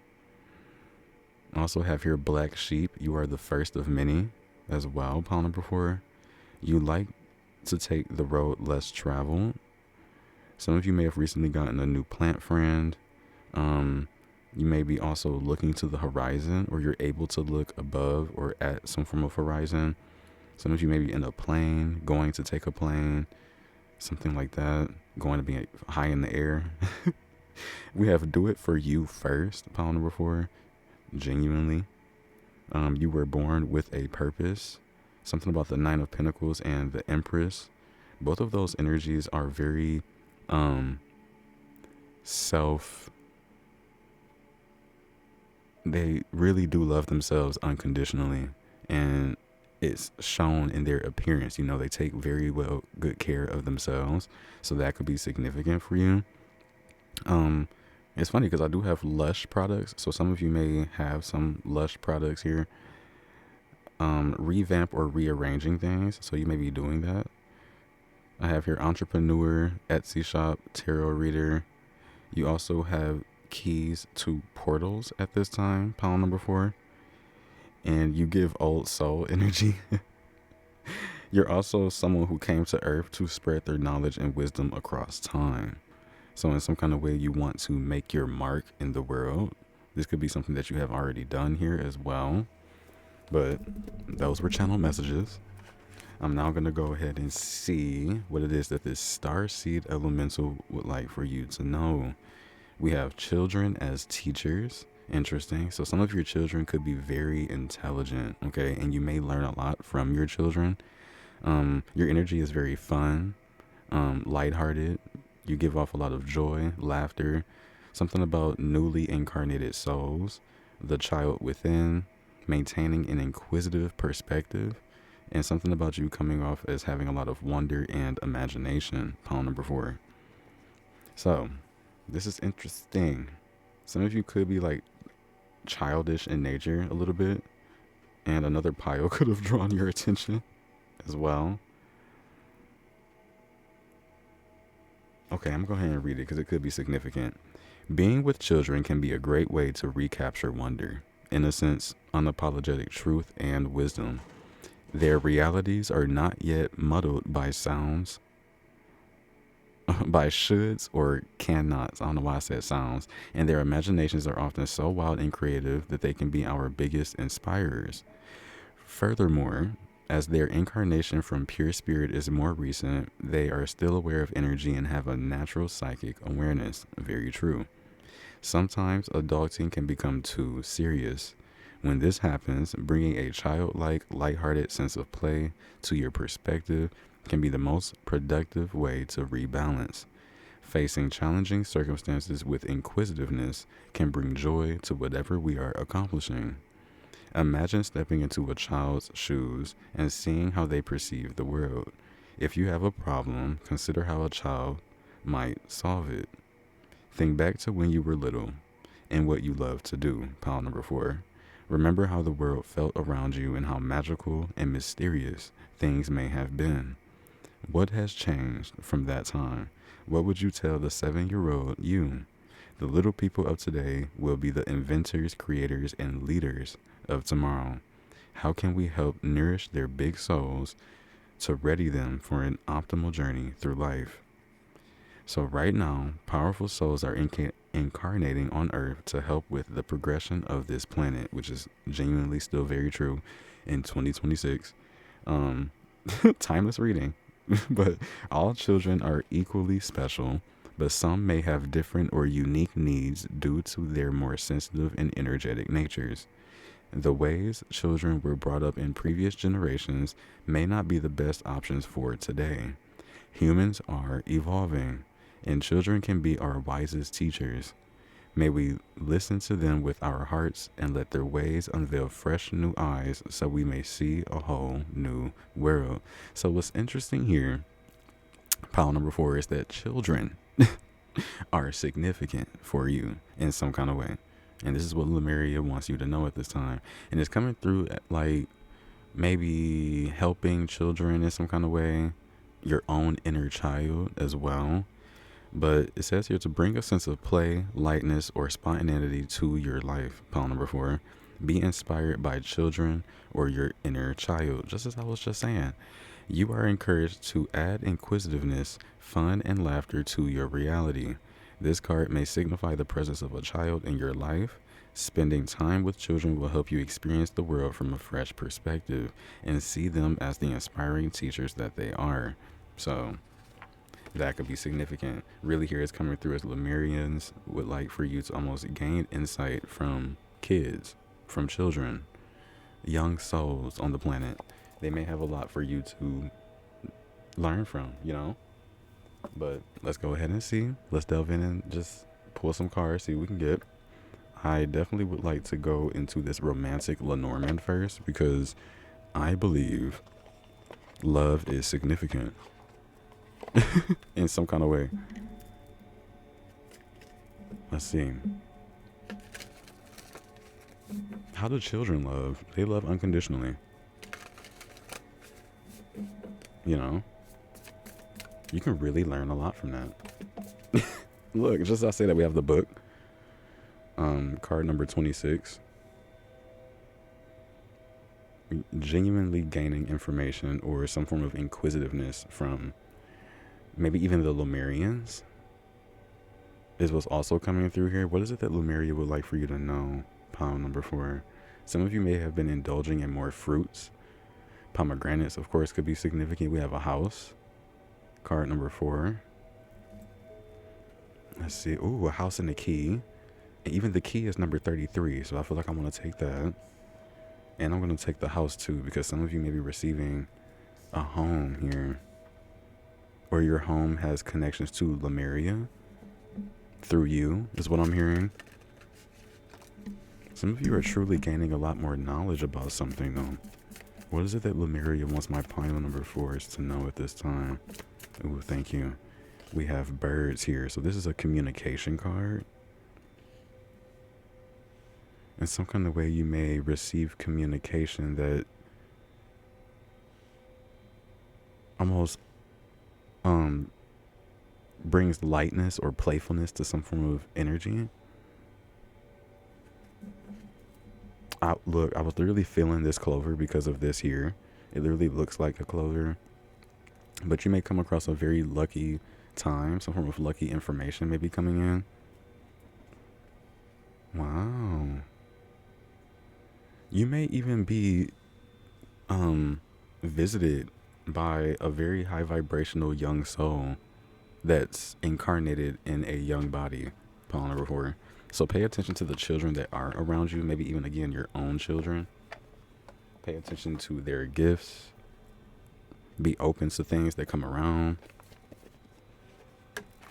I also have here black sheep. You are the first of many as well, pile number 4. You like to take the road less traveled. Some of you may have recently gotten a new plant friend. You may be also looking to the horizon, or you're able to look above or at some form of horizon. Some of you may be in a plane, going to take a plane, something like that, going to be high in the air. We have do it for you first, pile number 4, genuinely. You were born with a purpose. Something about the Nine of Pentacles and the Empress. Both of those energies are very they really do love themselves unconditionally, and it's shown in their appearance. You know, they take very good care of themselves, so that could be significant for you. It's funny because I do have Lush products, so some of you may have some Lush products here. Revamp or rearranging things, so you may be doing that. I have here entrepreneur, Etsy shop, tarot reader. You also have keys to portals at this time, pile number 4. And you give old soul energy. You're also someone who came to earth to spread their knowledge and wisdom across time. So in some kind of way you want to make your mark in the world. This could be something that you have already done here as well. But those were channel messages. I'm now going to go ahead and see what it is that this starseed elemental would like for you to know. We have children as teachers. Interesting. So some of your children could be very intelligent, okay? And you may learn a lot from your children. Your energy is very fun, lighthearted. You give off a lot of joy, laughter, something about newly incarnated souls, the child within, maintaining an inquisitive perspective, and something about you coming off as having a lot of wonder and imagination, pile number 4. So this is interesting. Some of you could be like childish in nature a little bit, and another pile could have drawn your attention as well. Okay, I'm going to go ahead and read it because it could be significant. Being with children can be a great way to recapture wonder, innocence, unapologetic truth, and wisdom. Their realities are not yet muddled by sounds, by shoulds or cannots. I don't know why I said sounds. And their imaginations are often so wild and creative that they can be our biggest inspirers. Furthermore, as their incarnation from pure spirit is more recent, they are still aware of energy and have a natural psychic awareness. Very true. Sometimes adulting can become too serious. When this happens, bringing a childlike, lighthearted sense of play to your perspective can be the most productive way to rebalance. Facing challenging circumstances with inquisitiveness can bring joy to whatever we are accomplishing. Imagine stepping into a child's shoes and seeing how they perceive the world. If you have a problem, consider how a child might solve it. Think back to when you were little and what you loved to do. Pile number 4. Remember how the world felt around you and how magical and mysterious things may have been. What has changed from that time? What would you tell the 7-year-old you? The little people of today will be the inventors, creators, and leaders of tomorrow. How can we help nourish their big souls to ready them for an optimal journey through life? So right now, powerful souls are incarnating on Earth to help with the progression of this planet, which is genuinely still very true in 2026. Timeless reading. But all children are equally special, but some may have different or unique needs due to their more sensitive and energetic natures. The ways children were brought up in previous generations may not be the best options for today. Humans are evolving, and children can be our wisest teachers. May we listen to them with our hearts and let their ways unveil fresh new eyes so we may see a whole new world. So what's interesting here, pile number 4, is that children are significant for you in some kind of way. And this is what Lemuria wants you to know at this time. And it's coming through at, like, maybe helping children in some kind of way, your own inner child as well. But it says here to bring a sense of play, lightness, or spontaneity to your life. Pile number 4. Be inspired by children or your inner child. Just as I was just saying, you are encouraged to add inquisitiveness, fun, and laughter to your reality. This card may signify the presence of a child in your life. Spending time with children will help you experience the world from a fresh perspective and see them as the inspiring teachers that they are. So that could be significant. Really here it's coming through as Lemurians would like for you to almost gain insight from kids, from children, young souls on the planet. They may have a lot for you to learn from, you know? But let's go ahead and see. Let's delve in and just pull some cards, see what we can get. I definitely would like to go into this romantic Lenormand first because I believe love is significant in some kind of way. Let's see. How do children love? They love unconditionally. You know? You can really learn a lot from that. Look, just as I say that, we have the book. Card number 26. Genuinely gaining information or some form of inquisitiveness from maybe even the Lemurians is what's also coming through here. What is it that Lemuria would like for you to know? Pile number 4. Some of you may have been indulging in more fruits. Pomegranates, of course, could be significant. We have a house. Card number 4. Let's see. Ooh, a house and a key. And even the key is number 33. So I feel like I want to take that. And I'm going to take the house too, because some of you may be receiving a home here. Or your home has connections to Lemuria through you, is what I'm hearing. Some of you are truly gaining a lot more knowledge about something, though. What is it that Lemuria wants my pile number 4 is to know at this time? Ooh, thank you. We have birds here. So this is a communication card. In some kind of way, you may receive communication that almost brings lightness or playfulness to some form of energy. Look, I was literally feeling this clover because of this here. It literally looks like a clover. But you may come across a very lucky time, some form of lucky information may be coming in. Wow. You may even be visited by a very high vibrational young soul that's incarnated in a young body. Pile number 4. So pay attention to the children that are around you, maybe even, again, your own children. Pay attention to their gifts. Be open to things that come around.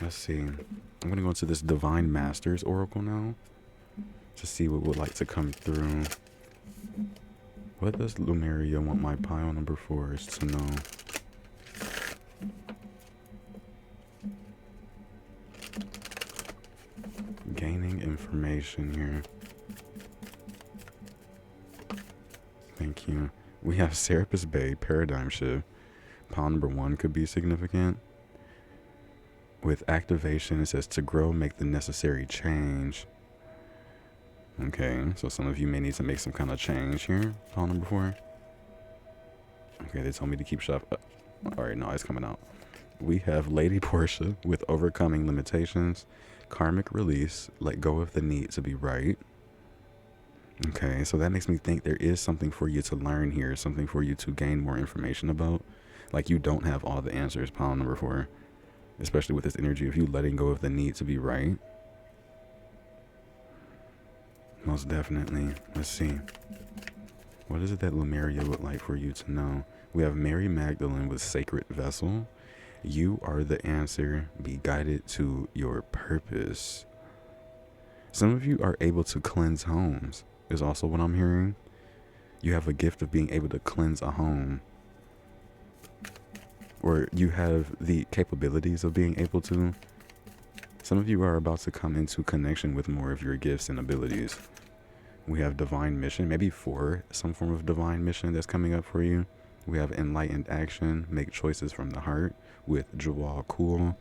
Let's see. I'm going to go into this Divine Masters Oracle now to see what would like to come through. What does Lemuria want my pile number 4 is to know? Gaining information here. Thank you. We have Serapis Bay, Paradigm Shift. Pile number 1 could be significant. With activation, it says to grow, make the necessary change. Okay, so some of you may need to make some kind of change here. Pile number 4. Okay, they told me to keep shop. Alright, no, it's coming out. We have Lady Portia with overcoming limitations. Karmic release, let go of the need to be right. Okay, so that makes me think there is something for you to learn here, something for you to gain more information about. Like, you don't have all the answers, pile number 4. Especially with this energy of you letting go of the need to be right. Most definitely. Let's see. What is it that Lemuria would like for you to know? We have Mary Magdalene with Sacred Vessel. You are the answer. Be guided to your purpose. Some of you are able to cleanse homes, is also what I'm hearing. You have a gift of being able to cleanse a home. Or you have the capabilities of being able to. Some of you are about to come into connection with more of your gifts and abilities. We have Divine Mission, maybe for some form of Divine Mission that's coming up for you. We have Enlightened Action, make choices from the heart with Jawal Cool.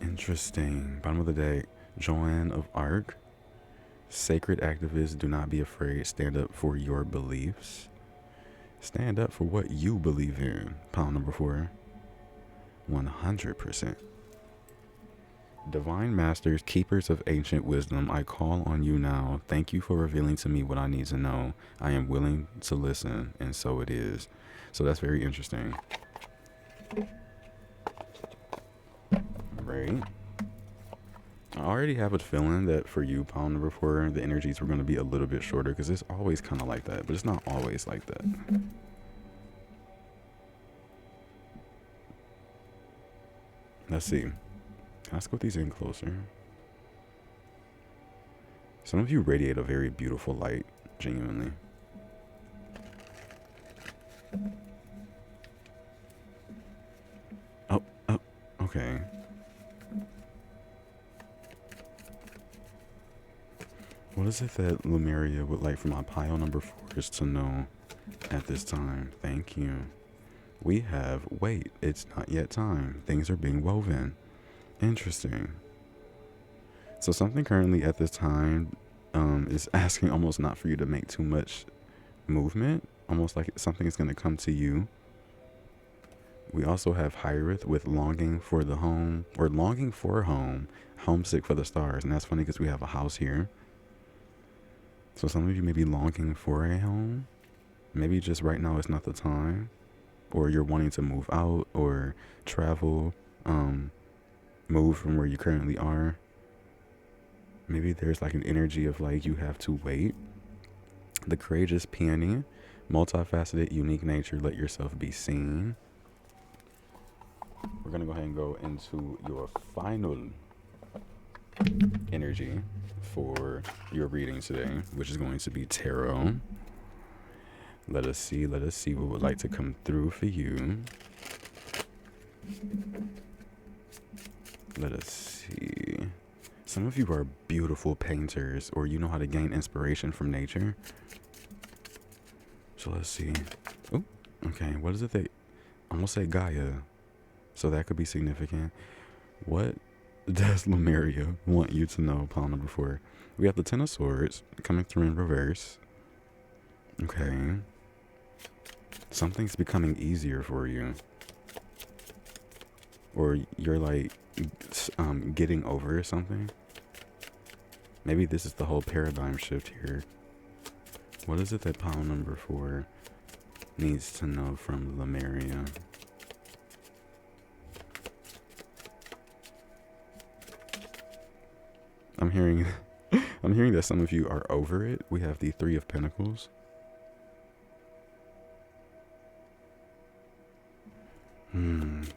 Interesting. Bottom of the day, Joanne of Arc. Sacred activists, do not be afraid. Stand up for your beliefs. Stand up for what you believe in. Pile number 4. 100%. Divine Masters, keepers of ancient wisdom, I call on you now. Thank you for revealing to me what I need to know. I am willing to listen, and so it is. So that's very interesting. Right. I already have a feeling that for you, pile number 4, the energies were going to be a little bit shorter because it's always kind of like that, but it's not always like that. Let's see. Can I scope these in closer? Some of you radiate a very beautiful light, genuinely. Oh, okay. What is it that Lemuria would like for my pile number 4 is to know at this time? Thank you. We have, wait, it's not yet time. Things are being woven. Interesting. So something currently at this time is asking almost not for you to make too much movement. Almost like something is going to come to you. We also have Hyrith with longing for the home, or longing for home, homesick for the stars. And that's funny because we have a house here. So some of you may be longing for a home. Maybe just right now is not the time. Or you're wanting to move out or travel, move from where you currently are. Maybe there's like an energy of like you have to wait. The courageous peony, multifaceted, unique nature, let yourself be seen. We're going to go ahead and go into your final energy for your reading today, which is going to be tarot. Let us see what would like to come through for you. Let us see. Some of you are beautiful painters, or you know how to gain inspiration from nature. So let's see. Oh, okay. What is it that I'm gonna say Gaia? So that could be significant. What does Lemuria want you to know, pile number 4? We have the Ten of Swords coming through in reverse. Okay. Something's becoming easier for you. Or you're like getting over something. Maybe this is the whole paradigm shift here. What is it that pile number 4 needs to know from Lemuria? I'm hearing that some of you are over it. We have the Three of Pentacles.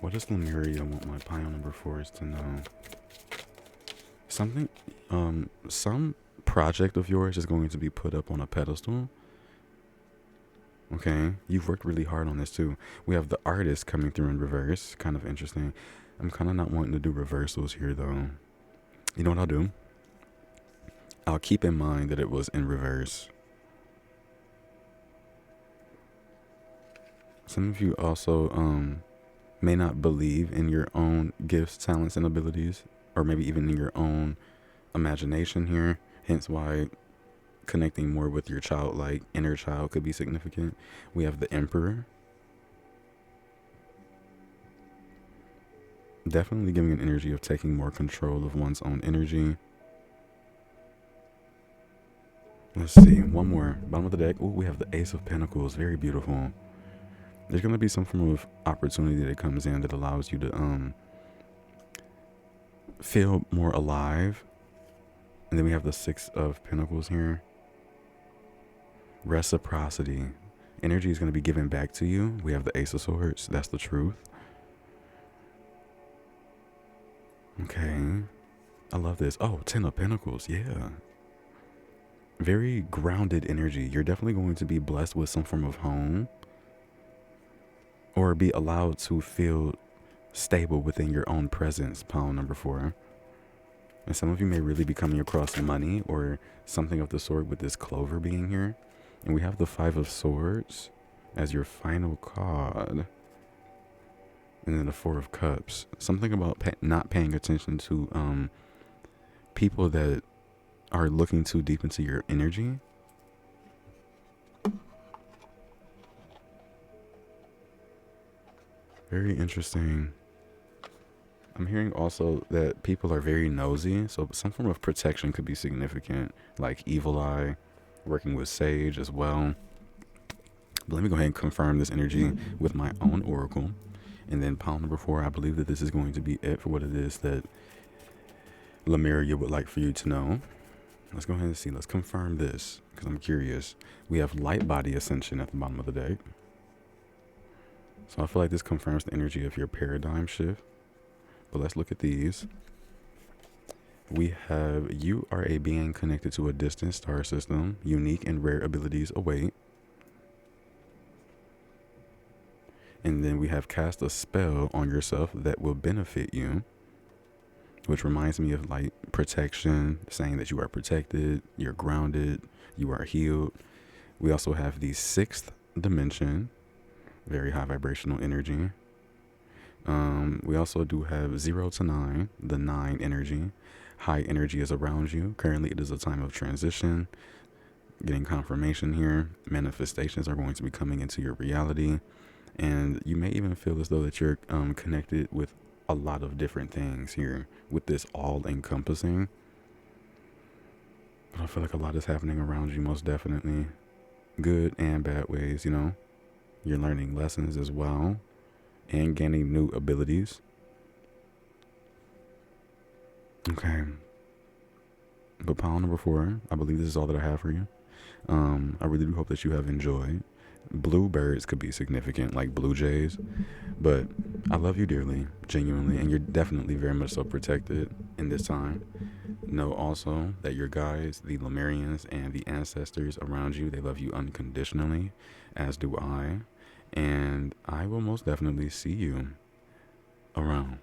What does Lemuria want my pile number 4s to know? Something, some project of yours is going to be put up on a pedestal. Okay, you've worked really hard on this too. We have the artist coming through in reverse. Kind of interesting. I'm kind of not wanting to do reversals here though. You know what I'll do? I'll keep in mind that it was in reverse. Some of you also may not believe in your own gifts, talents, and abilities, or maybe even in your own imagination here. Hence why connecting more with your childlike inner child could be significant. We have the Emperor. Definitely giving an energy of taking more control of one's own energy. Let's see, one more. Bottom of the deck. Oh, we have the Ace of Pentacles. Very beautiful. There's going to be some form of opportunity that comes in that allows you to feel more alive. And then we have the Six of Pentacles here. Reciprocity. Energy is going to be given back to you. We have the Ace of Swords. That's the truth. Okay. I love this. Oh, Ten of Pentacles. Yeah. Very grounded energy. You're definitely going to be blessed with some form of home, or be allowed to feel stable within your own presence, pile number 4. And some of you may really be coming across money or something of the sort with this clover being here. And we have the Five of Swords as your final card. And then the Four of Cups. Something about not paying attention to people that are looking too deep into your energy. Very interesting. I'm hearing also that people are very nosy, so some form of protection could be significant, like Evil Eye, working with Sage as well. But let me go ahead and confirm this energy with my own oracle. And then pile number 4, I believe that this is going to be it for what it is that Lemuria would like for you to know. Let's go ahead and see. Let's confirm this, because I'm curious. We have Light Body Ascension at the bottom of the deck. So I feel like this confirms the energy of your paradigm shift. But let's look at these. We have, you are a being connected to a distant star system. Unique and rare abilities await. And then we have cast a spell on yourself that will benefit you, which reminds me of like protection, saying that you are protected, you're grounded, you are healed. We also have the 6th dimension, very high vibrational energy. We also do have 0 to 9, the 9 energy. High energy is around you. Currently, it is a time of transition. Getting confirmation here. Manifestations are going to be coming into your reality. And you may even feel as though that you're connected with a lot of different things here with this all-encompassing. But I feel like a lot is happening around you, most definitely. Good and bad ways, you know. You're learning lessons as well and gaining new abilities. Okay. But pile number 4, I believe this is all that I have for you. I really do hope that you have enjoyed. Bluebirds could be significant, like blue jays, but I love you dearly, genuinely, and you're definitely very much so protected in this time. Know also that your guides, the Lemurians and the ancestors around you, they love you unconditionally, as do I, and I will most definitely see you around.